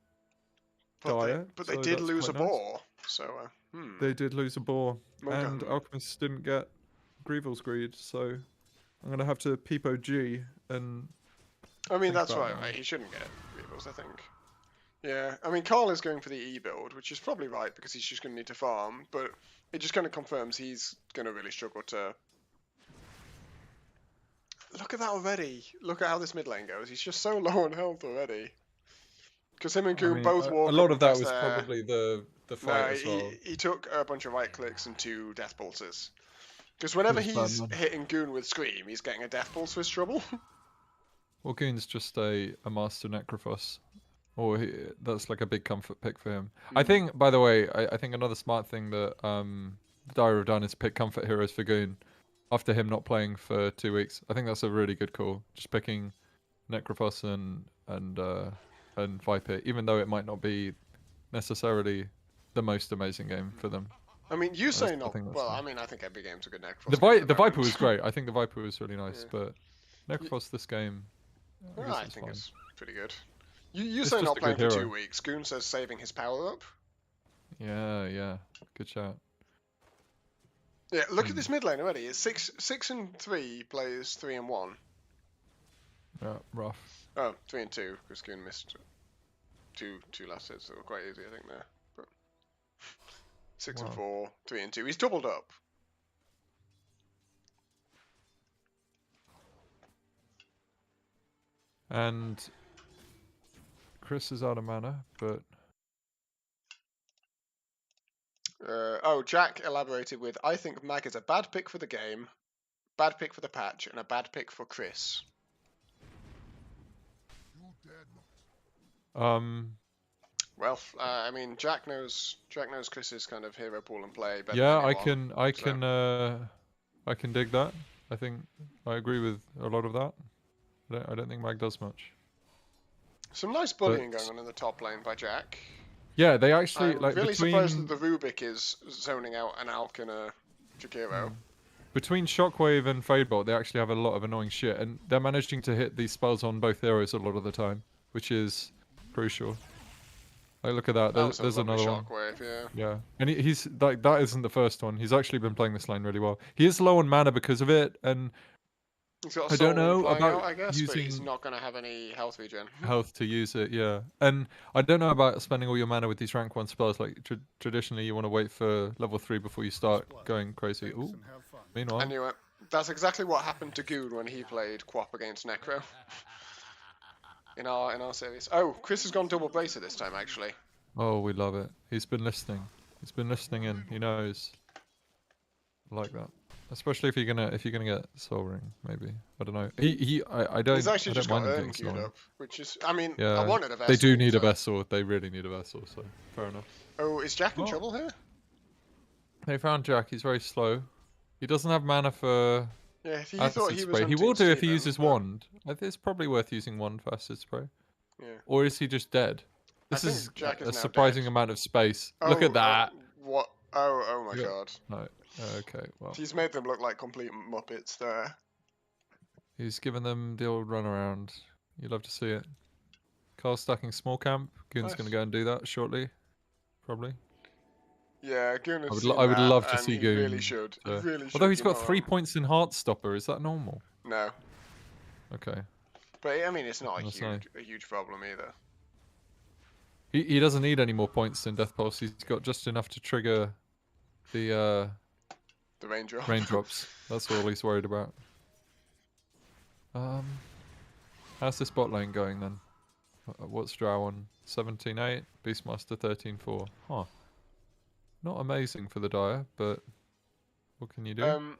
Dire. But they so did that's lose a quite nice. boar. So, They did lose a boar, Monk and up. Alchemists didn't get Grievel's Greed, so I'm gonna have to peepo G and I mean, think that's about right, that. right. He shouldn't get rebuilds, I think. Yeah, I mean, Carl is going for the E build, which is probably right because he's just going to need to farm, but it just kind of confirms he's going to really struggle to. Look at that already. Look at how this mid lane goes. He's just so low on health already. Because him and I Goon mean, both a walk lot up of and that press was their... probably the fight No, as well. he took a bunch of right clicks and 2 death pulses. Because whenever It was bad he's money. hitting Goon with Scream, he's getting a death pulse for his trouble. Well, Goon's just a master Necrophos. Or that's like a big comfort pick for him. I think, by the way, I think another smart thing that Dire have done is pick comfort heroes for Goon after him not playing for 2 weeks. I think that's a really good call. Just picking Necrophos and Viper, even though it might not be necessarily the most amazing game for them. I mean, you say I not... think that's Well, fine. I mean, I think every game's a good Necrophos The game at the Viper moment. was great. I think the Viper was really nice, Yeah. but Necrophos this game, I Well, guess I it's think fine. it's pretty good. You It's say just not a playing good for hero. 2 weeks. Goon says saving his power up. Yeah, good shout. Yeah, look at this mid lane already. It's 6 and 3 plays 3 and 1. Yeah, rough. Oh, 3 and 2 because Goon missed two last hits that were quite easy, I think there. But 6 and Wow. 4, 3 and 2. He's doubled up. And Chris is out of mana, but Oh, Jack elaborated with, I think Mag is a bad pick for the game, bad pick for the patch, and a bad pick for Chris. Well, I mean, Jack knows Chris's kind of hero pool and play better yeah, than I anyone. I can dig that. I think I agree with a lot of that. I don't think Mag does much. Some nice bullying But- going on in the top lane by Jack. Yeah, they actually I'm like really between surprised that the Rubik is zoning out an Alk and a Jakiro. between Shockwave and Fadebolt, they actually have a lot of annoying shit, and they're managing to hit these spells on both heroes a lot of the time, which is crucial. Like, look at that. That was a There's lovely another one. Shockwave, yeah. Yeah, and he's like that isn't the first one. He's actually been playing this lane really well. He is low on mana because of it, and He's got a I don't soul know flying about out, I guess, but he's using not going to have any health regen. health to use it. Yeah, and I don't know about spending all your mana with these rank 1 spells. Like traditionally, you want to wait for level 3 before you start going crazy. Ooh. Meanwhile, I knew it. That's exactly what happened to Goon when he played Quap against Necro. In our series. Oh, Chris has gone double bracer this time, actually. oh, we love it. He's been listening. He's been listening in. He knows. I like that. Especially if you're gonna get Soul Ring, maybe. I don't know. I don't. He's actually I just don't got mind him Urn getting Soul queued Ring. up, which is, I mean, I Yeah, wanted a vessel. they do need a so- vessel. They really need a vessel. So fair enough. Oh, is Jack in Well- trouble here? They found Jack. He's very slow. He doesn't have mana for Yeah, he acid thought he was spray. He hunting will do if he Steven, uses but- wand. I think it's probably worth using wand for acid spray. Yeah. Or is he just dead? I This think is Jack is a now surprising dead. amount of space. Look at that. What? Oh my Yeah. god. No. Okay. Well, He's made them look like complete muppets there. he's given them the old run around. You love to see it. Carl's stacking small camp. Goon's going Nice. to go and do that shortly. Probably. Yeah, Goon has I would, seen I would that, love to and see he Goon. really should. He uh, really should. Although he's you got know 3 what? points in Heartstopper. Is that normal? No, Okay. but I mean, it's not That's nice. a huge problem either. He doesn't need any more points in Death Pulse. He's got just enough to trigger the The raindrop. raindrops. That's all he's worried about. How's this bot lane going then? What's Drow on? 17-8, Beastmaster 13-4. Huh. Not amazing for the Dire, but what can you do?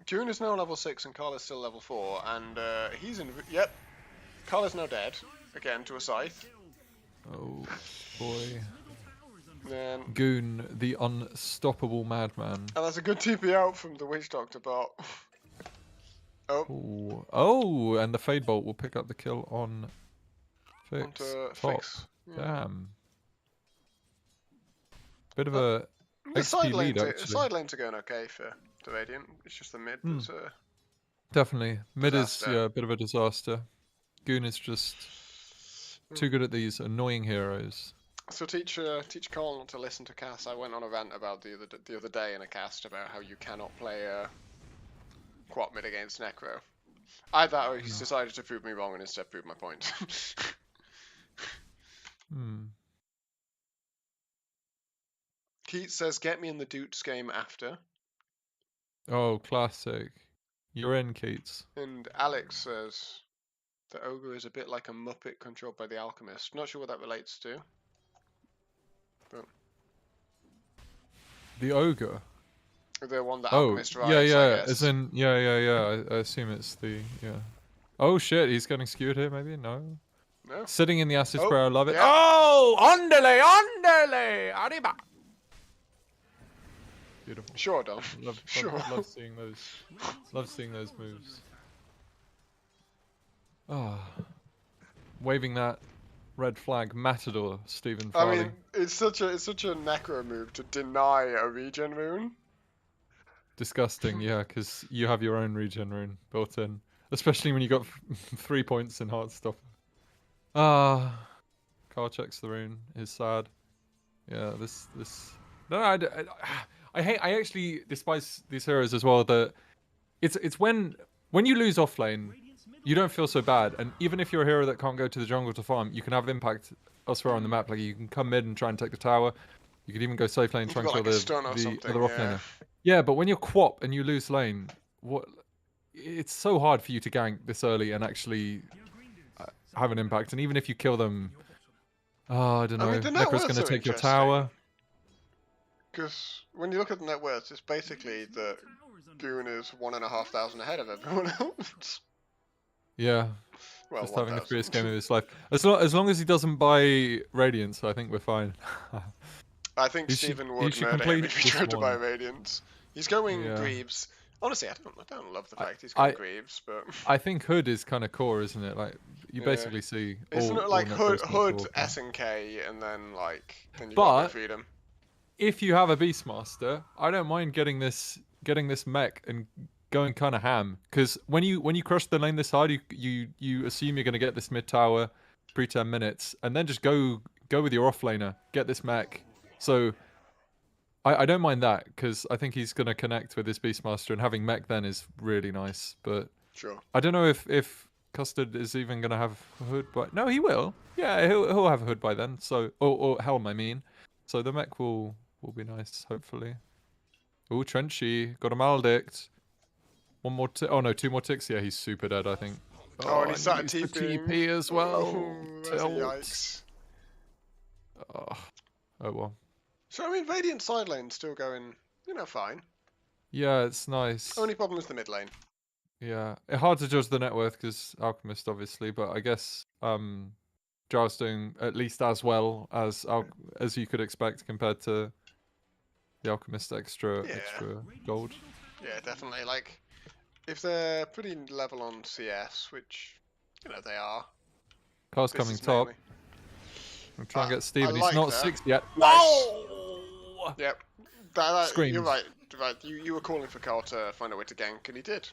Goon is now level 6 and Carl is still level 4, and he's in. Yep, Carl is now dead again to a scythe. Oh boy. Then Goon, the unstoppable madman. and that's a good TP out from the Witch Doctor bot. Oh, Ooh. Oh, and the Fade Bolt will pick up the kill on Fix. onto Top. Fix. Yeah. Damn. Bit of a The XP side lead, lanes, actually. side lanes are going okay for the Radiant. It's just the mid that's Definitely. Mid is Disaster. a bit of a disaster. Goon is just too good at these annoying heroes. So teach Carl not to listen to Cass. I went on a rant about the other day in a cast about how you cannot play Quap mid against Necro. Either that or he's decided to prove me wrong and instead prove my point. Hmm. Keats says, get me in the Dutes game after. Oh, classic. You're in, Keats. And Alex says, the ogre is a bit like a Muppet controlled by the alchemist. Not sure what that relates to. But The ogre. the one that Oh, alchemist rides, yeah, I yeah. guess. As in, yeah. I assume it's the Oh shit, he's getting skewed here. Maybe no. No? Sitting in the acid Oh, spray, I love it. yeah. Oh, underlay, arriba. Beautiful. Sure, Dom. Love Sure. love seeing those. Love seeing those moves. Ah, waving that red flag, Matador, Stephen I Farley. mean, it's such a necro move to deny a regen rune. Disgusting, yeah, because you have your own regen rune built in, especially when you got 3 points in Heartstopper. Ah, Carl checks the rune. Is sad. Yeah, this. No, I actually despise these heroes as well. That it's when you lose off lane, you don't feel so bad, and even if you're a hero that can't go to the jungle to farm, you can have impact elsewhere on the map. Like you can come mid and try and take the tower. You could even go safe lane, You've try and got kill like a stun or the something, other yeah. offlaner. Yeah, but when you're quap and you lose lane, what? It's so hard for you to gank this early and actually have an impact. And even if you kill them, I don't know. I mean, the net Necro's worths going to are take your interesting. tower. Because when you look at the net worth, it's basically that Goon is 1,500 ahead of everyone else. Yeah, Well, just having the 1,000. freest game of his life. As long as he doesn't buy Radiance, I think we're fine. I think He should- Stephen he would should murder him complete if he this tried to buy one. Radiance. He's going Yeah. Greaves. Honestly, I don't love the fact he's going Greaves, but I think Hood is kind of core, isn't it? Like you Yeah. basically see isn't all it like Necros Hood, walking. SNK, and then you got But Freedom? if you have a Beastmaster, I don't mind getting this mech and going kind of ham. Because when you crush the lane this hard, you assume you're going to get this mid tower pre 10 minutes, and then just go with your offlaner, get this mech. So I don't mind that because I think he's going to connect with his Beastmaster, and having mech then is really nice. But Sure. I don't know if Custard is even going to have a Hood, but no, he will. Yeah, he'll have a Hood by then. So or Helm, I mean. So the mech will be nice, hopefully. Oh, Trenchy got a maledict. One more oh no, 2 more ticks. Yeah, he's super dead, I think. Oh, and he started used the TPing. TP as well. Oh, that's a Tilt. yikes. Oh well. So, I mean, Radiant side lane's still going, fine. Yeah, it's nice. Only problem is the mid lane. Yeah, it's hard to judge the net worth because Alchemist, obviously, but I guess Jar's doing at least as well as you could expect compared to the Alchemist extra gold. Yeah, definitely. Like, if they're pretty level on CS, which, they are. Car's this coming is top. mainly- I'm trying to I get Steven. He's like not that. 6 yet. Nice. Whoa! Yep. Screams. You're right. You were calling for Carl to find a way to gank, and he did.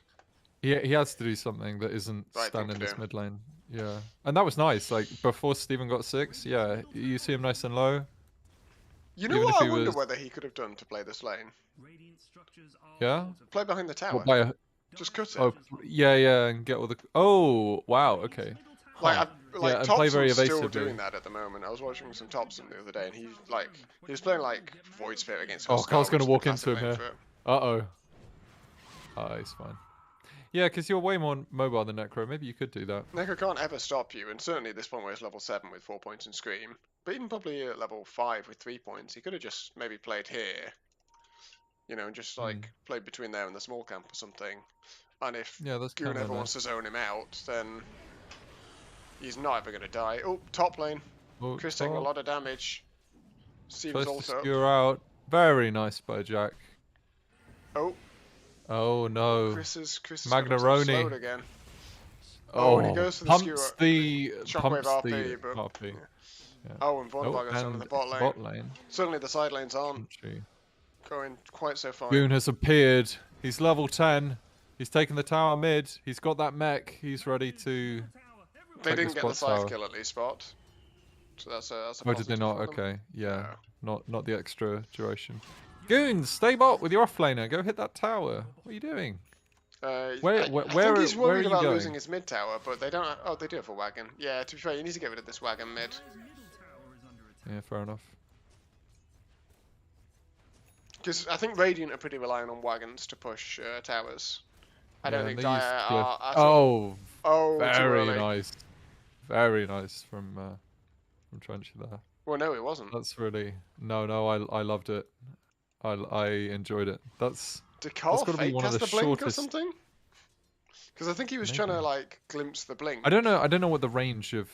He has to do something that isn't Right thing stand in to this do. mid lane. Yeah, and that was nice. Like before Steven got 6. Yeah, you see him nice and low. You know Even what if I he wonder was- whether he could have done to play this lane? Yeah? Play behind the tower. What, by a, Just cut it. oh yeah, and get all the. Oh wow, okay. Like, Yeah, and play very Thompson's still evasively. doing that at the moment. I was watching some Thompson the other day, and he was playing like Void Sphere against. Oh, Huskar, Carl's gonna which is the walk classic into him lane here. for it. He's fine. Yeah, because you're way more mobile than Necro. Maybe you could do that. Necro can't ever stop you, and certainly at this point where he's level 7 with 4 points in Scream, but even probably at level 5 with 3 points, he could have just maybe played here, and just played between there and the small camp or something. And if Yeah, that's Goon kind ever of wants to zone him out, then he's not ever going to die. Oh, top lane. Chris taking a lot of damage. Steven's First to also up. skewer out. Very nice by Jack. Oh, Oh no. Chris is Magnaroni. slowed again. Oh, and he goes for the pumps skewer. the Shockwave pumps RP, the but- RP. Yeah. Oh, and Von Vargas down in and the bot lane. Bot lane. Certainly the side lanes aren't Country. going quite so far. Goon has appeared. He's level 10. He's taken the tower mid. He's got that mech. He's ready to. They take didn't get the spot tower. scythe kill at least, Spot. So that's a Oh, did they positive not? for them. Okay. Yeah. No. Not the extra duration. Goons, stay bot with your offlaner. Go hit that tower. What are you doing? Where I where think are, he's where are worried you about going? losing his mid tower, but they don't. Oh, they do have a wagon. Yeah, to be fair, you need to get rid of this wagon mid. Dire's middle tower is under attack. Yeah, fair enough. Because I think Radiant are pretty reliant on wagons to push towers. I don't Yeah, think and they used Dire Glyph. are at all. Oh, Oh, too very early. nice. Very nice from Trenchy there. Well, no, it wasn't. That's really no. I loved it. I enjoyed it. That's Did Carl gotta be fake one of cast the the blink or shortest- something? Because I think he was trying to Maybe. like glimpse the blink. I don't know what the range of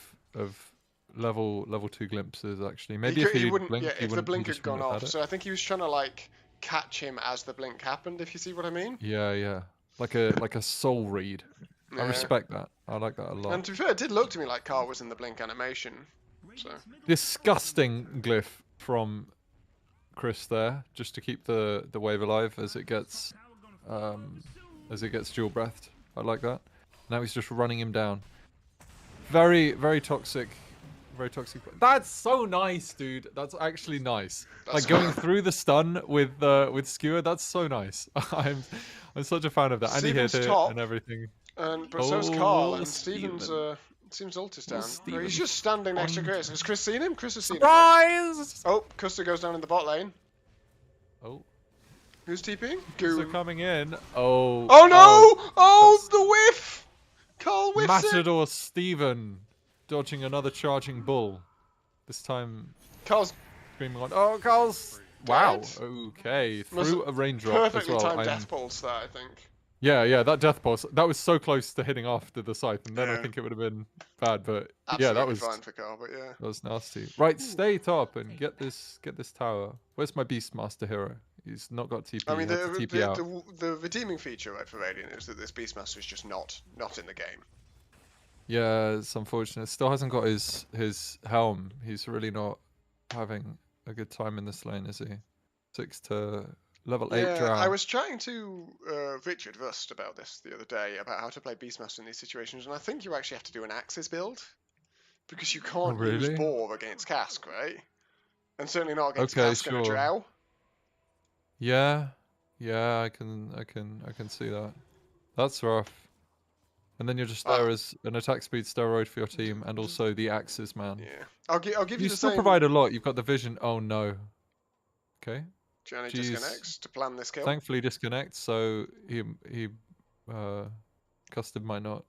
level 2 glimpse is actually. Maybe if he wouldn't. blinked, Yeah, he if the wouldn't. blink he just had gone wouldn't have off, had it. so I think he was trying to like catch him as the blink happened. If you see what I mean. Yeah. Like a soul read. I Yeah. respect that. I like that a lot. And to be fair, it did look to me like Carl was in the blink animation. So Radiant's middle Disgusting glyph from Chris there, just to keep the wave alive as it gets tower gonna dual breathed. I like that. Now he's just running him down. Very toxic. Very toxic. That's so nice, dude. That's actually nice. That's Like going fair. through the stun with skewer. That's so nice. I'm such a fan of that. And he hit Stephen's it top. and everything. but so's Carl, Oh, and Stevens Steven. seems ultist Oh, down. Well, he's Steven's just standing next to on- Chris. Has Chris seen him? Chris has seen him. Surprise! Oh, Custer goes down in the bot lane. Oh, Who's TPing? they're Goon. coming in. Oh. Oh no! Oh, that's- the whiff! Carl whiffs it. Matador Steven dodging another charging bull. This time Carl's screaming on. Oh, Carl's. Wow. Dead? Okay. Must Through have a raindrop as perfectly well. timed death pulse that, I think. Yeah. That death pulse. That was so close to hitting after the scythe, and then I Yeah. think it would have been bad. But Absolutely yeah, that was fine for Carl, but yeah. that was nasty. Right, stay top and get this tower. Where's my Beastmaster hero? He's not got TP. I mean, he had to TP out. the redeeming feature right, for Radiant is that this Beastmaster is just not in the game. Yeah, it's unfortunate. Still hasn't got his helm. He's really not having a good time in this lane, is he? 6 to level 8 Yeah, drow. I was chatting to Richard Rust about this the other day, about how to play Beastmaster in these situations, and I think you actually have to do an Axis build. Because you can't use really? Boar against Cask, right? And certainly not against Okay, Cask and a sure. Drow. Yeah, I can see that. That's rough. And then you're just there as an attack speed steroid for your team, and also the axes, man. Yeah. I'll give you You the still same... provide a lot. You've got the vision. Oh no. Okay. Johnny Jeez. disconnects to plan this kill. Thankfully disconnects, so he Custard might not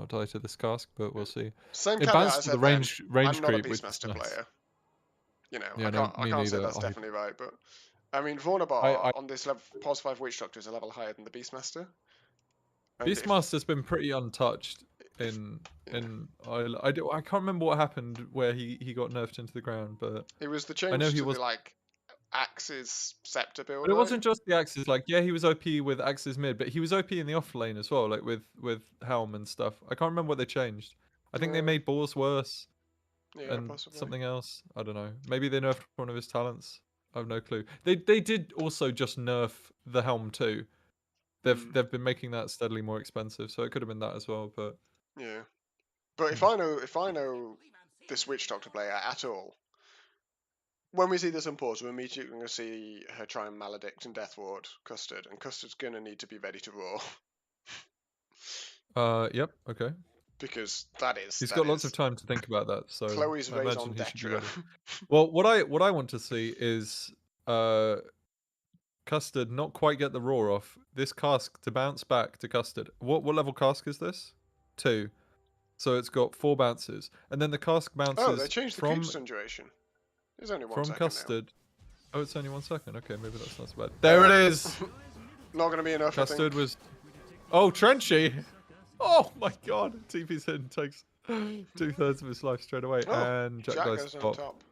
die to this cask, but we'll see. Same It caveat bans I said the range then, I'm not a creep, which is Beastmaster nice. player. You know, Yeah, I no, can't, I me can't say neither. that's I- definitely right, but... I mean, Vornabar I- on this level, Pos 5 Witch Doctor is a level higher than the Beastmaster. And if- Beastmaster's been pretty untouched in I can't remember what happened where he got nerfed into the ground, but It was the change know he to was- the, like, Axes Scepter build, but it right? wasn't just the axes. Like, yeah, he was OP with axes mid, but he was OP in the off lane as well, like with helm and stuff. I can't remember what they changed. I think they Yeah. made Boars worse Yeah, and possibly. something else. I don't know. Maybe they nerfed one of his talents. I have no clue. They did also just nerf the helm too. They've been making that steadily more expensive, so it could have been that as well. But Yeah. But if I know this Witch Doctor player at all, when we see this on pause, we're immediately going to see her try and maledict and death ward Custard, and Custard's going to need to be ready to roar yep, okay. because that is. He's that got lots is of time to think about that. So Chloe's I raison imagine he should be d'etre. ready. Well, what I want to see is Custard not quite get the roar off. This cask to bounce back to Custard. What level cask is this? 2. So it's got 4 bounces, and then the cask bounces Oh, they changed the from creep stun duration. There's only 1 from second now. Custard. Oh, it's only 1 second. Okay, maybe that's not so bad. There it is. Not going to be enough. Custard was. Oh, Trenchy. Oh my God. TP's in, takes 2/3 of his life straight away, Oh, and Jack Jack goes goes on top. top.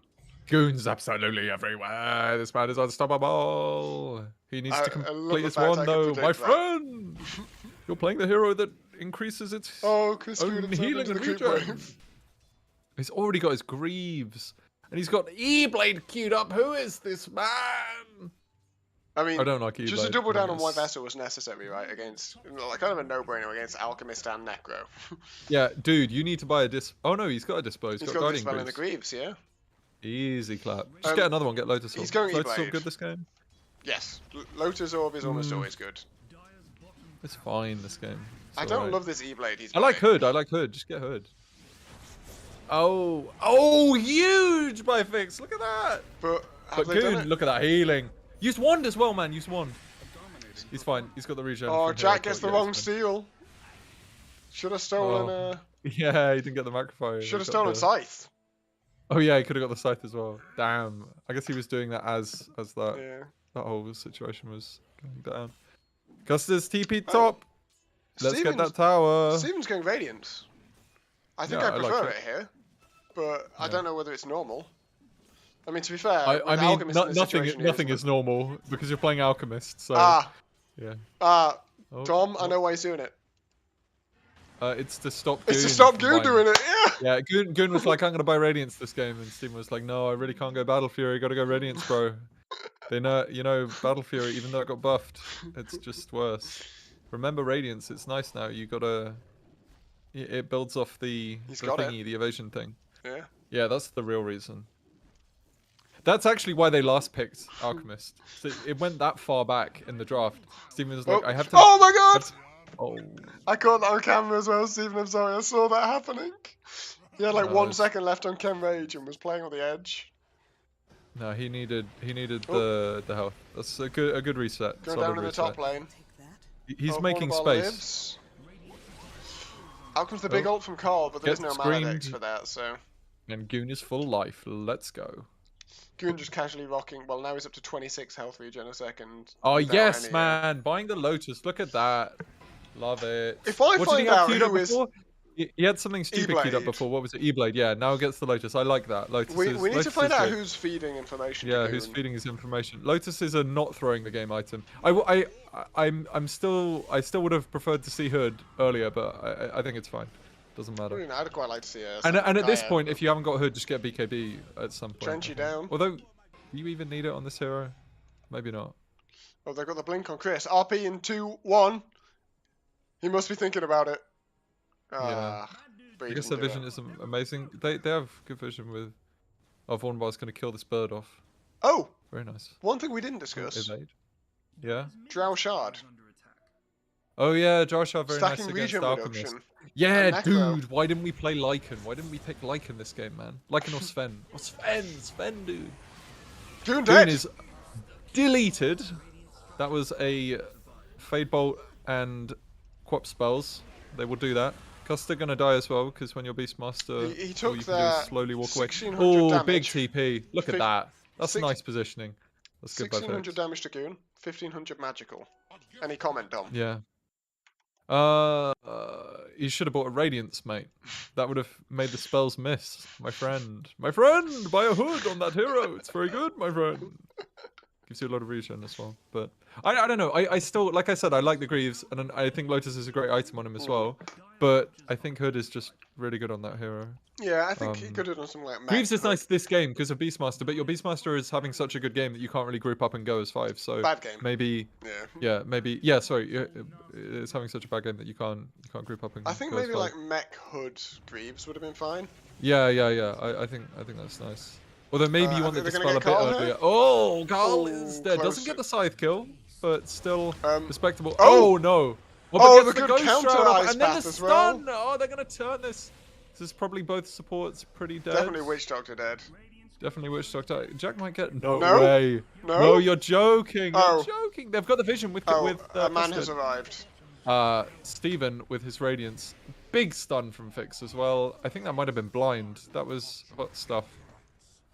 Goons absolutely everywhere. This man is unstoppable. He needs to I complete love the his fact I one, can though. My predict that. friend! You're playing the hero that increases its Oh, Custard own himself healing into the and creep regen. wave. He's already got his Greaves. And he's got E-Blade queued up. Who is this man? I mean, I don't like E-Blade. just to double I think down on why it's- Vessel was necessary, right? Against, like, kind of a no-brainer against Alchemist and Necro. Yeah, dude, you need to buy a Oh no, he's got a Dispose. He's got got this Guardian spell in the Greaves. Greaves, yeah? Easy clap. Just get another one. Get Lotus Orb. he's going Lotus E-Blade. Orb good this game? Yes. Lotus Orb is almost Mm. always good. Dire's bottom It's fine, this game. It's I don't alright. love this E-Blade he's I like playing. Hood. I like Hood. Just get Hood. Oh, huge by Fix. Look at that. But have But they done Goon, it? look at that healing. Use Wand as well, man. Use Wand. He's fine. He's got the regen. Oh, from Jack Hero gets the Cut. Yeah, wrong he's fine. steal. Should have stolen. Oh. Yeah, he didn't get the Macrophyre. Should He have got stolen the- Scythe. Oh yeah, he could have got the Scythe as well. Damn. I guess he was doing that as that Yeah. that whole situation was going down. Custer's TP Oh. top. Let's get that tower. Steven's going Radiant. I think Yeah, I I like prefer it. it here, but I Yeah. don't know whether it's normal. I mean, to be fair, I with mean, Alchemist in the nothing situation he nothing is is normal because you're playing Alchemist. So yeah. Oh, Dom, I oh. know why he's doing it. It's to stop. It's to Goon stop from Goon buying- doing it. Yeah. Yeah, Goon was like, I'm gonna buy Radiance this game, and Steven was like, no, I really can't go Battle Fury. Gotta go Radiance, bro. They know, Battle Fury, even though it got buffed, it's just worse. Remember Radiance, it's nice now. You gotta. It builds off the got it. thingy, the evasion thing. Yeah. Yeah, that's the real reason. That's actually why they last picked Alchemist. So it went that far back in the draft. Steven was like, I have to. Oh my god! Oh. I caught that on camera as well, Stephen. I'm sorry, I saw that happening. He had like 1 Nice. second left on Chem Rage and was playing on the edge. No, he needed the health. That's a good reset. Going solid down in the top reset. lane. He's Oh, making Wonderball space. lives. Out comes the big Oh. ult from Carl, but there's Gets no mana dex screamed. for that, so. And Goon is full life. Let's go. Goon just casually rocking. Well, now he's up to 26 health regen a second. Oh without yes, any, man! Buying the Lotus. Look at that. Love it. If I What did he find have out queued up who is. before? He had something stupid queued up E-Blade. before. What was it? E-Blade. Yeah. Now it gets the Lotus. I like that. Lotus. We is, need Lotus to find is out good. who's feeding information Yeah, to who's Goon. feeding his information? Lotuses are not throwing the game item. I still would have preferred to see Hood earlier, but I think it's fine. Doesn't matter. Ooh, I'd quite like to see a. And at this Gaia. point, if you haven't got Hood, just get BKB at some point. Trench you I think. down. Although, do you even need it on this hero? Maybe not. Oh, they've got the blink on Chris. RP in 2-1. He must be thinking about it. Ah, but I he guess didn't their do vision it. is amazing. They have good vision with. Oh, Vornbar's going to kill this bird off. Oh, Very nice. one thing we didn't discuss. Evade. Yeah. Drow Shard. Oh yeah, Josh are very Stacking nice against regen Alchemist. reduction. Yeah, and Necro. dude. Why didn't we play Lycan? Why didn't we pick Lycan this game, man? Lycan or Sven? Or Sven, dude. Goon Goon dead. is deleted. That was a Fade Bolt and Quap spells. They will do that. Custer gonna die as well because when you're Beastmaster, He all took you can do that is slowly walk away. 1600 Oh, big damage. TP. Look at Fif- that. That's six- nice positioning. That's good by 1600 Fix. damage to Goon. 1500 magical. Any comment, Dom? Yeah. You should have bought a Radiance, mate. That would have made the spells miss, my friend. My friend, buy a Hood on that hero. It's very good, my friend. Gives you a lot of regen as well. But I don't know. I still, like I said, I like the Greaves, and I think Lotus is a great item on him as well. But I think Hood is just really good on that hero. Yeah, I think he could have done something like Mac Greaves is Hood. nice this game because of Beastmaster, but your Beastmaster is having such a good game that you can't really group up and go as 5. So Bad game. maybe, Yeah. sorry, it's having such a bad game that you can't group up and. I think go as maybe 5. like Mech Hood Greaves would have been fine. Yeah. I think that's nice. Although maybe you I want think the they're dispel gonna a get bit Carl here. earlier. Oh, Carl Oh, is dead. Doesn't close. get the scythe kill, but still respectable. Oh! Oh no! Oh, but gets the good Ghost counter Shroud off, ice and then path the as well. stun. Oh, they're gonna turn this. This is probably both supports pretty dead. Definitely Witch Doctor dead. Definitely Witch Doctor. Jack might get. No, No? way. No? No, you're joking. Oh. You're joking. They've got the vision with Oh, a man Custard. has arrived. Steven with his Radiance. Big stun from Fix as well. I think that might have been blind. That was hot stuff.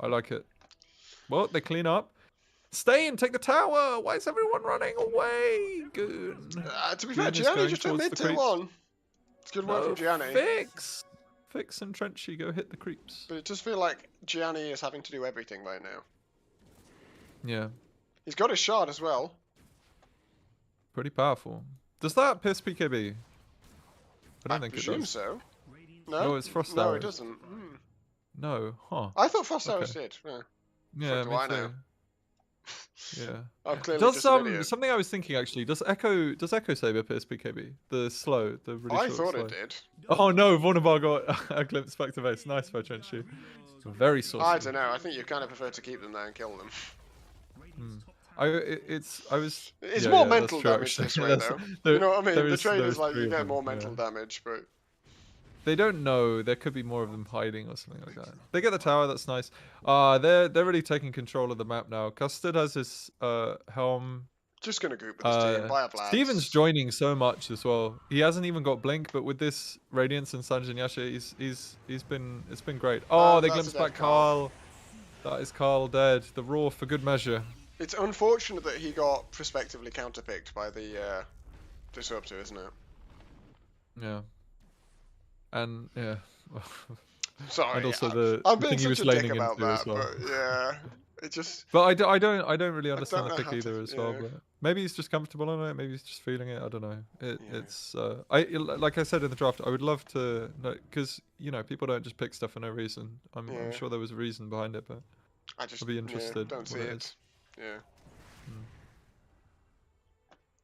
I like it. Well, they clean up. Stay and take the tower. Why is everyone running away? Goon. To be fair, Goon is Gianni going just took towards mid the creeps. 2-1. It's good work No, from Gianni. Fix and Trenchy go hit the creeps. But it does feel like Gianni is having to do everything right now. Yeah. He's got his shard as well. Pretty powerful. Does that piss PKB? I don't think it presume does. so. No? No, it's Frost No, Arrows. it doesn't. Hmm. No, huh? I thought Frost Okay. Arrows did. Yeah. Yeah, do me I too. know? Yeah. I'm clearly Does just an idiot. something I was thinking actually? Does Echo Saber pierce PKB? The slow, the really I short thought slow. it did. Oh no, Vornabar got a glimpse back to base. Nice by Trenchy. Very saucy. I don't know. I think you kind of prefer to keep them there and kill them. It's It's yeah, more yeah, mental that's true, damage actually. this way, That's- though. there- You know what I there mean? The is- trade there is is like three you of get them, more yeah. mental damage, but They don't know. There could be more of them hiding or something like that. They get the tower. That's nice. They're really taking control of the map now. Custard has his helm. just gonna group with his team. Buy up lads. Steven's joining so much as well. He hasn't even got blink, but with this Radiance and Sanjin Yasha, it's been great. Oh, they That's a glimpsed dead back Carl. Carl. That is Carl dead. The Raw for good measure. It's unfortunate that he got prospectively counterpicked by the disruptor, isn't it? Yeah. And yeah. Sorry, And also I'm the being thing he such was a dick laning about into that, as well. but yeah, it just. But I don't really understand know the pick how to- either as well. yeah. But maybe he's just comfortable on it. Maybe he's just feeling it. I don't know. Yeah. It's like I said in the draft, I would love to know because people don't just pick stuff for no reason. I'm Yeah. sure there was a reason behind it, but I just I'd be interested don't see what it it. is. Yeah.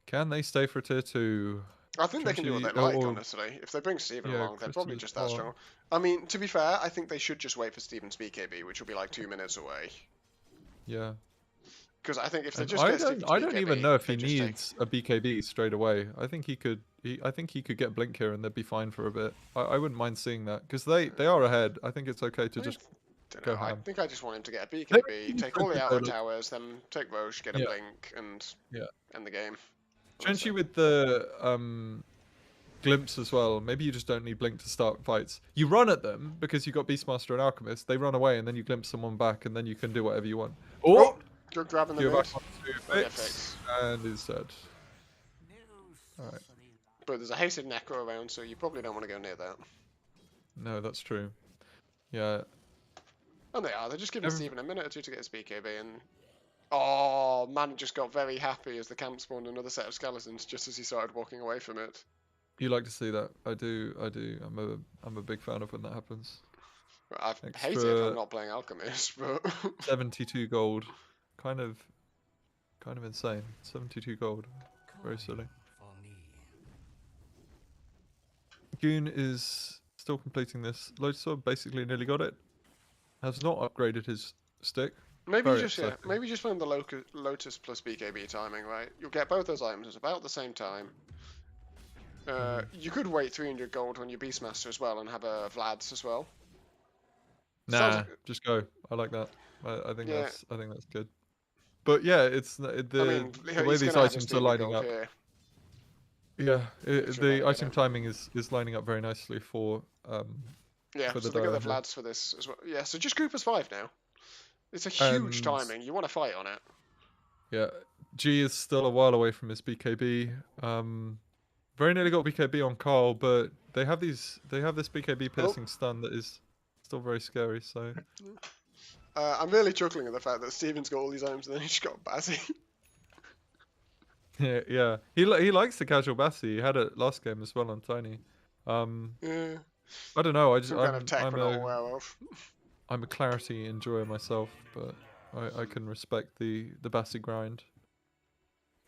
Can they stay for tier 2? I think they can do what they Potentially- like, or- honestly. If they bring Steven yeah, along, they're probably Chris just is that hot. strong. I mean, to be fair, I think they should just wait for Steven's BKB, which will be like 2 minutes away. Yeah. Because I think if they And just get Steven's I don't BKB, even know if they he just take- needs a BKB straight away. I think he could get blink here and they'd be fine for a bit. I wouldn't mind seeing that because they are ahead. I think it's okay to just Dunno, go I ham. think I just want him to get a Maybe BKB, he's take all the good outer though, like- towers, then take Roche, get a Yeah. blink, and Yeah. end the game. Potentially with the glimpse as well. Maybe you just don't need blink to start fights. You run at them because you got Beastmaster and Alchemist. They run away and then you glimpse someone back and then you can do whatever you want. Oh, good grab in the You're mid. back onto Okay, Fix Fix. and is dead. Alright. But there's a hasted Necro around, so you probably don't want to go near that. No, that's true. Yeah. And they are. They're just giving Every- Steven a minute or two to get his BKB, and oh, man just got very happy as the camp spawned another set of skeletons just as he started walking away from it. You like to see that. I do. I'm a big fan of when that happens. I hate it if Extra- I'm not playing Alchemist, but 72 gold. Kind of insane. 72 gold. Very silly. Goon is still completing this. Lotusaur basically nearly got it. Has not upgraded his stick. maybe Very just upsetting. maybe just run the Lotus plus BKB timing, right? You'll get both those items at about the same time. You could wait 300 gold on your Beastmaster as well and have a Vlad's as well. Sounds Nah, like- just go. I like that. I think Yeah. that's good. But yeah, it's the I mean, the way he's these gonna have his items are 300 lining gold up. here. Yeah, Which will the make it item better. timing is lining up very nicely for Yeah, for so the they get the dive, yeah. Vlads for this as well. Yeah, so just group as 5 now. It's a huge And- timing. You want to fight on it. Yeah, G is still a while away from his BKB. Very nearly got BKB on Carl, but they have this BKB piercing stun that is still very scary. So I'm really chuckling at the fact that Steven's got all these items and then he's got Bazzy. yeah, he likes the casual Bassi. He had it last game as well on Tiny. Yeah, I don't know. some kind of tech we're not aware of. I'm a clarity enjoyer myself, but I can respect the Bassi grind.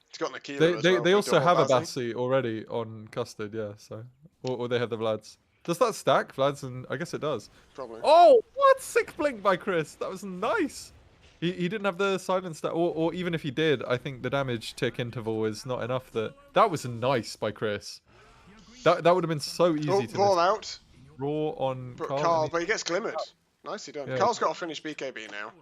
He's got Nakila They as well. they for also double have a Bazzy. Bassi already on Custard, yeah. So or they have the Vlads. Does that stack Vlads? And I guess it does. Probably. Oh, what sick blink by Chris! That was nice. He didn't have the silence stat, or even if he did, I think the damage tick interval is not enough. That was nice by Chris. That would have been so easy Oh, to ball miss. out. Raw on But Carl. Carl, and but he gets glimmered. Nicely done. Yeah. Carl's got a finished BKB now.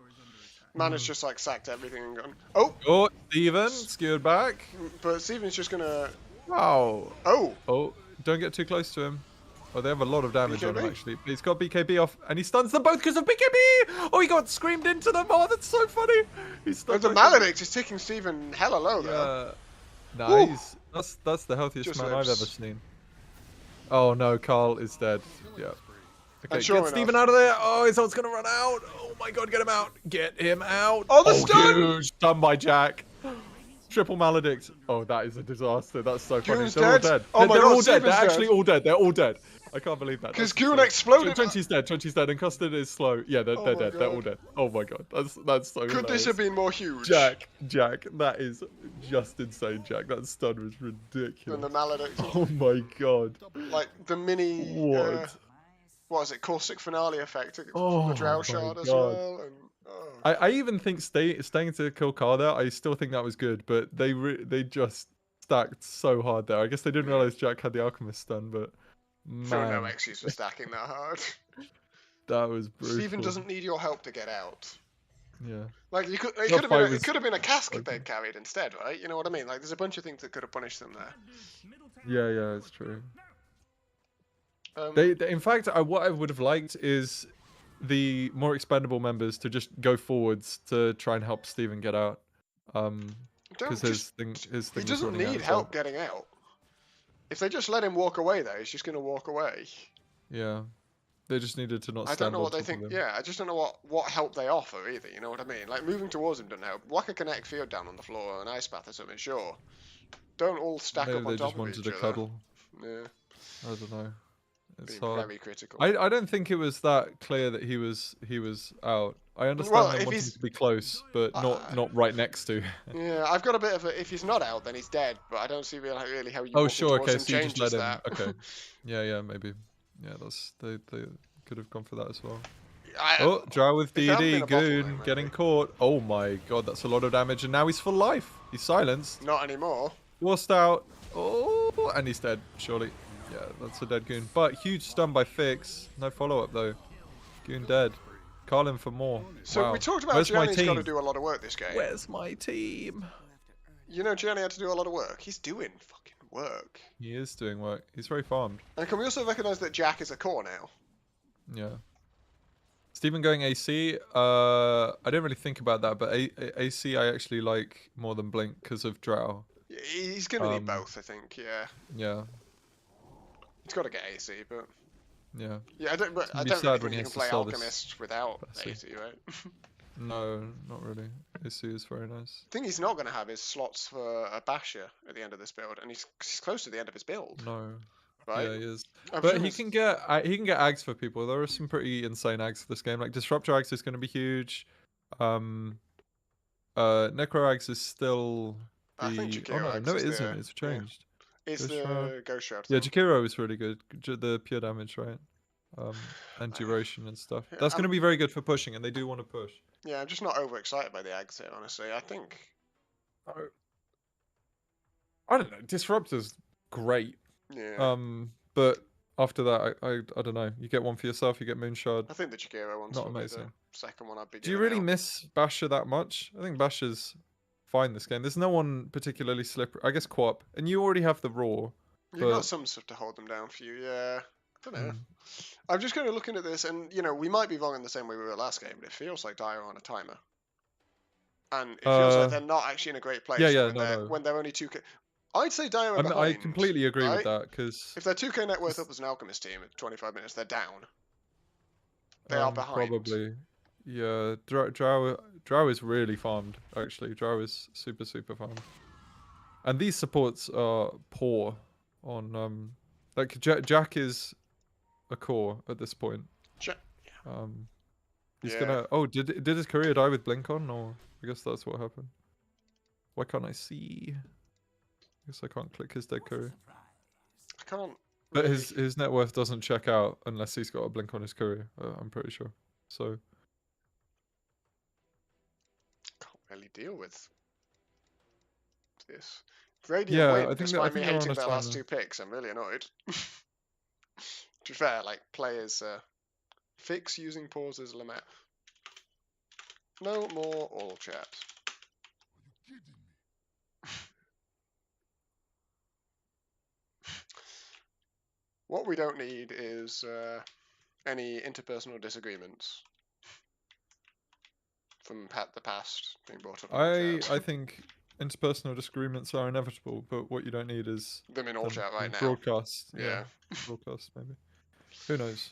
Man has just like sacked everything and gone. Oh, Oh, Steven skewered back. but Steven's just gonna. Wow. Oh, Oh, don't get too close to him. Oh, they have a lot of damage on him BKB? actually. He's got BKB off, and he stuns them both because of BKB. Oh, he got screamed into them. Oh, that's so funny. He's but stunned the both of them. Maledict is ticking Steven hella low though. Yeah. Nah, Woo. that's the healthiest Just man I've lives. ever seen. Oh no, Carl is dead. Yeah. Okay, And sure get enough- Steven out of there. Oh, his ult's gonna run out. Oh my god, get him out. Get him out. Oh, the stun! Huge stun by Jack. Triple maledict. Oh, that is a disaster. That's so funny. Goon's They're all dead. dead. Oh my They're God, all dead. They're Steven's actually dead. all dead. They're all dead. I can't believe that. 'Cause That's Goon insane. exploded. Twenty's dead. Twenty's dead. And Custard is slow. Yeah, they're Oh dead. my They're all God. dead. Oh my god. That's so Could hilarious. this have been more huge? Jack, that is just insane, Jack. That stun was Than ridiculous. the Maledict. Oh my god. Like the mini. What? What is it? Caustic finale effect from Oh the Drow my shard as God. well. And Oh. I even think staying to kill Carl there, I still think that was good, but they just stacked so hard there. I guess they didn't Yeah. realize Jack had the alchemist stun, but Sure, no man, excuse for stacking that hard. that was brutal. Steven doesn't need your help to get out. Yeah. Like you could, That it could have fight been, it was could have been a casket broken. they'd carried instead, right? You know what I mean? Like there's a bunch of things that could have punished them there. Yeah, it's true. Um, They in fact, what I would have liked is the more expendable members to just go forwards to try and help Steven get out. don't Because just, his he thing was doesn't running out need as well. help getting out. If they just let him walk away, though, he's just going to walk away. Yeah. They just needed to not I stand don't know on what they top think. of him. Yeah, I just don't know what help they offer either. You know what I mean? Like moving towards him doesn't help. Whack a kinetic field down on the floor or an ice bath or something. Sure. Don't all stack Maybe up they on just top of wanted each to other. cuddle. Yeah, I don't know. It's being hard. very critical. I don't think it was that clear that he was out. I understand Well, them if wanting he's- to be close, but not right next to. Yeah, I've got a bit of a. If he's not out, then he's dead. But I don't see really how you Oh walking sure, towards okay, him so you just changes let him. that. Okay. Yeah, maybe. Yeah, they could have gone for that as well. I, Oh, Drow with if there hadn't been DD, a bottleneck, Goon maybe. getting caught. Oh my god, that's a lot of damage, and now he's full life. He's silenced. Not anymore. Forced out. Oh, and he's dead, surely. Yeah, that's a dead Goon. But huge stun by Fix. No follow-up, though. Goon dead. Carlin for more. So wow. we talked about Where's my Gianni's got to team? do a lot of work this game. Where's my team? You know, Gianni had to do a lot of work. He's doing fucking work. He is doing work. He's very farmed. And can we also recognise that Jack is a core now? Yeah. Steven going AC. I didn't really think about that, but AC I actually like more than Blink because of Drow. He's going to need both, I think. Yeah, Yeah. he's got to get AC, but Yeah. yeah, I don't. But gonna I be don't sad really when think he you has can to play sell this Alchemist without Bessie. AC, right? No, not really. AC is very nice. The thing he's not going to have is slots for a Basher at the end of this build, and he's close to the end of his build, No. right? Yeah, he is. I But presume he it's- can get ags for people. There are some pretty insane ags for this game. Like Disruptor ags is going to be huge. Necro ags is still the. I think Oh Jakiro no, Ags no, is it isn't. the- It's changed. It's Ghost the Shroud. Ghost Shroud Yeah, thing. Jakiro is really good. The pure damage, right? And duration and stuff. Yeah, That's going to be very good for pushing, and they do want to push. Yeah, I'm just not overexcited by the Ags here, honestly. I think. I don't know. Disruptor's great. Yeah. But after that, I don't know. You get one for yourself. You get Moonshard. I think the Jakiro one's Not probably amazing. the second one I'd be Do you giving really out. miss Basher that much? I think Basher's fine this game. There's no one particularly slippery. I guess Quap, and you already have the Raw. You've but- got some stuff to hold them down for you, yeah. I don't know. Mm. I'm just kind of looking at this, and you know, we might be wrong in the same way we were last game, but it feels like Dire are on a timer, and it feels like they're not actually in a great place. yeah, when no, they're no. when they're only 2K. I'd say Dire are I behind. completely agree with right? that because If they're 2K net worth up as an Alchemist team at 25 minutes, they're down. They are behind. probably. Yeah, Drow is really farmed. Actually, Drow is super farmed, and these supports are poor on like Jack is a core at this point. He's Yeah. gonna. Oh, did his career die with Blink on, or I guess that's what happened. Why can't I see? I guess I can't click his dead career. I can't. But really- his net worth doesn't check out unless he's got a Blink on his career. I'm pretty sure. So can't really deal with this. Radiant Yeah, win, I think despite me they're on hating a their last timer. 2 picks. I'm really annoyed. To be fair, like players fix using pauses limit. No more all chat. What we don't need is any interpersonal disagreements from the past being brought up. In all chat. I think interpersonal disagreements are inevitable, but what you don't need is them in all them chat right now. broadcast. Yeah. Broadcast maybe. Who knows?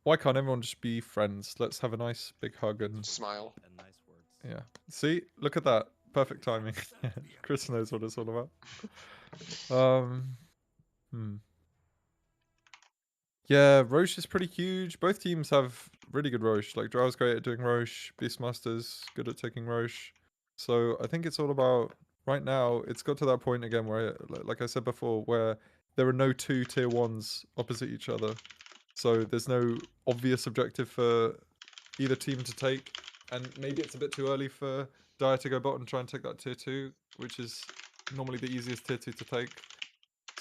Why can't everyone just be friends? Let's have a nice big hug and Smile. And nice words. yeah. See, look at that. Perfect timing. Chris knows what it's all about. Yeah, Roche is pretty huge. Both teams have really good Roche. Like Drow's great at doing Roche. Beastmaster's good at taking Roche. So I think it's all about right now. It's got to that point again where, like I said before, where there are no two tier ones opposite each other. So there's no obvious objective for either team to take, and maybe it's a bit too early for Dire to go bot and try and take that tier 2, which is normally the easiest tier 2 to take.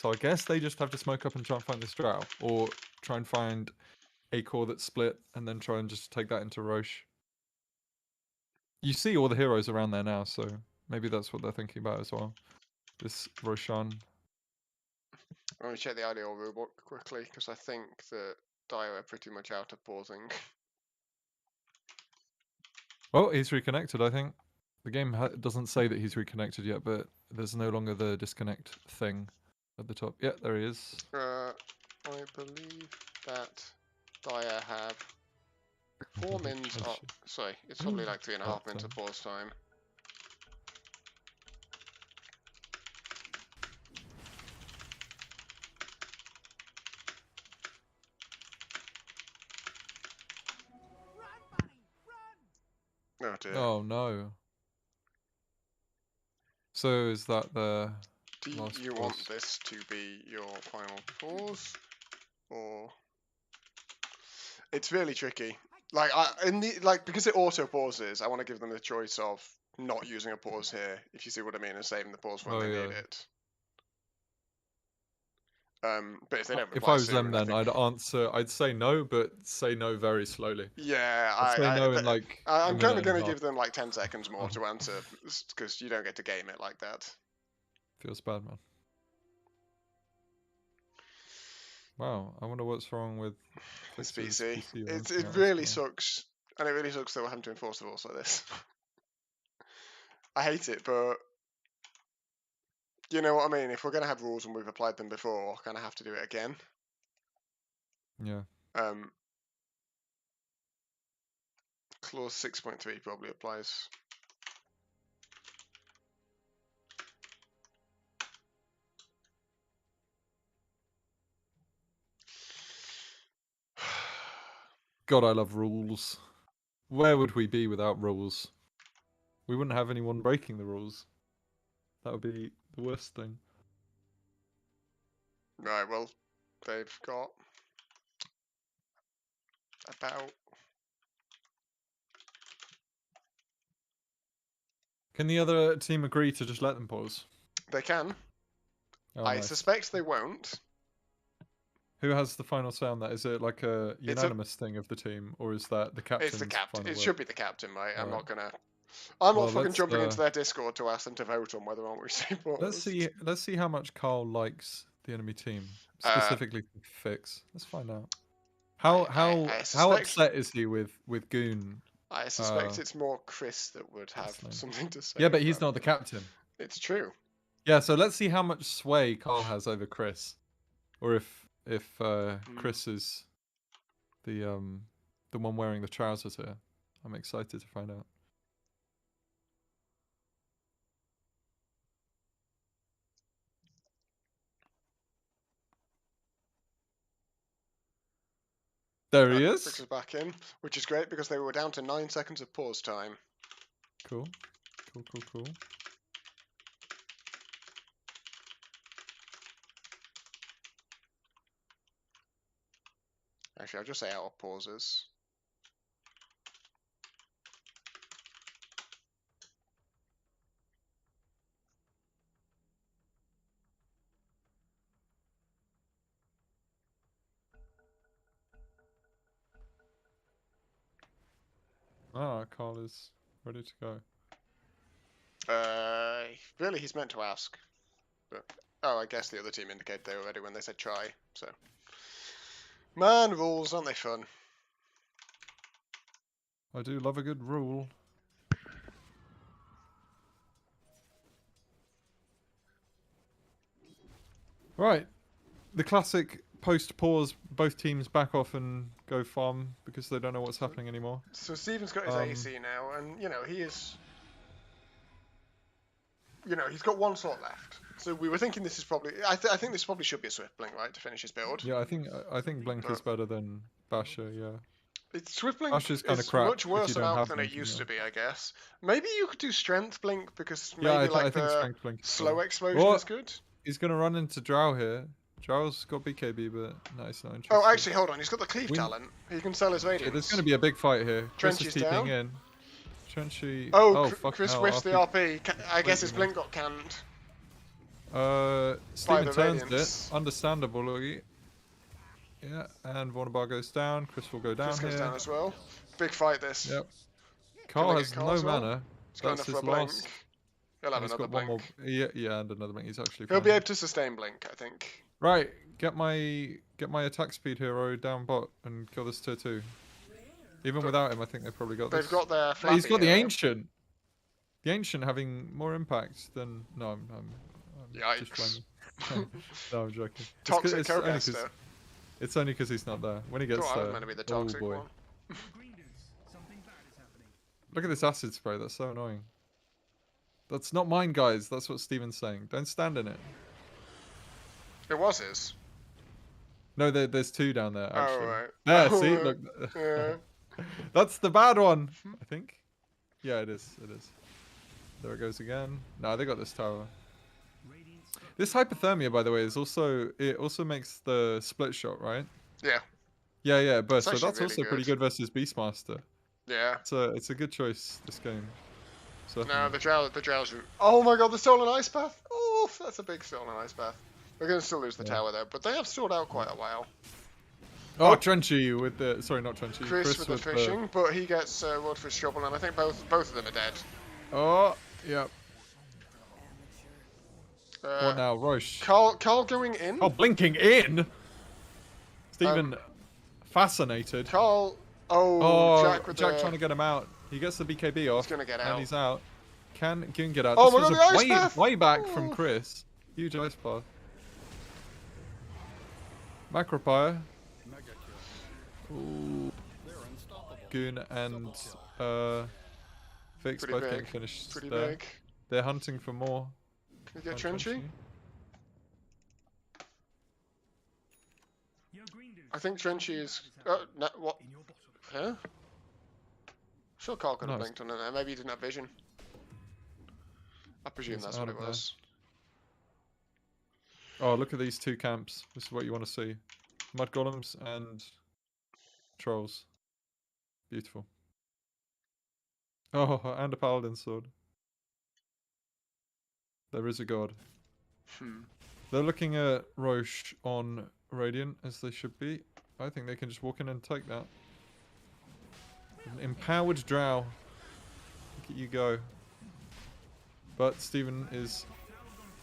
So I guess they just have to smoke up and try and find this drow, or try and find a core that's split and then try and just take that into Roche. You see all the heroes around there now, so maybe that's what they're thinking about as well. This Roshan. Let me check the IDL rulebook quickly, because I think that Dire are pretty much out of pausing. Well, he's reconnected, I think. The game doesn't say that he's reconnected yet, but there's no longer the disconnect thing at the top. Yeah, there he is. I believe that Dire have 4 mins. Oh, Oh, shit. sorry, it's probably like 3.5 Oh, mins of pause time. Oh dear. Oh no. So is that the Do last you pause? want this to be your final pause, or it's really tricky? Like because it auto pauses, I want to give them the choice of not using a pause here, if you see what I mean, and saving the pause when Oh, they yeah. need it. But if they don't If reply I was soon, them, I then think, I'd say no, but say no very slowly. yeah, I'd say no in like I'm a kind minute of going and to a give them like 10 seconds more Uh-huh. to answer, because you don't get to game it like that. Feels bad, man. Wow, I wonder what's wrong with It's Fix's PC. PC or It anything else, really but- sucks, and it really sucks that we're having to enforce the rules like this. I hate it, but you know what I mean. If we're going to have rules and we've applied them before, kind of have to do it again. Yeah. Clause 6.3 probably applies. God, I love rules. Where would we be without rules? We wouldn't have anyone breaking the rules. That would be the worst thing. Right, well, they've got about... Can the other team agree to just let them pause? They can. Oh, I nice. suspect they won't. Who has the final say on that? Is it like a unanimous thing of the team, or is that the captain's It's the captain. final It word? should be the captain, right? I'm Alright. not gonna... I'm Well, not fucking let's, jumping into their Discord to ask them to vote on whether or not we say pause. Let's see how much Carl likes the enemy team, specifically for Fix. Let's find out. How I suspect, upset is he with Goon? I suspect it's more Chris that would have Excellent. something to say. Yeah, but he's about not the it. captain. It's true. Yeah, so let's see how much sway Carl has over Chris, or if Chris is the one wearing the trousers here. I'm excited to find out. There he Fix is. is back in, which is great because they were down to 9 seconds of pause time. Cool. Cool, cool, cool. Actually, I'll just say out of pauses. Ah, Carl is ready to go. Really, he's meant to ask. But, oh, I guess the other team indicated they were ready when they said try, so. Man, rules, aren't they fun? I do love a good rule. Right. The classic post-pause, both teams back off and go farm because they don't know what's happening anymore. So Steven's got his AC now, and, you know, he is... You know, he's got one slot left. So we were thinking this is probably... I think this probably should be a Swift Blink, right, to finish his build. Yeah, I think Blink is better than Basher, yeah. It's Swift Blink Basher's kinda is crap much if you worse don't amount have than it Blink, used yeah. to be, I guess. Maybe you could do Strength Blink, because Yeah, maybe I like think the Strength Blink is slow better. explosion Or is good. he's going to run into Drow here. Charles got BKB, but no, he's not interested. Oh, actually, hold on. He's got the cleave We- talent. He can sell his Yeah, radiance. there's going to be a big fight here. Chris is Trenchy's TPing down. in. Trenchy. Oh, fuck Chris hell, whiffs the RP. I guess his Blink blink got canned. Steven the turns radiance. it. Understandably. Yeah, and Warnerbar goes down. Chris will go down Chris here. goes down as well. Big fight this. Yep. Carl they has get Carl no as well? mana. He's got That's enough for his a blink. last. He'll have And he's another got one blink. more. Yeah, and another blink. He's actually. He'll Fine. be able to sustain blink, I think. Right, get my attack speed hero down bot and kill this tier 2. Even without him, I think they've probably got this. They've got their. Hey, he's got the hero. ancient. The ancient having more impact than I'm just Yikes. playing. No, I'm joking. Toxic it's only co-caster. it's only because he's not there. When he gets Thought I there, was meant to be the oh toxic boy. one. Green dudes, something bad is happening. Look at this acid spray. That's so annoying. That's not mine, guys. That's what Steven's saying. Don't stand in it. It was his. No, there's 2 down there. Actually. Oh right. There, Oh, see, look. Yeah. That's the bad one, I think. Yeah, it is. It is. There it goes again. No, they got this tower. Radiant struck. This hypothermia, by the way, is also makes the split shot, right? Yeah. Yeah, but so actually that's really also pretty good. good versus Beastmaster. Yeah. It's a good choice this game. So No, the Drow's. Oh my god, the stolen ice path. Oh, that's a big stolen ice path. We're gonna still lose the Yeah. tower though, but they have stored out quite a while. oh, Trenchy with the not Trenchy. Chris with the fishing, but he gets Rodfish Shovel, and I think both of them are dead. Oh, yep. Uh, What now, Roche? Carl going in. Oh, blinking in. Stephen, fascinated. Carl. Oh, Jack with Jack the. trying to get him out. He gets the BKB off. He's gonna get and out. he's out. Can get out. Oh This my was god, a the ice way, path! way back from Ooh. Chris. Huge ice path. Macropire. Ooh. Goon and Vix Pretty both getting big. finished Pretty there. big. They're hunting for more. Can you get on Trenchy? Yo, green dudes. I think Trenchy is. No, what? In your bottom. Huh? Sure, Carl could have Nice. blinked on it there. Maybe he didn't have vision. I presume He's that's out what it of there. was. Oh, look at these 2 camps. This is what you want to see. Mud golems and trolls. Beautiful. Oh, and a paladin sword. There is a god. They're looking at Roche on Radiant, as they should be. I think they can just walk in and take that. An empowered drow. Look at you go. But Stephen is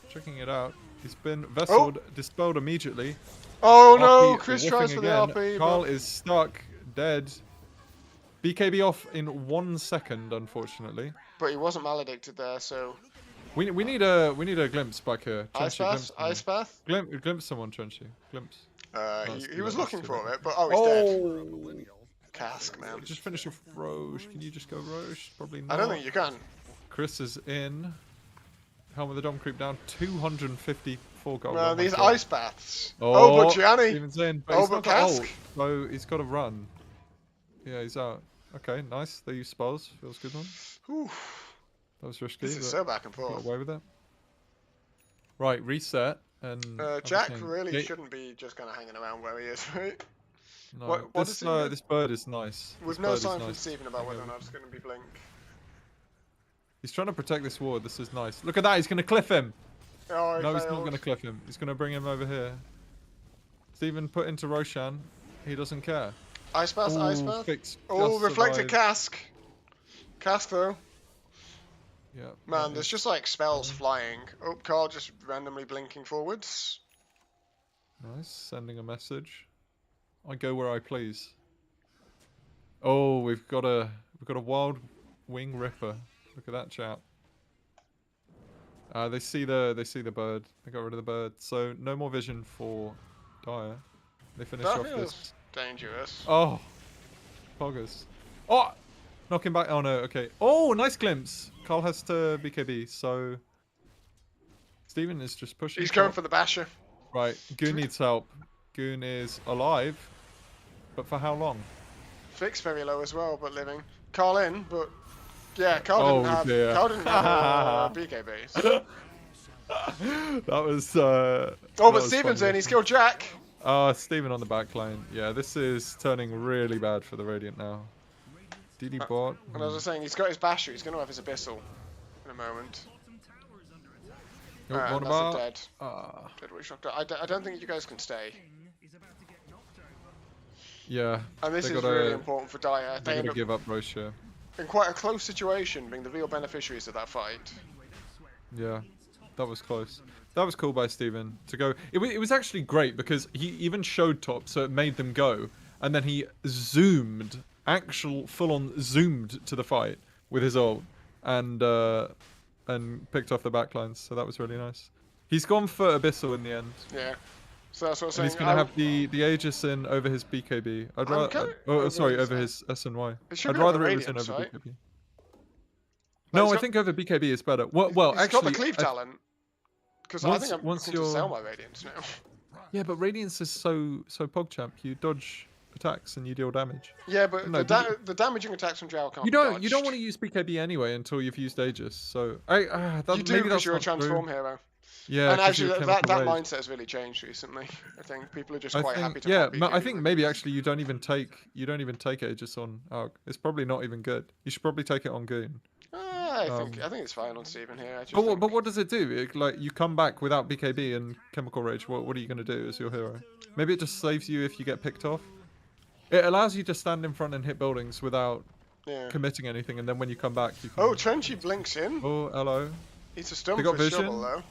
checking it out. He's been vesseled, dispelled immediately. Oh no! RP Chris whiffing tries for the again. RP. Carl But is stuck, dead. BKB off in 1 second, unfortunately. he wasn't maledicted there, so. We need a glimpse back here. Ice Trenchy, path? Ice path? glimpse someone, Trenchy. Glimpse. He was looking that's for it, but oh, he's dead. Oh! Cask, man. Just finish off Roche. Can you just go Roche? Probably not. I don't think you can. Chris is in. Helm of the Dom creep down. 254 gold. Man, oh my these God. ice baths. Oh, but Gianni. Stephen's in. But Oh, he's but not got ult, Cask. so he's got to run. Yeah, he's out. Okay, nice. They use spells. Feels good one. Whew. That was risky. This is but so back and got forth. away with it. Right, reset and. Jack everything. really Yeah, shouldn't be just kind of hanging around where he is, right? No, what this does he do? this bird is nice. With This no bird is sign from nice. Stephen about whether or Yeah. not it's going to be blink. He's trying to protect this ward. This is nice. Look at that. He's going to cliff him. Oh, he No, he's not failed. going to cliff him. He's going to bring him over here. Stephen put into Roshan. He doesn't care. Ice path, ice Ooh, path. Fix Oh, just reflected survived. cask. Cask though. Yeah. Man, that there's is just like spells flying. Oh, Carl just randomly blinking forwards. nice. Sending a message. I go where I please. Oh, we've got a wild wing ripper. Look at that chap. They see the bird. They got rid of the bird. So no more vision for Dire. They finish That off feels this. dangerous. Oh, poggers. Oh, knock him back. Oh no. Okay. Oh, nice glimpse. Carl has to BKB. So Stephen is just pushing. He's going Carl. for the basher. Right. Goon needs help. Goon is alive, but for how long? Fix very low as well, but living. Carl in, but yeah, Carl Oh, didn't have dear. Carl didn't have BKB. That was. Oh, that but was Steven's funny. in. He's killed Jack. Steven on the back line. Yeah, this is turning really bad for the Radiant now. DD bot. And as I was saying, he's got his Basher. He's going to have his Abyssal in a moment. Bottom tower is under attack. Oh, And what that's a about? dead. Ah, Dead Witch Doctor. I don't think you guys can stay. King is about to get knocked over. yeah. And this They is gotta- really important for Dire. They They end gotta up give up Rocher. in quite a close situation, being the real beneficiaries of that fight. Yeah, that was close. That was cool by Steven to go. It was actually great because he even showed top, so it made them go, and then he zoomed, full-on zoomed to the fight with his ult, and picked off the backlines. So that was really nice. He's gone for Abyssal in the end, Yeah. So that's what I'm and saying. he's gonna have the Aegis in over his BKB. I'd I'm rather, kinda over his- his SNY. It should I'd be over rather it was in Radiance, over right? BKB. Like, No, he's I got- think over BKB is better. Well, he's actually, got the cleave talent. Because I think I'm once looking to sell you're- my Radiance now. yeah, but Radiance is so PogChamp. You dodge attacks and you deal damage. Yeah, but No, the damaging attacks from Drow can't You be don't dodged. want to use BKB anyway until you've used Aegis. So You do maybe because that's you're a not true. transform hero. Yeah, And 'cause actually, you're a that chemical rage. mindset has really changed recently. I think people are just I quite think happy to yeah, pop BKB I think with maybe it. actually you don't even take Aegis on Arc. It's probably not even good. You should probably take it on Goon. I think it's fine on Steven here. I just But think... what does it do? Like you come back without BKB and Chemical Rage. What are you gonna do as your hero? Maybe it just saves you if you get picked off. It allows you to stand in front and hit buildings without Yeah. committing anything, and then when you come back, you can. Oh, Trenchy blinks in. Oh, hello. He's a stump They got for vision. shovel though.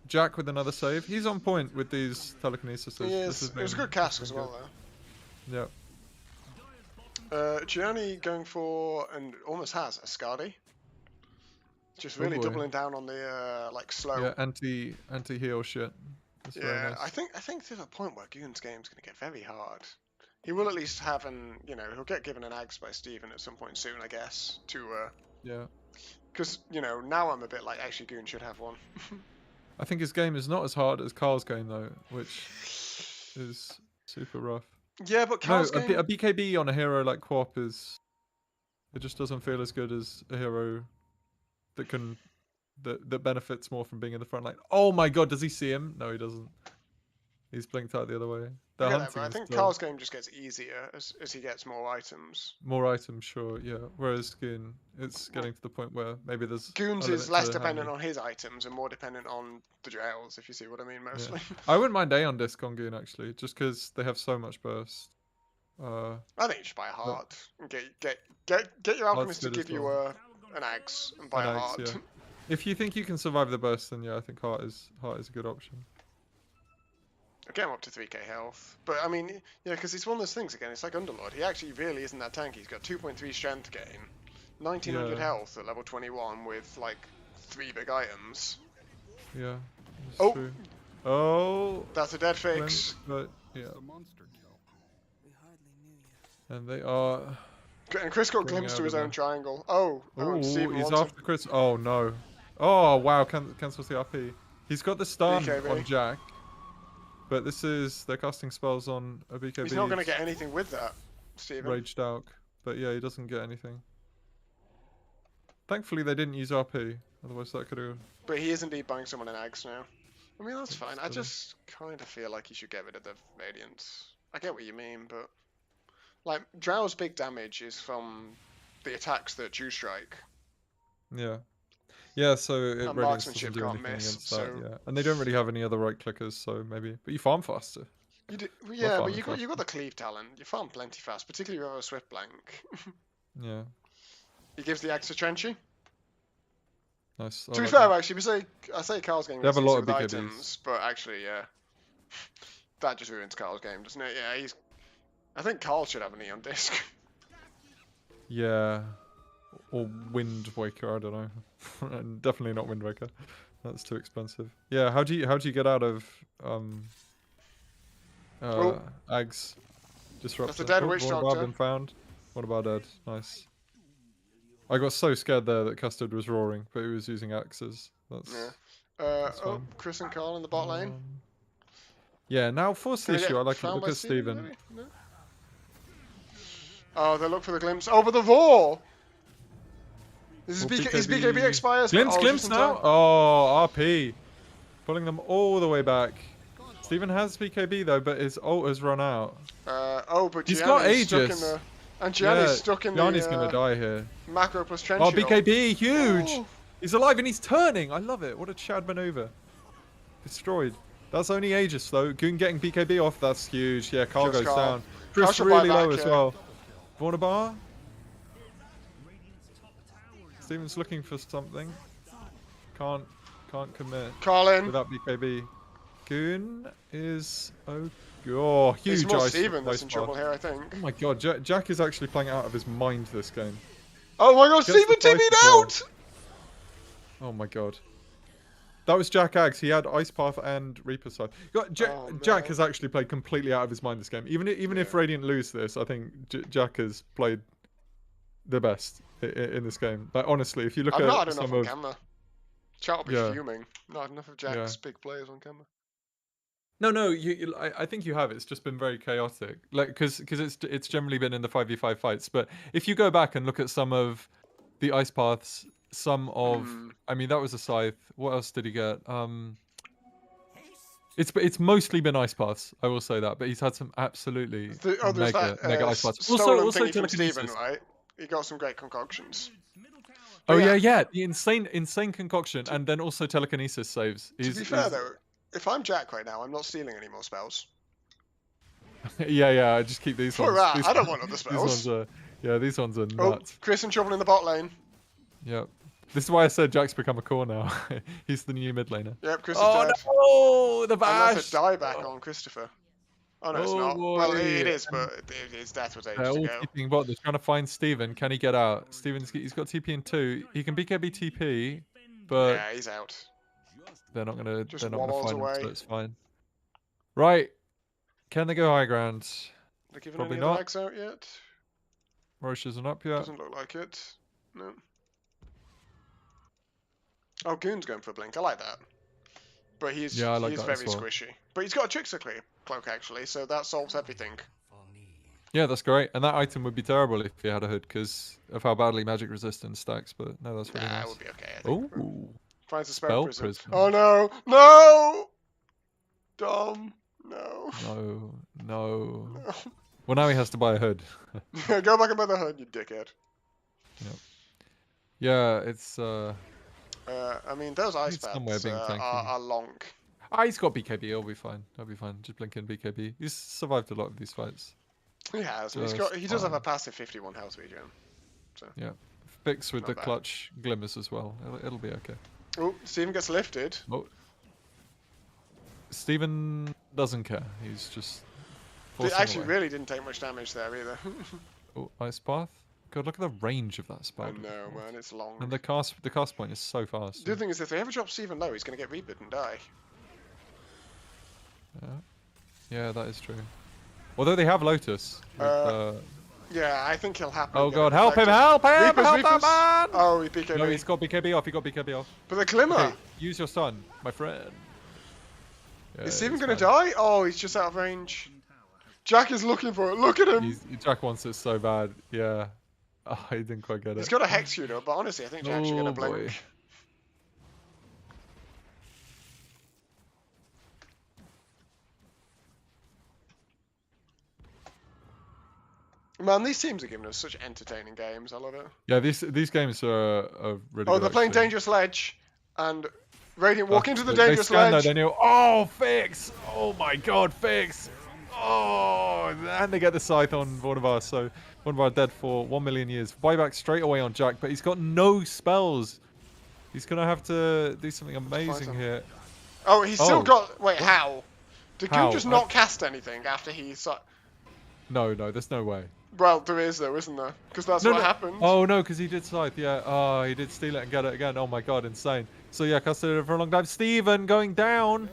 Jack with another save. He's on point with these telekinesis. He is. It was a good cast as well though. Yeah. Gianni going for and almost has a Skadi. Just Oh really boy. doubling down on the like slow. Yeah, anti heal shit. That's very Yeah, nice. I think there's a point where Goon's game's going to get very hard. He will at least have he'll get given an Ags by Steven at some point soon, I guess. Yeah. Because now I'm a bit like actually Goon should have one. I think his game is not as hard as Carl's game though, which is super rough. Yeah, but No, Carl's a game. BKB on a hero like Quap is. It just doesn't feel as good as a hero that benefits more from being in the front line. Oh my god, does he see him? No, he doesn't. He's blinked out the other way. The I get that, hunting but I is think still- Carl's game just gets easier as he gets more items. More items, sure, yeah. Whereas Goon, it's getting to the point where maybe there's. Goon's a is limit less to how dependent many- on his items and more dependent on the Drows, if you see what I mean, mostly. I wouldn't mind Aeon Disc on Goon actually, just because they have so much burst. I think you should buy a heart and get your alchemist to good as give you well. an axe and buy An a axe, heart. yeah. If you think you can survive the burst, then yeah, I think Heart is a good option. Get him up to 3k health. But I mean, yeah, because it's one of those things again, it's like Underlord. He actually really isn't that tanky. He's got 2.3 strength gain, 1900 Yeah. health at level 21 with like 3 big items. Yeah. It's Oh. True. Oh. That's a dead fix. But yeah, We hardly knew you. and they are. And Chris got Getting glimpse out to of his there. own triangle. Oh, Oh, Steven he's wants him. after Chris. Oh no. Oh wow, cancels the RP. He's got the stun BKB. on Jack. But they're casting spells on a BKB. He's not going to get anything with that, Steven. Raged out. But yeah, he doesn't get anything. Thankfully they didn't use RP. Otherwise that could have. But he is indeed buying someone an Ags now. I mean, that's fine. I Still. just kind of feel like you should get rid of the Radiance. I get what you mean, but... Like, Drow's big damage is from the attacks that Jew strike. Yeah. Yeah, so it And Radiance marksmanship doesn't do can't anything miss, against that, so- yeah. And they don't really have any other right clickers, so maybe. But you farm faster. You do, well, yeah, but farming you got fast. the cleave talent. You farm plenty fast, particularly with a swift blank. Yeah. He gives the axe to Trenchy. Nice. I To be like fair, that. actually, I say Carl's game They have is a lot easy of with BKBs. items, but actually, yeah, that just ruins Carl's game, doesn't it? Yeah, I think Carl should have a neon disc. Yeah. Or Wind Waker, I don't know. And definitely not Wind Waker. That's too expensive. Yeah, how do you get out of Ags Disruptor? dead witch One doctor. been found. What about dead? Nice. I got so scared there that Custard was roaring, but he was using axes. That's Yeah. That's Oh, fine. Chris and Carl in the bot lane. Yeah, now force the Can they issue. get I like it. found Look by at Steven. maybe? No? Oh, they look for the glimpse. Oh, but the Vor! His Well, BKB expires. but- Glimpse, oh, glimpse just in now. time. Oh, RP. Pulling them all the way back. Steven has BKB though, but his ult has run out. Oh, but He's got Gianni's stuck in Aegis. the... And Gianni's stuck in Gianni's the gonna die here. macro plus trench Oh, shield. BKB, huge! Ooh. He's alive and he's turning. I love it. What a Chad maneuver. Destroyed. That's only Aegis though. Goon getting BKB off. That's huge. Yeah, Carl Just goes Carl. down. Chris should really buy low back as here. well. Vornabar. Steven's looking for something. Can't commit Colin. without BKB. Goon is oh, huge It's more ice. Steven that's ice in path. trouble here, I think. Oh my god, Jack is actually playing out of his mind this game. Oh my god, Gets the Steven fight TP'd as well. out! Oh my god. That was Jack Aggs. He had Ice Path and Reaper Scythe. Oh, Jack man. has actually played completely out of his mind this game. Even if Radiant lose this, I think Jack has played the best in this game. Like honestly, if you look I've at not had some enough on of camera. Chat will be Yeah. fuming. Not enough of Jack's big players on camera. no, I think you have. It's just been very chaotic. Like because it's generally been in the 5v5 fights. But if you go back and look at some of the Ice Paths, some of I mean that was a Scythe. What else did he get? It's mostly been Ice Paths. I will say that. But he's had some absolutely There's mega that Ice Paths. stolen Also thingy from Steven, telekinesis. right? He got some great concoctions. Oh yeah. yeah, the insane concoction, and then also telekinesis saves. To be fair though, if I'm Jack right now, I'm not stealing any more spells. yeah, I just keep these For ones. that, These I don't ones- want other These spells. ones are, these ones are Oh, nuts. Chris in trouble in the bot lane. Yep. This is why I said Jack's become a core now. He's the new mid laner. Yep, Chris is Oh dead. no, the And bash! that's a dieback on Christopher. Oh no, it's Oh, not. Well, it boy. is, but his death was They're ages all ago. keeping bot. They're trying to find Steven. Can he get out? He's got TP in 2. He can BKB TP, but Yeah, he's out. they're not gonna Just they're not gonna wobbles find him, away. so it's fine. Right. Can they go high ground? They're giving Probably any other not. eggs out yet? Roche isn't up yet. Doesn't look like it. No. Oh, Goon's going for a blink. I like that. But he's Yeah, I like he's that as very well. squishy. But he's got a trickster cloak actually, so that solves everything. Yeah, that's great. And that item would be terrible if he had a hood because of how badly magic resistance stacks. But no, that's really Nah, it nice. would be okay. I think. Oh, Finds a Spell spell prism. prism. Oh no! No! Dom. No. no. No. Well, now he has to buy a hood. Go back and buy the hood, you dickhead. Yeah, it's I mean, those ice It's somewhere pads being tanky. are long. he's got BKB. He'll be fine. He'll be fine. Just blink in BKB. He's survived a lot of these fights. He has. Just He does have a fine. passive 51 health regen. Yeah, fix with Not the bad. clutch glimmers as well. It'll be okay. Oh, Steven gets lifted. Oh, Steven doesn't care. He's just They forcing actually away. really didn't take much damage there either. Oh, Ice Path. God, look at the range of that I spell. know, man, it's long. And the cast point is so fast. The other thing is, if they ever drop Steven low, he's going to get rebooted and die. Yeah, that is true. Although they have Lotus. With, Yeah, I think he'll happen. oh god, help him! Help him! Reapers, Help Reapers. that man! Oh, he BKB. No, he's got BKB off. He got BKB off. But the Glimmer! Okay, use your stun, my friend. Yeah, Is Steven it's going to fine. die? Oh, he's just out of range. Jack is looking for it. Look at him! Jack wants it so bad. Yeah. Oh, he didn't quite get it. He's got a Hex Shooter, but honestly, I think Jack's going to Oh, blink. boy. Man, these teams are giving us such entertaining games. I love it. Yeah, these games are really Oh, good, they're playing actually. Dangerous Ledge, and Radiant walk into the They Dangerous scan, though, Ledge. they knew, oh, Fix! Oh my god, Fix! Oh, and they get the Scythe on Vornavar, so Vornavar dead for 1 million years. Buyback straight away on Jack, but he's got no spells. He's going to have to do something amazing him. here. Oh, he's still Oh. got. Wait, how? Did How? Goon just not cast anything after he? No, there's no way. Well, there is though, isn't there? Because that's No, what no. happened. Oh no, because he did Scythe, yeah. Oh, he did steal it and get it again. Oh my god, insane. So yeah, casted it for a long time. Steven going down.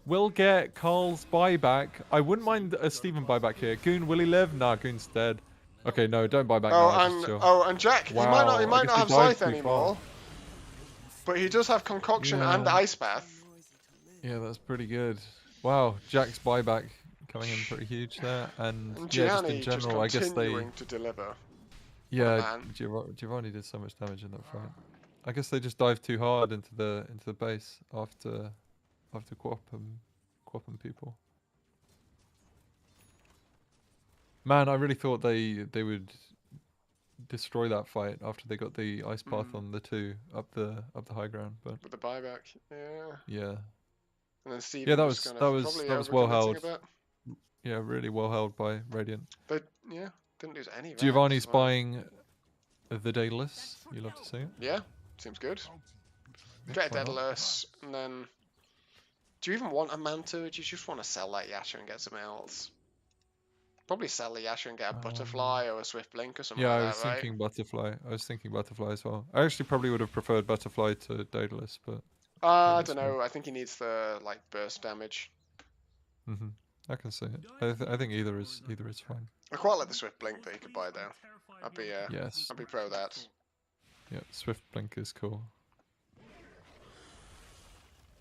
Will get Carl's buyback. I wouldn't mind a Steven buyback here. Goon, will he live? Nah, Goon's dead. Okay, no, don't buy back Oh, now. and just chill. oh, and Jack. Wow, He might I not guess have he died Scythe too anymore. But he does have Concoction and Yeah. Ice Path. Yeah, that's pretty good. Wow, Jack's buyback coming in pretty huge there. And And yeah, just Gianni in just general, I guess they... continuing to deliver. Yeah, man. Giovanni did so much damage in that fight. I guess they just dived too hard into the base after after Quapping people. Man, I really thought they would destroy that fight after they got the ice path on the 2 up the high ground, but With the buyback, yeah. yeah. And then Steven Yeah, that just was kind that of was probably that was well overcommitting held. a bit. Yeah, really well held by Radiant. They, yeah, didn't lose any rounds Giovanni's as well. buying the Daedalus. You love to see it. Yeah, seems good. Yeah, Get a why not? Daedalus, and then... Do you even want a Manta, or do you just want to sell that Yasha and get something else? Probably sell the Yasha and get a Butterfly or a Swift Blink or something Yeah, like I that, was right? thinking Butterfly. I was thinking Butterfly as well. I actually probably would have preferred Butterfly to Daedalus, but I that's don't know, I think he needs the, like, burst damage. I can see it. I think either is fine. I quite like the Swift Blink that you could buy, though. I'd be, Yes. I'd be pro that. Yeah, Swift Blink is cool.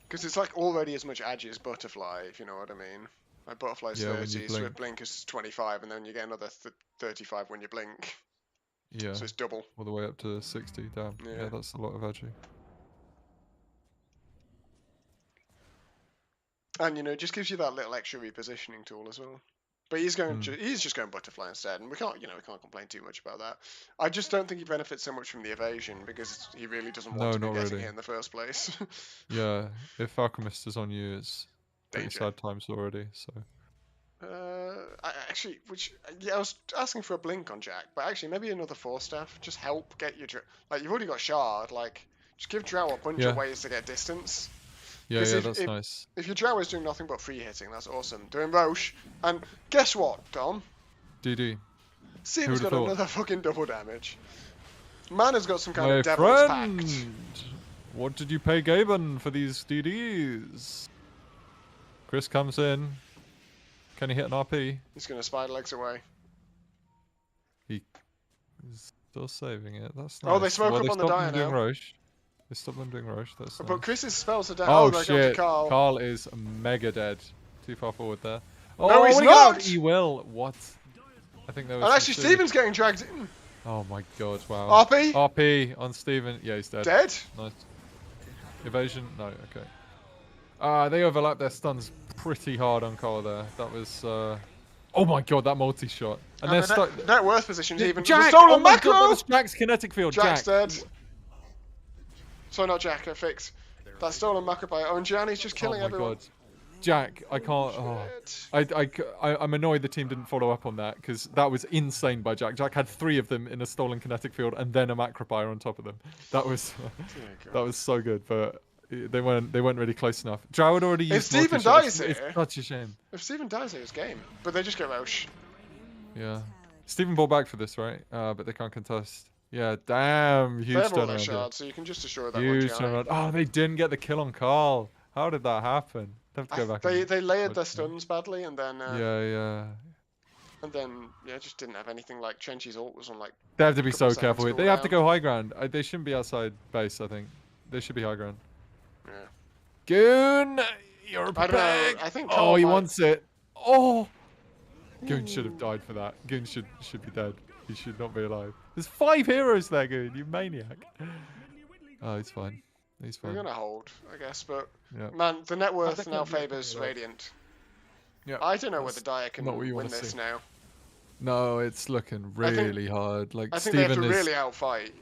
Because it's like already as much agi as Butterfly, if you know what I mean. Like Butterfly's Yeah, when you 30, blink. Swift Blink is 25, and then you get another 35 when you blink. Yeah. So it's double. All the way up to 60. Damn. Yeah. Yeah, that's a lot of agi. And you know, it just gives you that little extra repositioning tool as well. But he's going, he's just going Butterfly instead, and we can't complain too much about that. I just don't think he benefits so much from the evasion because he really doesn't want to be No, not getting really. hit in the first place. Yeah, if Alchemist is on you, it's pretty Danger. sad times already. So I was asking for a blink on Jack, but actually maybe another 4-staff just help get your like you've already got Shard, like just give Drow a bunch of ways to get distance. yeah, 'Cause that's if, nice. If your Drow is doing nothing but free hitting, that's awesome. Doing Roche, and guess what, Dom? DD. Steven's got thought? another fucking double damage. Man has got some kind My of devil's friend, pact. what did you pay Gaben for these DDs? Chris comes in. Can he hit an RP? He's gonna spider legs away. He's still saving it. That's nice. Oh, they smoke well, up they on the stopped dire them doing now. Roche. They stopped them doing Roche. That's But nice. Chris's spells are down. Oh, they're going to shit. Carl. Carl is mega dead. Too far forward there. Oh, No, he's what do you got? not! He will. What? I think that was. And actually, some Steven's getting dragged in. Oh my god! Wow. RP? RP on Steven. Yeah, he's dead. Dead? Nice. Evasion? No. Okay. They overlap their stuns pretty hard on Carl there. That was. Oh my god! That multi shot. And they're stuck. Net worth position's even. Jack! The stolen Oh my macro! god! That was Jack's kinetic field. Jack's Jack. dead. Sorry, not Jack. Fix. That stolen macro by. Oh, and Gianni's just killing oh my everyone. god. Jack, I can't. Oh. Shit. I'm annoyed the team didn't follow up on that because that was insane by Jack. Jack had 3 of them in a stolen kinetic field and then a macropire on top of them. That was that was so good, but they weren't really close enough. Drow had already used. If Steven multi-shots. dies here, it's such a shame. If Steven dies here, it's game. But they just get Roche. Yeah, Steven bought back for this, right? But they can't contest. Yeah, damn, They huge have all their turnaround. shards, so you can just assure that Huge one Gianni. turnaround. Oh, they didn't get the kill on Carl. How did that happen? They have to go back. They layered their watch them. stuns badly, and then Yeah. and then just didn't have anything. Like Chenchi's ult was on like. They have to be couple so seconds careful. They cooldown. have to go high ground. They shouldn't be outside base, I think. They should be high ground. Yeah. Goon! You're I don't know. prepared. I think. Oh, Carl he might- wants it. Oh! Goon should have died for that. Goon should be dead. He should not be alive. There's 5 heroes there, Goon. You maniac. Oh, he's fine. He's We're fine. gonna hold, I guess, but Yeah. man, the net worth think now I'm gonna favours pick it up. Radiant. Yeah. I don't know That's whether Dire can not what you win wanna this see. now. No, it's looking really hard. Like I think they have Steven to is. really outfight.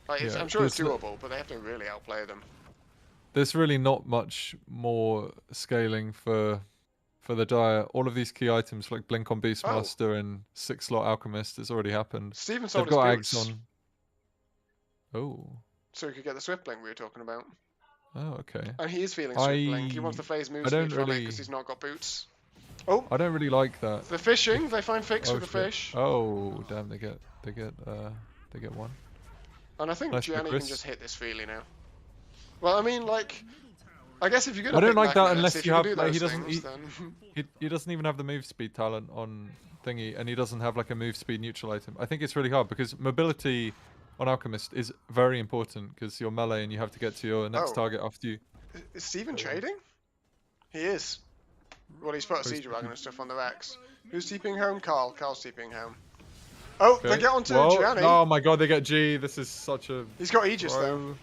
Like, Yeah, I'm sure it's there's no- doable, but they have to really outplay them. There's really not much more scaling for the Dire. All of these key items like Blink on Beastmaster and 6-slot Alchemist has already happened. Steven They've sold his got boots, Ags on. Oh. so he could get the Swift Blink we were talking about. Oh, okay. And he is feeling Swift Blink. He wants the phase move speed from it because he's not got boots. Oh, I don't really like that. the fishing. They find Fix Oh, with the shit. fish. Oh, damn! They get one. And I think Nice for Gianni can Chris. just hit this freely now. Well, I mean, like, I guess if you're gonna I don't pick like that Magnus, unless if you can have. do Like, those he doesn't. things, then... He doesn't even have the move speed talent on thingy, and he doesn't have like a move speed neutral item. I think it's really hard because mobility on Alchemist is very important because you're melee and you have to get to your next Oh. target after you. Is Steven trading? He is. Well, he's put a he's- siege wagon and stuff on the racks. Who's TPing home? Carl. Carl's TPing home. Oh, they Okay. get onto Whoa. Gianni. Oh my god, they get G. This is such a. He's got Aegis though. Bro.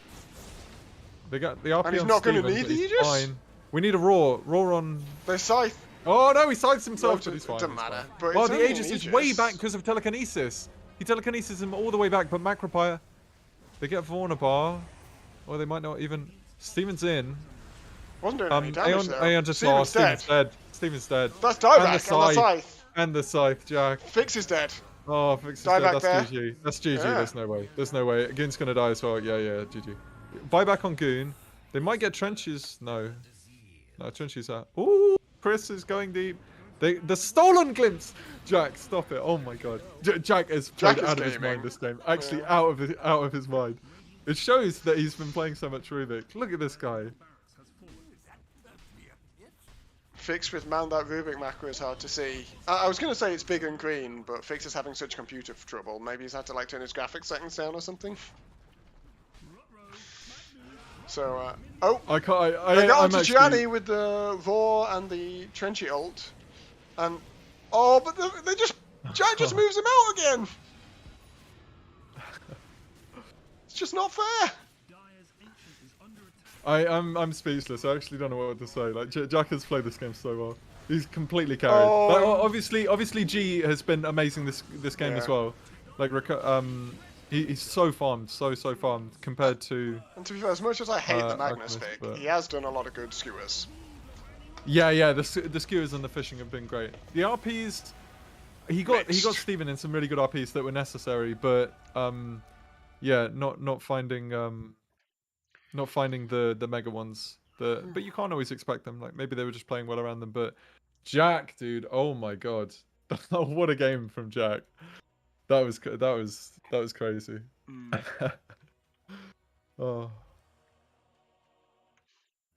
They got the RP And he's on not gonna Steven, need but the he's Aegis? fine. We need a Raw. Raw on... They scythe. Oh, no, he sides himself, Well, but he's fine. it doesn't he's matter. fine. But Well, it's the only an Aegis is way Aegis. back because of telekinesis. He telekinesis him all the way back, but Macropire... They get Vaughn a bar. Or they might not even... Steven's in. Wasn't doing any damage though. Aeon just Steven's lost. dead. Steven's dead. Steven's dead. That's And the dieback and the scythe. scythe. And the scythe, Jack. Fix is dead. Oh, Fix is Die dead. back That's there. GG. That's GG. Yeah. There's no way. There's no way. Goon's gonna die as well. Yeah, GG. Buyback on Goon. They might get trenches. No. No, trenches out. Ooh, Chris is going deep. The stolen glimpse. Jack, stop it. Oh my god. Jack is played out of his mind this game. Actually, out of his mind. It shows that he's been playing so much Rubik. Look at this guy. Fix with man that Rubik macro is hard to see. I was going to say it's big and green, but Fix is having such computer trouble. Maybe he's had to like turn his graphics settings down or something. So, oh, I can't. they got onto actually... Gianni with the Raw and the Trenchy ult, and oh, but they just Jack just moves him out again. It's just not fair. Dire's ancient is under attack. I'm speechless. I actually don't know what to say. Like Jack has played this game so well. He's completely carried. Oh. Like, obviously G has been amazing this game as Yeah. well. Like he's so farmed, so farmed compared to. And to be fair, as much as I hate the Magnus Alchemist, pick, but- he has done a lot of good skewers. Yeah. The skewers and the fishing have been great. The RPs, he got Mixed. Steven in some really good RPs that were necessary, but yeah, not finding the mega ones. But you can't always expect them. Like maybe they were just playing well around them. But Jack, dude, oh my god, what a game from Jack. That was crazy. Oh.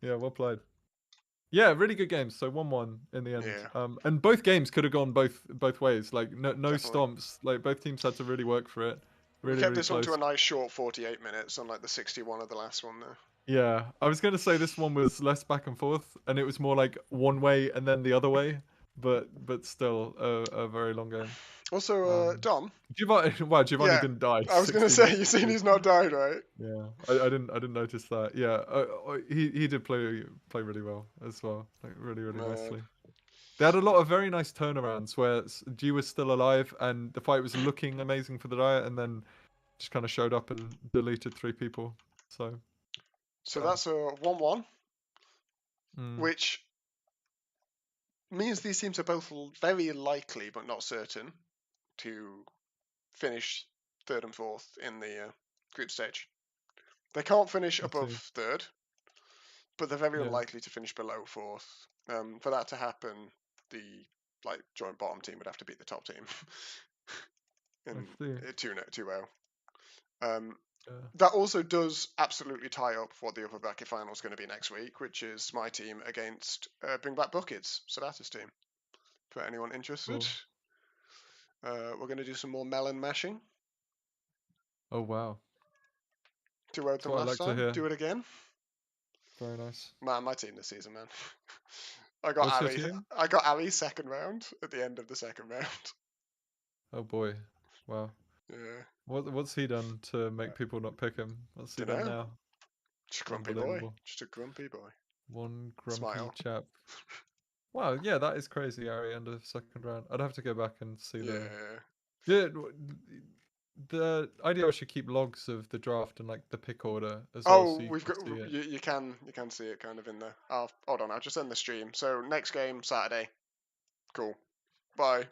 Yeah, well played. Yeah, really good games. So 1-1 in the end. Yeah. And both games could have gone both ways. Like no Definitely. stomps. Like both teams had to really work for it. Really, We kept really this one close. to a nice short 48 minutes, unlike the 61 of the last one though. Yeah, I was gonna say this one was less back and forth, and it was more like one way and then the other way, but still a very long game. Also, Dom, Giovanni Yeah, didn't die. I was going to 16 say, you've seen he's not died, right? Yeah, I didn't notice that. Yeah, he did play really well as well, like really Man. nicely. They had a lot of very nice turnarounds where G was still alive and the fight was looking amazing for the Riot, and then just kind of showed up and deleted 3 people. So. So that's a 1-1, Mm. which means these teams are both very likely, but not certain, to finish 3rd and 4th in the group stage. They can't finish Let's above see. 3rd, but they're very Yeah. unlikely to finish below 4th. For that to happen, the joint bottom team would have to beat the top team in see. 2-0. Yeah. That also does absolutely tie up what the upper bracket final is going to be next week, which is my team against Bring Back Buckets, Sabata's team. For anyone interested, we're going to do some more melon mashing. Oh wow, 2-0 That's them what I last like to time. hear. Do it again. very nice. Man, my team this season, man. I got What's your Ali. team? I got Ali second round at the end of the second round. Oh boy, wow. Yeah, What's he done to make people not pick him? What's he done Dunno. now? just a grumpy boy. Unbelievable. Just a grumpy boy. One grumpy Smile. chap. Wow, yeah, that is crazy, Ari, end of 2nd round. I'd have to go back and see Yeah. the IDL should keep logs of the draft and like the pick order as well. Oh, So you we've can got. see it. You can see it kind of in there. Oh, hold on. I'll just end the stream. So next game Saturday. Cool. Bye.